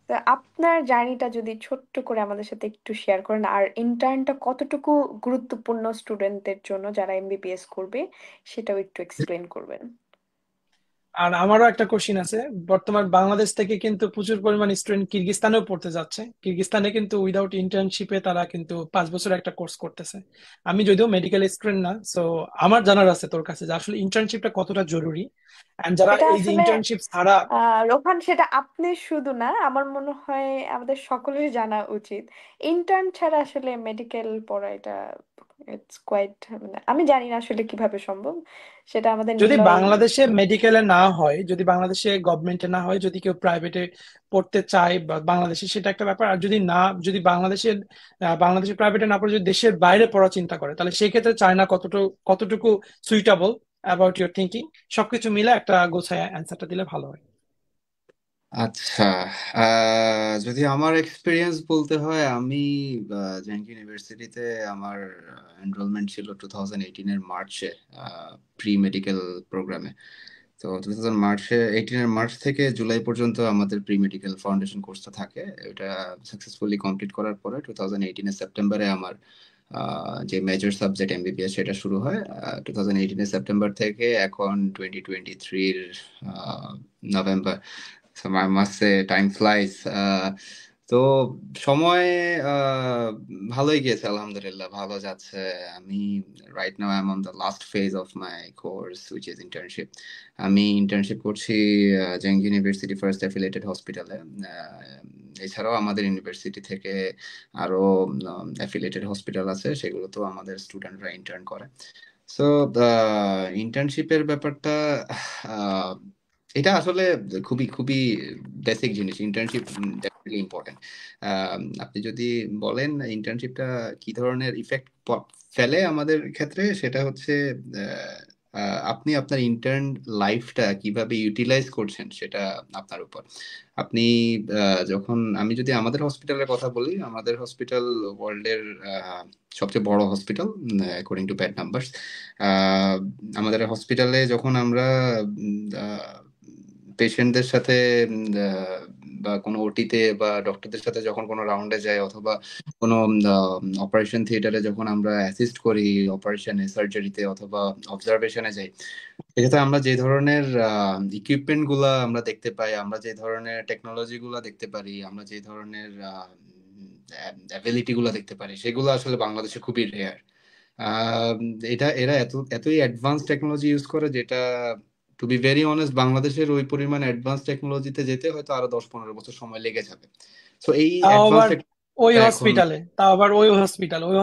Speaker 1: তা আপনার জার্নিটা যদি ছোট্ট করে আমাদের সাথে একটু শেয়ার করেন, আর ইন্টার্নটা কতটুকু গুরুত্বপূর্ণ স্টুডেন্টদের জন্য যারা এমবিবিএস করবে, সেটাও একটু এক্সপ্লেন করবেন।
Speaker 3: আর আমারও একটা কোশ্চিন আছে। বর্তমান বাংলাদেশ থেকে কিন্তু প্রচুর পরিমাণ স্টুডেন্ট কিরগিস্তানেও পড়তে যাচ্ছে। কিরগিস্তানে কিন্তু উইদাউট ইন্টার্নশিপে তারা কিন্তু 5 বছর একটা কোর্স করতেছে। আমি যদিও মেডিকেল স্টুডেন্ট না, সো আমার জানার আছে তোর কাছে যে আসলে ইন্টার্নশিপটা কতটা জরুরি, এন্ড যারা
Speaker 1: এটা
Speaker 3: এই যে
Speaker 1: আসলে
Speaker 3: ইন্টার্নশিপ ছাড়া।
Speaker 1: রোহান, সেটা আপনি শুধু না, আমার মনে হয় আমাদের সকলের জানা উচিত। ইন্টার্ন ছাড়া আসলে মেডিকেল পড়া, এটা ইটস কোয়াইট, আমি জানি না আসলে কিভাবে সম্ভব, সেটা আমাদের
Speaker 3: যদি
Speaker 1: নিলয়।
Speaker 3: বাংলাদেশে মেডিকেলে না হয়, যদি বাংলাদেশে গভর্নমেন্টে না হয়, যদি কেউ প্রাইভেটে পড়তে চায় বা বাংলাদেশে, সেটা একটা ব্যাপার। আর যদি বাংলাদেশের প্রাইভেটে না পড়ে যদি দেশের বাইরে পড়ার চিন্তা করে, তাহলে সেই ক্ষেত্রে চায়না কতটুকু সুইটেবল অ্যাবাউট ইউর থিঙ্কিং, সবকিছু মিলে একটা গোছায় অ্যান্সারটা দিলে ভালো হয়।
Speaker 4: আচ্ছা, যদি আমার এক্সপিরিয়েন্স বলতে হয়, আমি জ্যাঙ্কি ইউনিভার্সিটিতে আমার এনরোলমেন্ট ছিল 2018 মার্চে, প্রি মেডিকেল প্রোগ্রামে। তো 2018 মার্চ থেকে জুলাই পর্যন্ত আমাদের প্রি মেডিকেল ফাউন্ডেশন কোর্সটা থাকে। এটা সাকসেসফুলি কমপ্লিট করার পরে 2018 সেপ্টেম্বরে আমার যে মেজর সাবজেক্ট এমবিবিএস সেটা শুরু হয়। 2018 সেপ্টেম্বর থেকে এখন 2023 November. So I must say time flies. তো সময় ভালোই গিয়েছে, আলহামদুলিল্লাহ ভালো যাচ্ছে। আমি right now I am on the last phase of my course which is internship. আমি ইন্টার্নশিপ করছি জাহাঙ্গীর ইউনিভার্সিটি ফার্স্ট অ্যাফিলিয়েটেড হসপিটালে। এছাড়াও আমাদের ইউনিভার্সিটি থেকে আরো অ্যাফিলিয়েটেড হসপিটাল আছে, সেগুলোতেও আমাদের স্টুডেন্টরা ইন্টার্ন করে। সো ইন্টার্নশিপের ব্যাপারটা এটা আসলে খুবই খুবই বেসিক জিনিস। Internship definitely important. আপনি যদি বলেন ইন্টার্নশিপটা কি ধরনের ইফেক্ট ফেলে আমাদের ক্ষেত্রে, সেটা হচ্ছে আপনি আপনার ইন্টার্ন লাইফটা কিভাবে ইউটিলাইজ করছেন সেটা আপনার উপর। আপনি আমি যদি আমাদের হসপিটালের কথা বলি, আমাদের হসপিটাল ওয়ার্ল্ডের সবচেয়ে বড় hospital according to bed numbers. আমাদের হসপিটালে যখন আমরা পেশেন্টদের সাথে বা কোনো ওটিতে বা ডক্টরদের সাথে যখন কোনো রাউন্ডে যাই, অথবা কোনো অপারেশন থিয়েটারে যখন আমরা অ্যাসিস্ট করি অপারেশনে, সার্জারিতে অথবা অবজারভেশনে যাই, এক্ষেত্রে আমরা যে ধরনের ইকুইপমেন্ট গুলা আমরা দেখতে পাই, আমরা যে ধরনের টেকনোলজি গুলা দেখতে পারি, আমরা যে ধরনের অ্যাবিলিটি গুলা দেখতে পারি, সেগুলো আসলে বাংলাদেশে খুবই রেয়ার। এরা এতই অ্যাডভান্স টেকনোলজি ইউজ করে, যেটা টু বি ভেরি অনেস্ট বাংলাদেশের ওই পরিমাণ অ্যাডভান্স টেকনোলজিতে যেতে হয়তো আরো 10-15 বছর সময় লেগে যাবে। সো এই অ্যাডভান্স
Speaker 3: ওই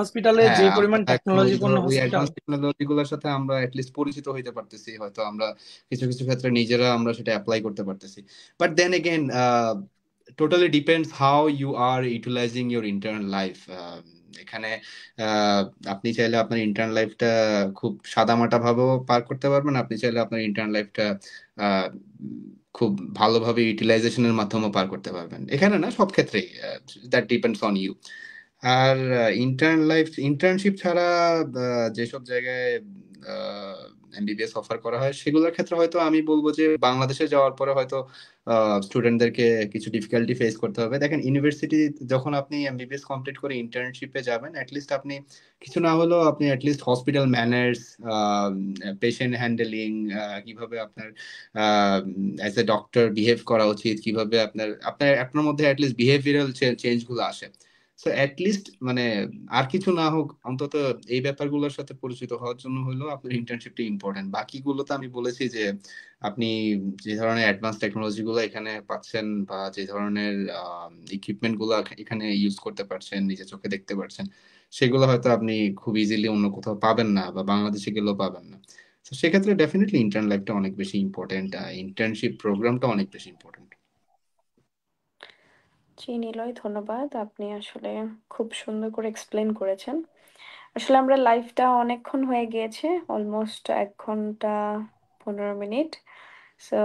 Speaker 3: হসপিটালে যে পরিমাণ টেকনোলজিপূর্ণ
Speaker 4: ওই
Speaker 3: হসপিটাল,
Speaker 4: অ্যাডভান্স টেকনোলজি গুলোর সাথে আমরা অ্যাটলিস্ট পরিচিত হইতে পারতেছি, হয়তো আমরা কিছু কিছু ক্ষেত্রে নিজেরা আমরা সেটা অ্যাপ্লাই করতে পারতেছি। But then again totally depends how you are utilising your intern life. এখানে আপনি চাইলে আপনার ইন্টার্ন লাইফটা খুব সাদামাটা ভাবেও পার করতে পারবেন, আপনি চাইলে আপনার ইন্টার্ন লাইফটা খুব ভালোভাবে ইউটিলাইজেশনের মাধ্যমে পার করতে পারবেন। এখানে না, সব ক্ষেত্রেই দ্যাট ডিপেন্ডস অন ইউ। আর ইন্টার্নশিপ ছাড়া যেসব জায়গায় এমবিবিএস অফার করা হয় সেগুলোর ক্ষেত্রে হয়তো আমি বলবো যে বাংলাদেশে যাওয়ার পরে হয়তো স্টুডেন্টদেরকে কিছু ডিফিকাল্টি ফেস করতে হবে। দেখেন, ইউনিভার্সিটি যখন আপনি এমবিবিএস কমপ্লিট করে ইন্টার্নশিপে যাবেন, অ্যাটলিস্ট আপনি কিছু না হলেও আপনি at least hospital manners, patient handling, কিভাবে আপনার অ্যাজ এ ডক্টর বিহেভ করা উচিত, কিভাবে আপনার মধ্যে অ্যাটলিস্ট বিহেভিয়ারাল চেঞ্জ গুলো আসে। সো অ্যাটলিস্ট মানে আর কিছু না হোক, অন্তত এই ব্যাপারগুলোর সাথে পরিচিত হওয়ার জন্য হলো আপনার ইন্টার্নশিপটা ইম্পর্টেন্ট। বাকিগুলো তো আমি বলেছি যে আপনি যে ধরনের অ্যাডভান্স টেকনোলজি গুলো এখানে পাচ্ছেন বা যে ধরনের ইকুইপমেন্ট গুলো এখানে ইউজ করতে পারছেন, নিজে চোখে দেখতে পারছেন, সেগুলো হয়তো আপনি খুব ইজিলি অন্য কোথাও পাবেন না বা বাংলাদেশে গেলেও পাবেন না। তো সেক্ষেত্রে ডেফিনেটলি ইন্টার্ন লাইফটা অনেক বেশি ইম্পর্টেন্ট, ইন্টার্নশিপ প্রোগ্রামটা অনেক বেশি ইম্পর্টেন্ট।
Speaker 1: জি নিলয়, ধন্যবাদ। আপনি আসলে খুব সুন্দর করে এক্সপ্লেন করেছেন। আসলে আমরা লাইভটা অনেকক্ষণ হয়ে গিয়েছে, অলমোস্ট 1 ঘন্টা 15 মিনিট। সো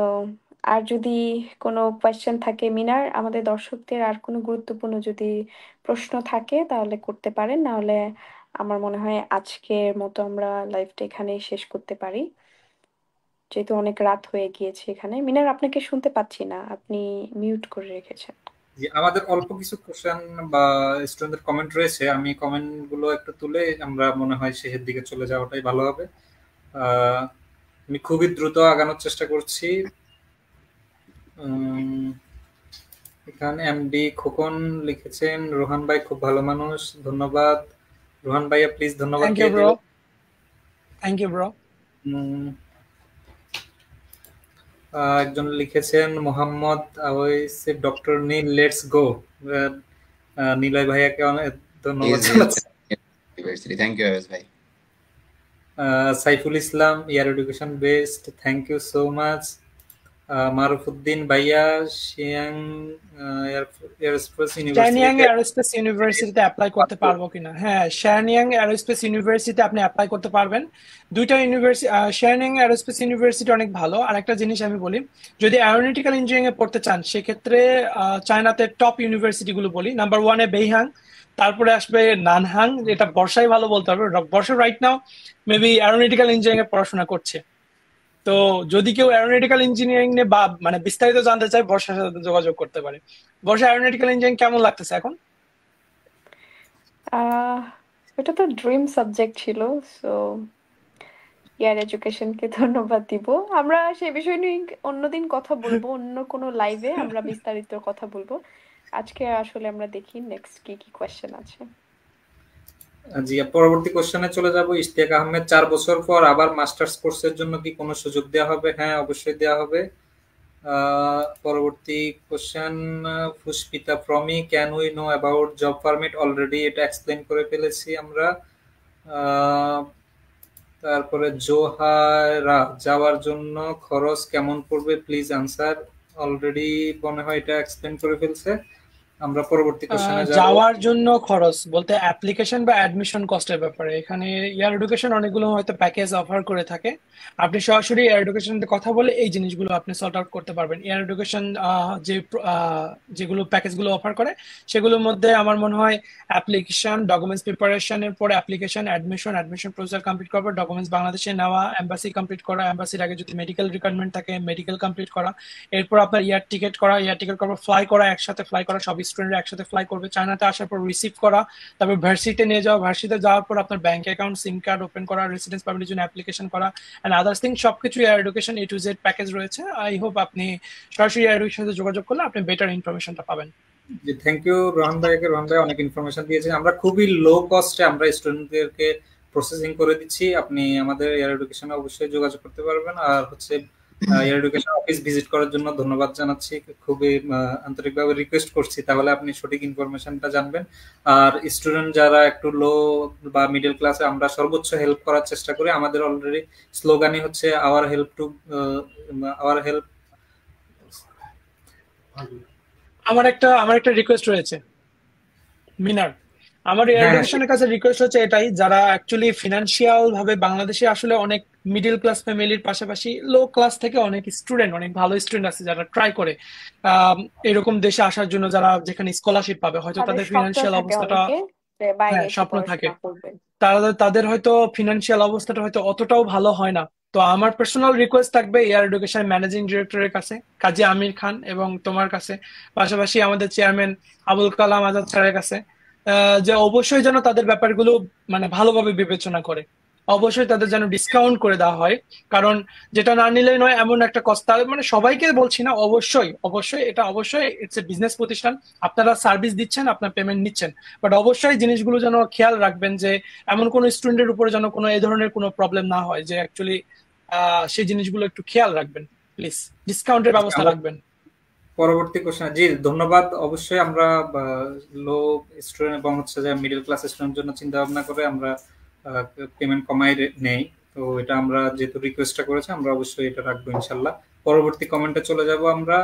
Speaker 1: আর যদি কোনো কোয়েশ্চেন থাকে মিনার, আমাদের দর্শকদের আর কোনো গুরুত্বপূর্ণ যদি প্রশ্ন থাকে তাহলে করতে পারেন, নাহলে আমার মনে হয় আজকের মতো আমরা লাইভটা এখানেই শেষ করতে পারি, যেহেতু অনেক রাত হয়ে গিয়েছে এখানে। মিনার, আপনাকে শুনতে পাচ্ছি না, আপনি মিউট করে রেখেছেন।
Speaker 2: যে আমাদের অল্প কিছু কোশ্চেন বা স্টুডেন্টদের কমেন্ট রয়েছে, আমি কমেন্ট গুলো একটু তুলে আমরা মনে হয় শেষের দিকে চলে যাওয়াটাই ভালো হবে। আমি খুবই দ্রুত আগানোর চেষ্টা করছি। এখানে এমডি খোকন লিখেছেন, রোহান ভাই খুব ভালো মানুষ, ধন্যবাদ। রোহান ভাইয়া প্লিজ ধন্যবাদ
Speaker 3: থ্যাংক ইউ
Speaker 2: দিয়ে
Speaker 3: ব্রো,
Speaker 2: দিবেন।
Speaker 3: Thank you bro.
Speaker 2: একজন লিখেছেন Mohammad Awais, doctor Neel let's go. Niloy ভাইয়াকে অনেক ধন্যবাদ জানাচ্ছি।
Speaker 4: থ্যাংক ইউ ভাই।
Speaker 2: Saiful Islam, Air Education best, thank you so much. Marufuddin ভাইয়া, শিয়াং এয়ারস্পেস
Speaker 3: শ্যানিয়াং
Speaker 2: ইউনিভার্সিটিতে
Speaker 3: এরোস্পেস ইউনিভার্সিটিতে অ্যাপ্লাই করতে পারবো কিনা? হ্যাঁ, শ্যানিয়াং এরোস্পেস ইউনিভার্সিটিতে আপনি অ্যাপ্লাই করতে পারবেন। দুইটা ইউনিভার্সিটি, শ্যানিয়াং এরোস্পেস ইউনিভার্সিটি অনেক ভালো। আর একটা জিনিস আমি বলি, যদি অ্যারোনটিক্যাল ইঞ্জিনিয়ারিং এ পড়তে চান সেক্ষেত্রে চায়নাতে টপ ইউনিভার্সিটি গুলো বলি, নাম্বার 1-এ বেইহাং, তারপরে আসবে নানহাং, এটা বর্ষায় ভালো বলতে হবে। Barsha right now maybe aeronautical engineering এ পড়াশোনা করছে। তো যদি কেউ অ্যারোনটিক্যাল ইঞ্জিনিয়ারিং নিয়ে বা মানে বিস্তারিত জানতে চায়, বর্ষার সাথে যোগাযোগ করতে পারে। বর্ষা, অ্যারোনটিক্যাল ইঞ্জিনিয়ারিং কেমন লাগতেছে এখন?
Speaker 1: এটা তো ড্রিম সাবজেক্ট ছিল, সো ইয়ার এডুকেশনকে ধন্যবাদ দিব। আমরা সেই বিষয় নিয়ে অন্যদিন কথা বলবো, অন্য কোনো লাইভে আমরা বিস্তারিত কথা বলবো। আজকে আসলে আমরা দেখি নেক্সট কি কি কোয়েশ্চেন আছে।
Speaker 2: জি, পরবর্তী কোশ্চেনে চলে যাব। ইশতিয়াক আহমেদ, 4 বছর পর আবার মাস্টার্স কোর্সের জন্য কি কোনো সুযোগ দেওয়া হবে? হ্যাঁ, অবশ্যই দেওয়া হবে। পরবর্তী কোশ্চেন, পুষ্পিতা ফ্রমি, can we know about job permit? Already এটা এক্সপ্লেন করে ফেলেছি আমরা। তারপরে জোহারা, যাওয়ার জন্য খরচ কেমন পড়বে প্লিজ আনসার? অলরেডি মনে হয় এটা এক্সপ্লেন করে ফেলছে। আমরা পরবর্তী কোশ্চেনে যাব।
Speaker 3: যাওয়ার জন্য খরচ বলতে অ্যাপ্লিকেশন বা অ্যাডমিশন কস্টের ব্যাপারে এখানে ইয়ার এডুকেশন অনেকগুলো হয়তো প্যাকেজ অফার করে থাকে। আপনি সরাসরি এয়ার এডুকেশনের কথা বলে এই জিনিসগুলো আপনি সর্ট আউট করতে পারবেন। এয়ার এডুকেশন যেগুলো প্যাকেজগুলো অফার করে সেগুলোর মধ্যে আমার মনে হয় অ্যাপ্লিকেশন, ডকুমেন্টস প্রিপারেশনের পরে অ্যাপ্লিকেশন, অ্যাডমিশন প্রসেস কমপ্লিট করা, ডকুমেন্টস বাংলাদেশে নেওয়া, এম্বাসি কমপ্লিট করা, এম্বাসির আগে যদি মেডিকেল রিকোয়ারমেন্ট থাকে মেডিকেল কমপ্লিট করা, এরপর আপনার এয়ার টিকেট করা, ফ্লাই করা, একসাথে ফ্লাই করা, সব স্টুডেন্টরা একসাথে ফ্লাই করবে, চায়নাতে আসার পর রিসিভ করা, তারপর ভার্সিটিতে নিয়ে যাওয়া, ভার্সিটিতে যাওয়ার পর আপনার ব্যাংক অ্যাকাউন্ট, সিম কার্ড ওপেন করা, রেসিডেন্স পারমিটের জন্য অ্যাপ্লিকেশন করা, এন্ড আদার্স থিং সবকিছু air education A to Z package রয়েছে। আই হোপ আপনি সরাসরি এয়ার এডুকেশনের সাথে যোগাযোগ করলে আপনি বেটার ইনফরমেশনটা পাবেন।
Speaker 2: জি, থ্যাংক ইউ রোহান ভাইকে। রোহান ভাই অনেক ইনফরমেশন দিয়েছেন। আমরা খুবই লো কস্টে আমরা স্টুডেন্টদেরকে প্রসেসিং করে দিচ্ছি। আপনি আমাদের এয়ার এডুকেশনে অবশ্যই যোগাযোগ করতে পারবেন। আর হচ্ছে এয়ার এডুকেশন অফিস ভিজিট করার জন্য ধন্যবাদ জানাচ্ছি, খুবই আন্তরিকভাবে রিকোয়েস্ট করছি, তাহলে আপনি সঠিক ইনফরমেশনটা জানবেন। আর স্টুডেন্ট যারা একটু লো বা মিডল ক্লাসে, আমরা সর্বোচ্চ হেল্প করার চেষ্টা করি। আমাদের অলরেডি স্লোগানই হচ্ছে আওয়ার হেল্প।
Speaker 3: আমার একটা রিকোয়েস্ট রয়েছে মিনার, আমার এয়ার এডুকেশনের কাছে রিকোয়েস্ট হচ্ছে এটাই, যারা অ্যাকচুয়ালি ফিনান্সিয়াল ভাবে বাংলাদেশে আসলে অনেক মিডল ক্লাস ফ্যামিলির পাশাপাশি লো ক্লাস থেকে অনেক স্টুডেন্ট, অনেক ভালো স্টুডেন্ট আছে যারা ট্রাই করে এরকম দেশে আসার জন্য, যারা যেখানে স্কলারশিপ পাবে, হয়তো
Speaker 1: তাদের
Speaker 3: তাদের
Speaker 1: স্বপ্ন
Speaker 3: ফিনান্সিয়াল
Speaker 1: থাকে
Speaker 3: অবস্থাটা,
Speaker 1: অনেকে যে বাইরে
Speaker 3: হ্যাঁ
Speaker 1: এসে
Speaker 3: স্বপ্ন থাকে,
Speaker 1: পড়াশোনা করবে।
Speaker 3: তাদের হয়তো ফিনান্সিয়াল অবস্থাটা হয়তো অতটাও ভালো হয় না। তো আমার পার্সোনাল রিকোয়েস্ট থাকবে এয়ার এডুকেশন ম্যানেজিং ডিরেক্টরের কাছে, কাজী আমির খান, এবং তোমার কাছে, পাশাপাশি আমাদের চেয়ারম্যান আবুল কালাম আজাদ স্যারের কাছে, যে অবশ্যই যেন তাদের ব্যাপারগুলো মানে ভালোভাবে বিবেচনা করে, অবশ্যই তাদের যেন ডিসকাউন্ট করে দেওয়া হয়। কারণ যেটা না নিলেই নয় এমন একটা কষ্ট, মানে সবাইকে বলছি না, অবশ্যই অবশ্যই এটা অবশ্যই ইটস এ বিজনেস প্রতিষ্ঠান, আপনারা সার্ভিস দিচ্ছেন, আপনার পেমেন্ট নিচ্ছেন, বাট অবশ্যই জিনিসগুলো যেন খেয়াল রাখবেন যে এমন কোন স্টুডেন্টের উপরে যেন কোনো এই ধরনের কোনো প্রবলেম না হয়, যে অ্যাকচুয়ালি সেই জিনিসগুলো একটু খেয়াল রাখবেন প্লিজ, ডিসকাউন্টের ব্যবস্থা রাখবেন।
Speaker 2: পরবর্তী কোশ্চেন। জি ধন্যবাদ। অবশ্যই আমরা লো স্টুডেন্ট এবং হচ্ছে যে মিডল ক্লাস স্টুডেন্টের জন্য চিন্তা ভাবনা করে আমরা পেমেন্ট কমাই নেই। তো এটা আমরা যেহেতু রিকোয়েস্টটা করেছি, আমরা অবশ্যই এটা রাখবো ইনশাল্লাহ। পরবর্তী কমেন্টে চলে যাব আমরা।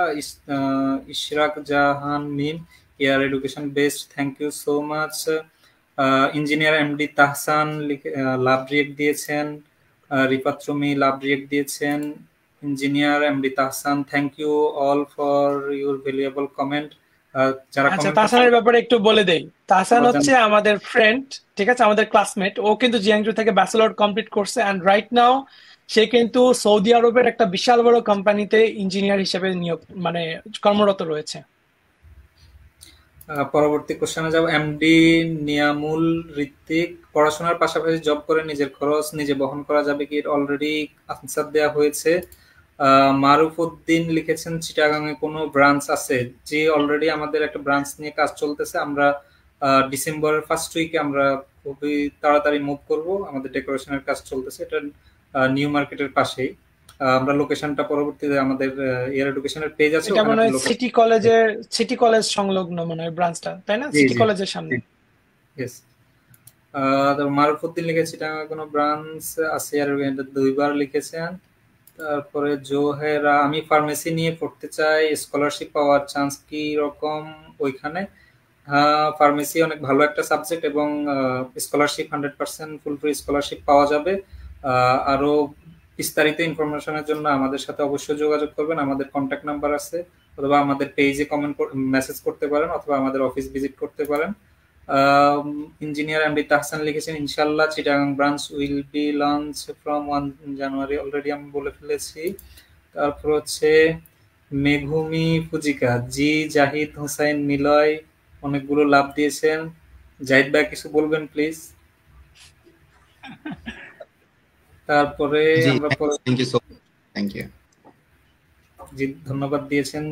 Speaker 2: Ishrak Jahan Mim, Air Education best, thank you so much. Engineer MD Tahsan love react দিয়েছেন। রিফাত রুমি লাভ রিয়েক্ট দিয়েছেন। Engineer MD Tahsan, thank you all for your valuable comment. যারা
Speaker 3: আচ্ছা,
Speaker 2: কমেন্ট
Speaker 3: তাহসানের ব্যাপারে একটু বলে দেই। তাহসান
Speaker 2: আবার
Speaker 3: হচ্ছে আমাদের ফ্রেন্ড, ঠিক আছে, আমাদের ক্লাসমেট। ও কিন্তু জিয়াংজু থেকে ব্যাচেলর কমপ্লিট করছে, এন্ড রাইট নাও সে কিন্তু সৌদি আরবের একটা বিশাল বড় কোম্পানিতে ইঞ্জিনিয়ার হিসেবে নিয়োগ মানে কর্মরত রয়েছে।
Speaker 2: পরবর্তী কোশ্চেনে যাব। এমডি নিয়ামুল ঋত্বিক, পড়াশোনার পাশাপাশি জব করে নিজের খরচ নিজে বহন করা যাবে কি? অলরেডি আনসার দেওয়া হয়েছে। মারুফ উদ্দিন লিখেছেন চিটাগাংয়ে কোনো ব্রাঞ্চ আছে? যে অলরেডি আমাদের একটা ব্রাঞ্চ নিয়ে কাজ চলতেছে। আমরা ডিসেম্বরের ফার্স্ট উইকে আমরা খুবই তাড়াতাড়ি মুভ করব। আমাদের ডেকোরেশনের কাজ চলতেছে, এটা নিউ মার্কেটের পাশেই। আমরা লোকেশনটা পরবর্তীতে আমাদের এয়ার এডুকেশনের পেজ আছে,
Speaker 3: এটা
Speaker 2: ওখানে
Speaker 3: মনে হয়
Speaker 2: লোকেশন।
Speaker 3: সিটি কলেজ সংলগ্ন মনে হয় ব্রাঞ্চটা, তাই না?
Speaker 2: জি
Speaker 3: সিটি
Speaker 2: জি
Speaker 3: কলেজের সামনে।
Speaker 2: ইয়েস। মারুফুদ্দিন লিখেছে চিটাগাং কোনো ব্রাঞ্চ আছে, আর দুইবার লিখেছেন। তারপরে জোহেরা, আমি ফার্মেসি নিয়ে পড়তে চাই, স্কলারশিপ পাওয়ার চান্স কি রকম ওইখানে? হ্যাঁ, ফার্মেসি অনেক ভালো একটা সাবজেক্ট এবং স্কলারশিপ 100% ফুল ফ্রি স্কলারশিপ পাওয়া যাবে। আরো বিস্তারিত ইনফরমেশনের জন্য আমাদের সাথে অবশ্যই যোগাযোগ করবেন। আমাদের কন্ট্যাক্ট নাম্বার আছে, অথবা আমাদের পেজে কমেন্ট মেসেজ করতে পারেন, অথবা আমাদের অফিস ভিজিট করতে পারেন। ইঞ্জিনিয়ার এমডি তাহসান লিখেছেন ইনশাল্লাহ Chittagong branch will be launch from 1 January, already আমি বলে ফেলেছি। তারপর হচ্ছে মেঘুমি ফুজিকা, জি জাহিদ হোসাইন নিলয় অনেকগুলো লাভ দিয়েছেন। জাহিদ ভাই কিছু বলবেন প্লিজ। তারপরে
Speaker 4: জি,
Speaker 2: আমরা
Speaker 4: thank you so much, thank you.
Speaker 2: জি ধন্যবাদ দিয়েছেন।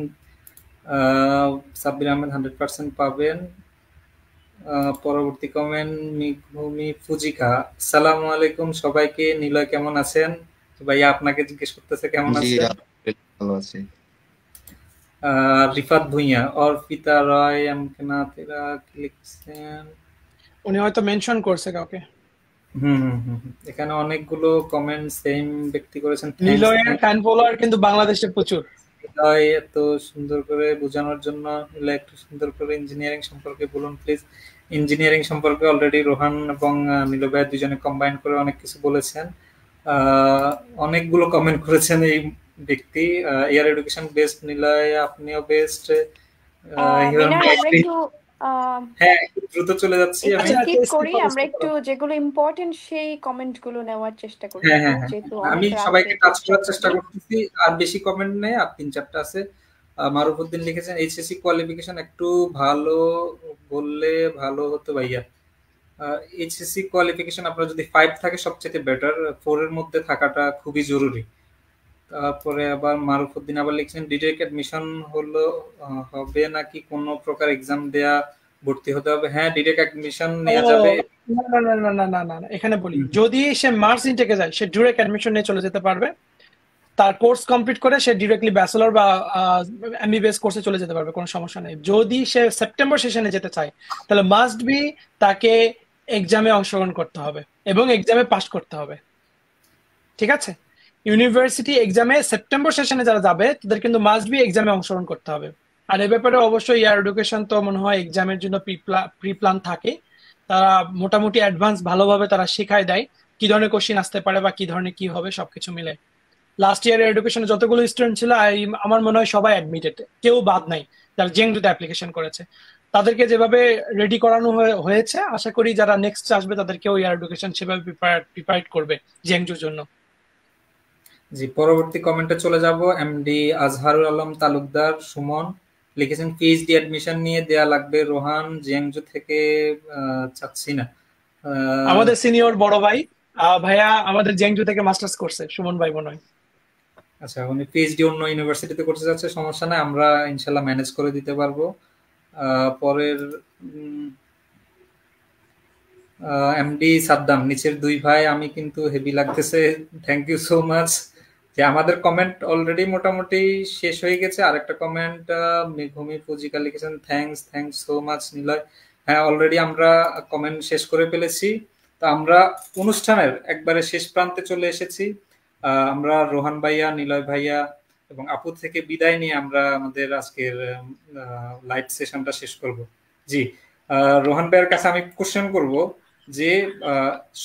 Speaker 2: সাব্বির আহমেদ 100% পাবেন। পরবর্তী কমেন্ট মিঘুমি ফুজিকা, আসসালামু আলাইকুম সবাইকে, নিলয় কেমন আছেন? ভাইয়া আপনাকে জিজ্ঞেস করতেছে কেমন
Speaker 4: জি
Speaker 2: আছেন।
Speaker 4: ভালো আছি।
Speaker 2: রিফাত ভুঁইয়া, অর্পিতা রয় এমকেনাতেরা কি লিখছেন?
Speaker 3: উনি হয়তো মেনশন করছে কাউকে।
Speaker 2: এখানে অনেকগুলো কমেন্ট সেম ব্যক্তি করেছেন।
Speaker 3: নিলয়ের ফ্যান ফলোয়ার কিন্তু বাংলাদেশে প্রচুর।
Speaker 2: নিলয় এত সুন্দর করে বোঝানোর জন্য, নিলয় একটু সুন্দর করে ইঞ্জিনিয়ারিং সম্পর্কে বলুন প্লিজ। ইঞ্জিনিয়ারিং সম্পর্কে অলরেডি রোহান এবং নিলয় ভাই দুজনে কম্বাইন করে অনেক কিছু বলেছেন। অনেকগুলো কমেন্ট করেছেন এই ব্যক্তি। এয়ার এডুকেশন বেস্ট, নিলয় আপনিও বেস্ট।
Speaker 1: মিনার আমরা একটু
Speaker 2: হ্যাঁ দ্রুত চলে যাচ্ছি আমি।
Speaker 1: স্কিপ করি, আমরা একটু যেগুলো ইম্পর্টেন্ট সেই কমেন্ট গুলো নেওয়ার চেষ্টা করি।
Speaker 2: হ্যাঁ আমি সবাইকে টাচ করার চেষ্টা করতেছি, আর বেশি কমেন্ট নেই, আর 3-4টা আছে। মারুফুদ্দিন লিখেছেন এইচএসসি কোয়ালিফিকেশন একটু ভালো বললে ভালো হতো ভাইয়া। এইচএসসি কোয়ালিফিকেশন আপনার যদি 5 থাকে সবচেয়ে বেটার, 4 এর মধ্যে থাকাটা খুবই জরুরি। তারপরে আবার মারুফুদ্দিন আবার লিখছেন ডিরেক্ট অ্যাডমিশন হলো হবে নাকি কোনো প্রকার এক্সাম দেয়া ভর্তি হতে হবে? হ্যাঁ ডিরেক্ট অ্যাডমিশন নেওয়া যাবে।
Speaker 3: না, এখানে বলি, যদি সে মার্চ ইনটেকে যায় সে ডিরেক্ট অ্যাডমিশন নিয়ে চলে যেতে পারবে। তার কোর্স কমপ্লিট করে সে ডিরেক্টলি ব্যাচেলর বা এমবিবিএস কোর্সে চলে যেতে পারবে, কোনো সমস্যা নেই। যদি সে সেপ্টেম্বর সেশনে যেতে চায় তাহলে মাস্ট বি তাকে এক্সামে অংশগ্রহণ করতে হবে এবং এক্সামে পাস করতে হবে, ঠিক আছে? ইউনিভার্সিটি এক্সামে সেপ্টেম্বর সেশনে যারা যাবে তাদের কিন্তু মাস্ট বি এক্সামে অংশগ্রহণ করতে হবে। আর এ ব্যাপারে অবশ্যই এয়ার এডুকেশন তো মনে হয় এক্সামের জন্য প্রি প্ল্যান থাকে, তারা মোটামুটি অ্যাডভান্স ভালোভাবে তারা শেখায় দেয়। কি ধরনের কোশ্চিন আসতে পারে বা কি ধরনের কি হবে সবকিছু মিলে। লাস্ট ইয়ারের এডুকেশনে যতগুলো স্টুডেন্ট ছিল আমার মনে হয় সবাই অ্যাডমিটেড, কেউ বাদ নাই যারা জেংডুতে অ্যাপ্লিকেশন করেছে। তাদেরকে যেভাবে রেডি করানো হয়েছে, আশা করি যারা নেক্সট আসবে তাদেরকেও এয়ার এডুকেশন সেভাবে প্রিপারেট করবে জেংজুর জন্য।
Speaker 2: জি, পরবর্তী কমেন্টে চলে যাব। এমডি আজহারুল আলম তালুকদার সুমন লিখেছেন, পিএইচডি অ্যাডমিশন নিয়ে দেয়া লাগবে রোহান, জিয়াংজু থেকে চাচ্ছি না।
Speaker 3: আমাদের সিনিয়র বড় ভাই ভাইয়া আমাদের জেংজু থেকে মাস্টার্স করছে, সুমন ভাই মনে হয়।
Speaker 2: আচ্ছা, উনি পিএইচডি অন্য ইউনিভার্সিটিতে করতে যাচ্ছে, সমস্যা নাই, আমরা ইনশাল্লাহ ম্যানেজ করে দিতে পারবো। পরের এমডি সাদ্দাম, নিচের দুই ভাই আমি কিন্তু হেভি লাগতেছে, থ্যাংক ইউ সো মাচ। যে আমাদের কমেন্ট অলরেডি মোটামুটি শেষ হয়ে গেছে। আরেকটা কমেন্ট মেঘমি পুজিকা লিখেছেন, থ্যাংকস সো মাচ নিলয়। হ্যাঁ, অলরেডি আমরা কমেন্ট শেষ করে ফেলেছি। তো আমরা অনুষ্ঠানের একবারে শেষ প্রান্তে চলে এসেছি। আমরা রোহান ভাইয়া, নিলয় ভাইয়া এবং আপু থেকে বিদায় নিয়ে আমরা আমাদের আজকের লাইভ সেশনটা শেষ করব। জি, রোহান ভাইয়ের কাছে আমি কোশ্চেন করব যে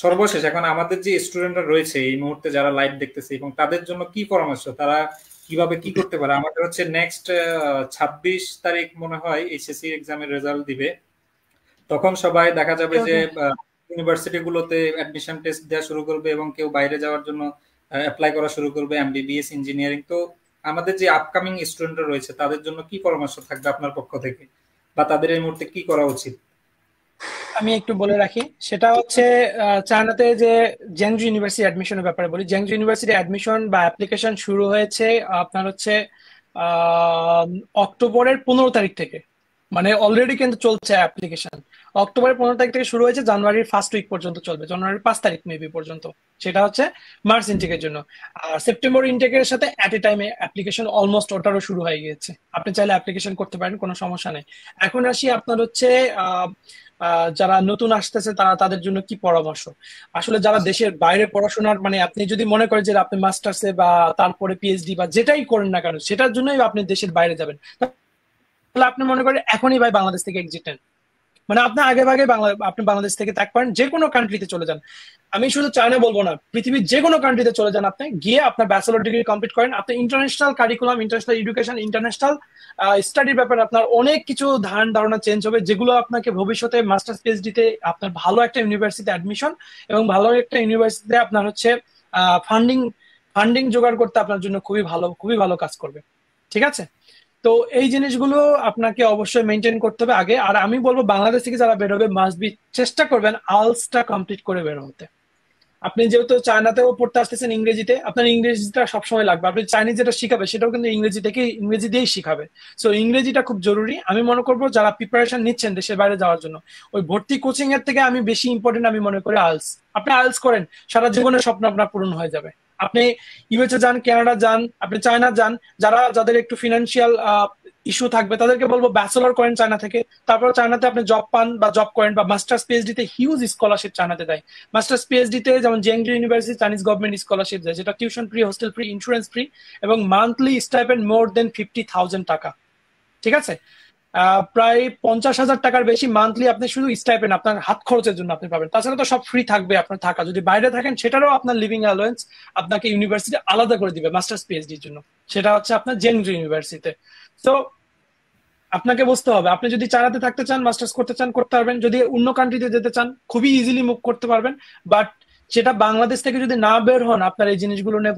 Speaker 2: সর্বশেষ এখন আমাদের যে স্টুডেন্টরা রয়েছে এই মুহূর্তে যারা লাইভ দেখতেছে এবং তাদের জন্য কি পরামর্শ, তারা কিভাবে কি করতে পারে? আমাদের হচ্ছে নেক্সট 26 তারিখ মনে হয় এইচএসসি এক্সামের রেজাল্ট দিবে। তখন সবাই দেখা যাবে যে ইউনিভার্সিটি গুলোতে অ্যাডমিশন টেস্ট দেওয়া শুরু করবে এবং কেউ বাইরে যাওয়ার জন্য অ্যাপ্লাই করা শুরু করবে, এমবিবিএস, ইঞ্জিনিয়ারিং। তো আমাদের যে আপকামিং স্টুডেন্টরা রয়েছে তাদের জন্য কি পরামর্শ থাকবে আপনার পক্ষ থেকে, বা তাদের এই মুহূর্তে কি করা উচিত?
Speaker 3: আমি একটু বলে রাখি, সেটা হচ্ছে চায়নাতে যে জেংজু ইউনিভার্সিটি অ্যাডমিশনের ব্যাপারে বলি। জেংজু ইউনিভার্সিটি অ্যাডমিশন বা অ্যাপ্লিকেশন শুরু হয়েছে আপনার হচ্ছে অক্টোবরের 15 তারিখ থেকে, মানে অলরেডি কিন্তু চলছে অ্যাপ্লিকেশন। অক্টোবরের 15 তারিখ থেকে শুরু হয়েছে, জানুয়ারির ফার্স্ট উইক পর্যন্ত চলবে, জানুয়ারির 5 তারিখ মেবি পর্যন্ত। সেটা হচ্ছে মার্চ ইনটেকের জন্য। আর সেপ্টেম্বর ইনটেকের সাথে অ্যাট এ টাইমে অ্যাপ্লিকেশন অলমোস্ট ওটারও শুরু হয়ে গিয়েছে। আপনি চাইলে অ্যাপ্লিকেশন করতে পারেন, কোনো সমস্যা নেই। এখন আসি আপনার হচ্ছে যারা নতুন আসতেছে তাদের জন্য কি পরামর্শ। আসলে যারা দেশের বাইরে পড়াশোনার, মানে আপনি যদি মনে করেন যে আপনি মাস্টার্সে বা তারপরে পিএইচডি বা যেটাই করেন না কেন সেটার জন্যই আপনি দেশের বাইরে যাবেন, তাহলে আপনি মনে করেন এখনই ভাই বাংলাদেশ থেকে এক্সিট নেন। মানে আপনি আগে ভাগে আপনি বাংলাদেশ থেকে ত্যাগ করেন, যে কোনো কান্ট্রিতে চলে যান। আমি শুধু চায়না বলবো না, পৃথিবীর যে কোনো কান্ট্রিতে চলে যান, আপনি গিয়ে আপনার ব্যাচেলর ডিগ্রি কমপ্লিট করেন। আপনি international curriculum, international education, international স্টাডির ব্যাপারে আপনার অনেক কিছু ধারণা চেঞ্জ হবে, যেগুলো আপনাকে ভবিষ্যতে মাস্টার্স পিএইচডিতে আপনার ভালো একটা ইউনিভার্সিটিতে অ্যাডমিশন এবং ভালো একটা ইউনিভার্সিটিতে আপনার হচ্ছে ফান্ডিং ফান্ডিং জোগাড় করতে আপনার জন্য খুবই ভালো কাজ করবে। ঠিক আছে, তো এই জিনিসগুলো আপনাকে অবশ্যই মেনটেন করতে হবে আগে। আর আমি বলবো বাংলাদেশ থেকে যারা বেরোবে মাস্ট বি চেষ্টা করবেন আলসটা কমপ্লিট করে বের হতে। আপনি যেহেতু চায়নাতেও পড়তে আসতেছেন ইংরেজিতে, আপনার ইংরেজিটা সবসময় লাগবে। আপনি চাইনিজ যেটা শিখাবে সেটাও কিন্তু ইংরেজি দিয়েই শিখাবে। সো ইংরেজিটা খুব জরুরি। আমি মনে করবো যারা প্রিপারেশন নিচ্ছেন দেশের বাইরে যাওয়ার জন্য, ওই ভর্তি কোচিং এর থেকে আমি বেশি ইম্পর্টেন্ট আমি মনে করি আলস। আপনি আলস করেন, সারা জীবনের স্বপ্ন আপনার পূরণ হয়ে যাবে। আপনি ইউএসএ যান, কানাডা যান, আপনি চায়না যান, যাদের একটু ফিনান্সিয়াল ইস্যু থাকবে তাদেরকে বলবো ব্যাচেলর করেন চায়না থেকে, তারপর চায়নাতে আপনি জব পান বা জব করেন, বা মাস্টার্স পিএইচডি তে হিউজ স্কলারশিপ চায়নাতে দেয়। মাস্টার্স পিএইচডি তে যেমন জেংজু ইউনিভার্সিটি চাইনিজ গভর্নমেন্ট স্কলারশিপ দেয়, যেটা tuition free, hostel free, insurance free এবং মান্থলি স্টাইপেন্ড মোর দেন 50,000 টাকা। ঠিক আছে, প্রায় 50,000 টাকার বেশি মান্থলি আপনি শুধু স্টাইপেন্ড আপনার হাত খরচের জন্য আপনি পাবেন। তাছাড়া তো সব ফ্রি থাকবে আপনার থাকা, যদি বাইরে থাকেন সেটারও আপনার লিভিং অ্যালাউয়েন্স আপনাকে ইউনিভার্সিটি আলাদা করে দিবে মাস্টার্স পিএইচডির জন্য, সেটা হচ্ছে আপনার জেংজু ইউনিভার্সিটিতে। তো আপনাকে বুঝতে হবে, আপনি যদি চায়নাতে থাকতে চান, মাস্টার্স করতে চান, করতে পারবেন। যদি অন্য কান্ট্রিতে যেতে চান খুবই ইজিলি মুভ করতে পারবেন। বাট সেটা বাংলাদেশ থেকে যদি না বের হন, আপনার এই জিনিসগুলো নিয়ে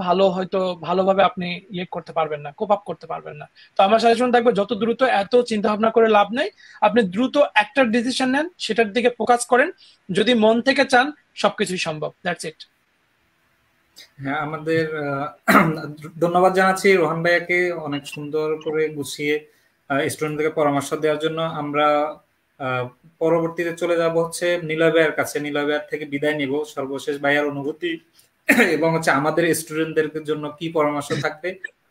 Speaker 3: ভালোভাবে আপনি করতে পারবেন না, কোপ আপ করতে পারবেন না। তো আমার সাজেশন থাকবে যত দ্রুত, এত চিন্তা ভাবনা করে লাভ নেই, আপনি দ্রুত একটা ডিসিশন নেন, সেটার দিকে ফোকাস করেন। যদি মন থেকে চান সবকিছুই সম্ভব। That's it.
Speaker 2: হ্যাঁ, আমাদের ধন্যবাদ জানাচ্ছি রোহান ভাইয়াকে অনেক সুন্দর করে গুছিয়ে স্টুডেন্টদেরকে পরামর্শ দেওয়ার জন্য। আমরা পরবর্তীতে চলে যাব হচ্ছে নিলয় ভাইয়ের কাছে। নিলয় ভাইয়ের থেকে বিদায় নিব, সর্বশেষ ভাইয়ার অনুভূতি এবং হচ্ছে আমাদের স্টুডেন্টদের জন্য কি পরামর্শ থাকবে।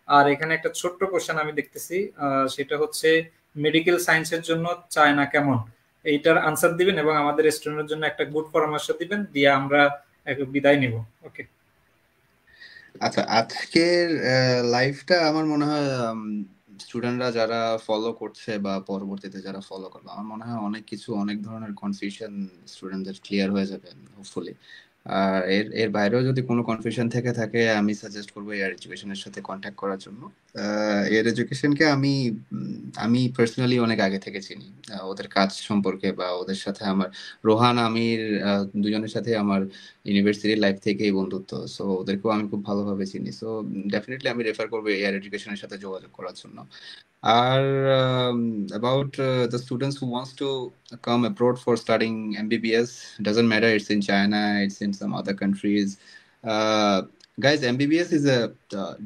Speaker 2: আর এখানে একটা ছোট্ট কোশ্চেন আমি দেখতেছি, সেটা হচ্ছে মেডিকেল সায়েন্সের জন্য চায়না কেমন, এইটার আনসার দিবেন এবং আমাদের স্টুডেন্টের জন্য একটা গুড পরামর্শ দিবেন, দিয়ে আমরা বিদায় নিব। ওকে।
Speaker 4: আচ্ছা, আজকের লাইভটা আমার মনে হয় স্টুডেন্টরা যারা ফলো করছে বা পরবর্তীতে যারা ফলো করবে, আমার মনে হয় অনেক ধরনের কনফিউশন স্টুডেন্টদের ক্লিয়ার হয়ে যাবে হোপফুলি। আর এর এর বাইরেও যদি কোনো কনফিউশন থেকে থাকে আমি সাজেস্ট করবো এয়ার এডুকেশনের সাথে কন্ট্যাক্ট করার জন্য। এয়ার এডুকেশনকে আমি পার্সোনালি অনেক আগে থেকে চিনি, ওদের কাজ সম্পর্কে বা ওদের সাথে আমার রোহান আমির দুজনের সাথে আমার ইউনিভার্সিটি লাইফ থেকেই বন্ধুত্ব, সো ওদেরকেও আমি খুব ভালোভাবে চিনি। সো ডেফিনেটলি আমি রেফার করবো এয়ার এডুকেশনের সাথে যোগাযোগ করার জন্য। Are about the students who wants to come abroad for studying MBBS, doesn't matter it's in China, it's in some other countries. Guys, MBBS is a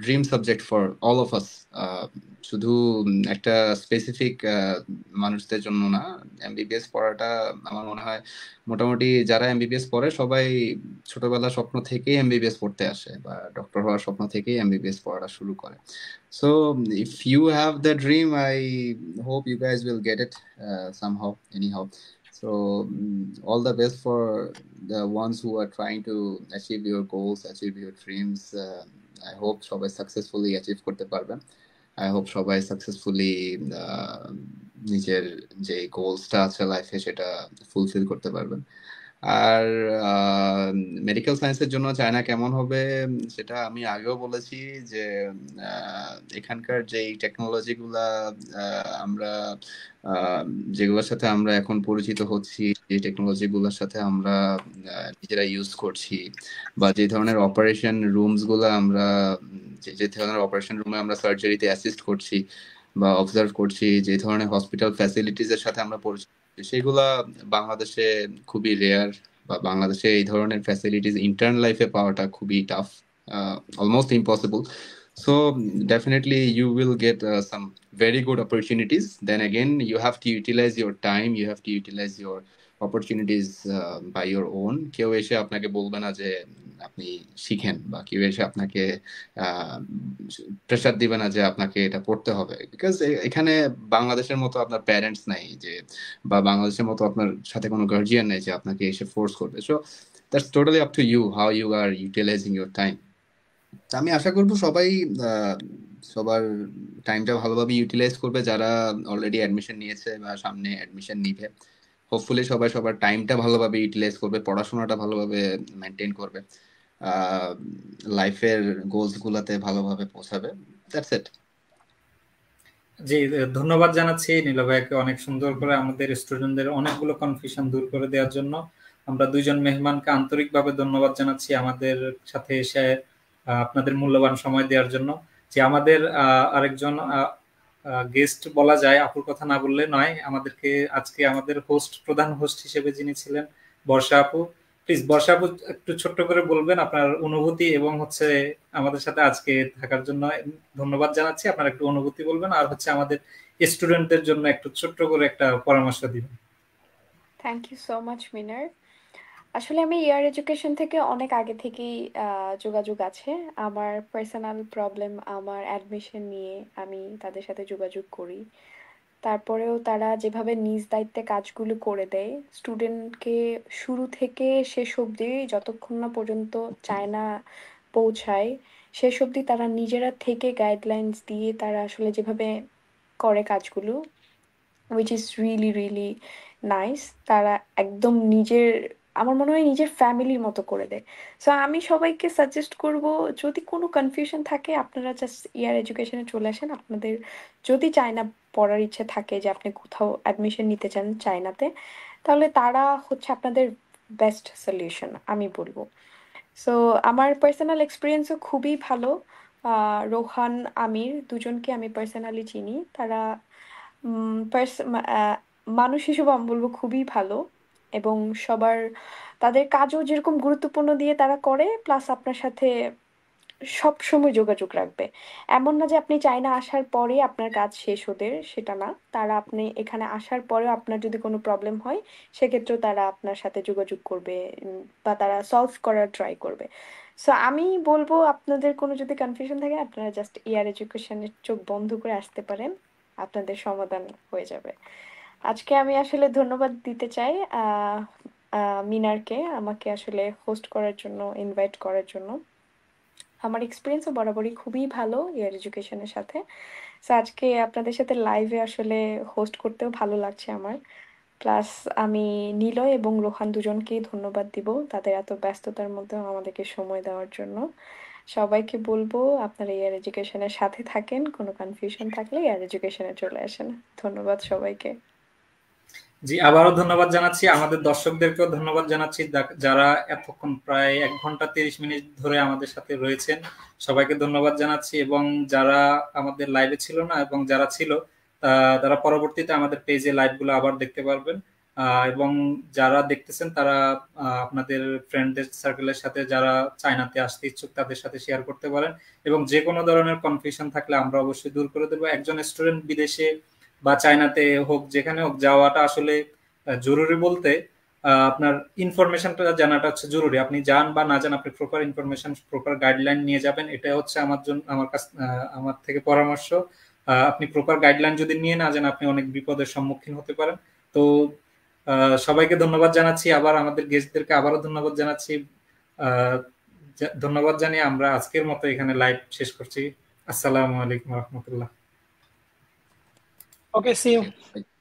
Speaker 4: dream subject for all of us. শুধু একটা specific মানুষদের জন্য না। MBBS পড়াটা আমার মনে হয় মোটামুটি যারা এমবিবিএস পড়ে সবাই ছোটবেলা স্বপ্ন থেকেই এমবিবিএস পড়তে আসে বা ডক্টর হওয়ার স্বপ্ন থেকেই এমবিবিএস পড়াটা শুরু করে। So if you have the dream, I hope you guys will get it somehow, anyhow. So all the best for the ones who are trying to achieve your goals, achieve your dreams. I hope সবাই successfully achieve করতে পারবেন। I hope সবাই successfully নিজের যে গোলসটা আছে লাইফে সেটা fulfil করতে পারবেন। আর মেডিকেল সায়েন্সের জন্য চায়না কেমন হবে সেটা আমি আগেও বলেছি যে এখানকার যে টেকনোলজি গুলা আমরা যেগুলোর সাথে আমরা এখন পরিচিত হচ্ছি, যে টেকনোলজি গুলোর সাথে আমরা নিজেরা ইউজ করছি বা যে ধরনের অপারেশন রুমস গুলা আমরা যে ধরনের অপারেশন রুমে আমরা সার্জারিতে অ্যাসিস্ট করছি বা অবজার্ভ করছি, যে ধরনের হসপিটাল ফ্যাসিলিটিস এর সাথে আমরা পরিচিত সেগুলা বাংলাদেশে খুবই রেয়ার, বা বাংলাদেশে এই ধরনের ফ্যাসিলিটিস ইন্টার্ন লাইফে পাওয়াটা খুবই tough, almost impossible. So definitely you will get some very good opportunities. Then again, you have to utilize your time, you have to utilize your opportunities by your own. কেউ এসে আপনাকে বলবে না যে আপনি শিখেন, বা কেউ এসে আপনাকে প্রেশার দিবে না যে আপনাকে এটা পড়তে হবে, বিকজ এখানে বাংলাদেশের মতো আপনার প্যারেন্টস নাই যে, বা বাংলাদেশের মতো আপনার সাথে কোনো গার্জিয়ান নেই যে আপনাকে এসে ফোর্স করবে। So that's totally up to you how you are utilising your time. আমি আশা করবো সবাই সবার টাইমটা ভালোভাবে ইউটিলাইজ করবে, যারা অলরেডি অ্যাডমিশন নিয়েছে বা সামনে অ্যাডমিশন নিবে। হোপফুলি সবাই সবার টাইমটা ভালোভাবে ইউটিলাইজ করবে, পড়াশোনাটা ভালোভাবে মেনটেন করবে, লাইফের গোলস গুলাতে ভালোভাবে পৌঁছাবে। That's it.
Speaker 2: জি, ধন্যবাদ জানাচ্ছি নীলা ভাইকে অনেক সুন্দর করে আমাদের স্টুডেন্টদের অনেকগুলো কনফিউশন দূর করে দেওয়ার জন্য। আমরা দুইজন মেহমানকে আন্তরিকভাবে ধন্যবাদ জানাচ্ছি আমাদের সাথে এসে আপনাদের মূল্যবান সময় দেওয়ার জন্য। যে আমাদের আরেকজন গেস্ট বলা যায়, আপুর কথা না বললে নয়, আমাদেরকে আজকে আমাদের প্রধান হোস্ট হিসেবে যিনি ছিলেন বর্ষা আপু। প্লিজ বর্ষা আপু একটু ছোট্ট করে বলবেন আপনার অনুভূতি এবং হচ্ছে আমাদের সাথে আজকে থাকার জন্য ধন্যবাদ জানাচ্ছি। আপনার একটু অনুভূতি বলবেন আর হচ্ছে আমাদের স্টুডেন্টদের জন্য একটু ছোট্ট করে একটা পরামর্শ দিবেন।
Speaker 1: থ্যাংক ইউ সো মাচ মিনার। আসলে আমি এয়ার এডুকেশন থেকে অনেক আগে থেকেই যোগাযোগ আছে। আমার পার্সোনাল প্রবলেম, আমার অ্যাডমিশন নিয়ে আমি তাদের সাথে যোগাযোগ করি। তারপরেও তারা যেভাবে নিজ দায়িত্বে কাজগুলো করে দেয়, স্টুডেন্টকে শুরু থেকে শেষ অবধি যতক্ষণ না পর্যন্ত চায়না পৌঁছায়, শেষ অবধি তারা নিজেরা থেকে গাইডলাইন্স দিয়ে তারা আসলে যেভাবে করে কাজগুলো, which is really really nice. তারা একদম নিজের, আমার মনে হয় নিজের ফ্যামিলির মতো করে দেয়। সো আমি সবাইকে সাজেস্ট করব, যদি কোনো কনফিউশন থাকে আপনারা জাস্ট ইয়ার এডুকেশনে চলে আসেন। আপনাদের যদি চায়না পড়ার ইচ্ছে থাকে, যে আপনি কোথাও অ্যাডমিশন নিতে চান চায়নাতে, তাহলে তারা হচ্ছে আপনাদের বেস্ট সলিউশন আমি বলবো। সো আমার পার্সোনাল এক্সপিরিয়েন্সও খুবই ভালো। রোহান আমির দুজনকে আমি পার্সোনালি চিনি। তারা মানুষ হিসেবে আমি বলবো খুবই ভালো, এবং সবার তাদের কাজও যেরকম গুরুত্বপূর্ণ দিয়ে তারা করে, প্লাস আপনার সাথে সব সময় যোগাযোগ রাখবে। এমন না যে আপনি চায়না আসার পরে আপনার কাজ শেষ ওদের, সেটা না। তারা আপনি এখানে আসার পরেও আপনার যদি কোনো প্রবলেম হয়, সেক্ষেত্রেও তারা আপনার সাথে যোগাযোগ করবে, বা তারা সলভ করার ট্রাই করবে। সো আমি বলবো আপনাদের কোনো যদি কনফিউশন থাকে, আপনারা জাস্ট এয়ার এডুকেশনের চোখ বন্ধ করে আসতে পারেন, আপনাদের সমাধান হয়ে যাবে। আজকে আমি আসলে ধন্যবাদ দিতে চাই মিনারকে, আমাকে আসলে হোস্ট করার জন্য, ইনভাইট করার জন্য। আমার এক্সপিরিয়েন্সও বরাবরই খুবই ভালো এয়ার এডুকেশনের সাথে। সো আজকে আপনাদের সাথে লাইভে আসলে হোস্ট করতেও ভালো লাগছে আমার। প্লাস আমি নিলয় এবং রোহান দুজনকেই ধন্যবাদ দিব তাদের এত ব্যস্ততার মধ্যেও আমাদেরকে সময় দেওয়ার জন্য। সবাইকে বলবো আপনারা এয়ার এডুকেশনের সাথে থাকেন, কোনো কনফিউশন থাকলে এয়ার এডুকেশনে চলে আসেন। ধন্যবাদ সবাইকে।
Speaker 2: জি, আবারও ধন্যবাদ জানাচ্ছি, আমাদের দর্শকদেরকেও ধন্যবাদ জানাচ্ছি যারা এতক্ষণ প্রায় 1 ঘন্টা 30 মিনিট ধরে আমাদের সাথে রয়েছেন। সবাইকে ধন্যবাদ জানাচ্ছি, এবং যারা আমাদের লাইভে ছিল না এবং যারা ছিল তারা পরবর্তীতে আমাদের পেজে লাইভগুলো আবার দেখতে পারবেন। এবং যারা দেখতেছেন তারা আপনাদের ফ্রেন্ডদের সার্কেলের সাথে যারা চায়নাতে আসতে ইচ্ছুক তাদের সাথে শেয়ার করতে পারেন, এবং যে কোনো ধরনের কনফিউশন থাকলে আমরা অবশ্যই দূর করে দেবো। একজন স্টুডেন্ট বিদেশে বা চায়নাতে হোক যেখানে হোক যাওয়াটা আসলে জরুরি বলতে আপনার ইনফরমেশনটা জানাটা হচ্ছে জরুরি। আপনি যান বা না যান, আপনি প্রপার ইনফরমেশন প্রপার গাইডলাইন নিয়ে যাবেন, এটা হচ্ছে আমার জন্য আমার থেকে পরামর্শ। আপনি প্রপার গাইডলাইন যদি নিয়ে না যান আপনি অনেক বিপদের সম্মুখীন হতে পারেন। তো সবাইকে ধন্যবাদ জানাচ্ছি, আবার আমাদের গেস্টদেরকে আবারও ধন্যবাদ জানাচ্ছি। ধন্যবাদ জানিয়ে আমরা আজকের মতো এখানে লাইভ শেষ করছি। আসসালামু আলাইকুম রহমতুল্লাহ।
Speaker 3: ওকে, সি ইউ।
Speaker 4: Okay.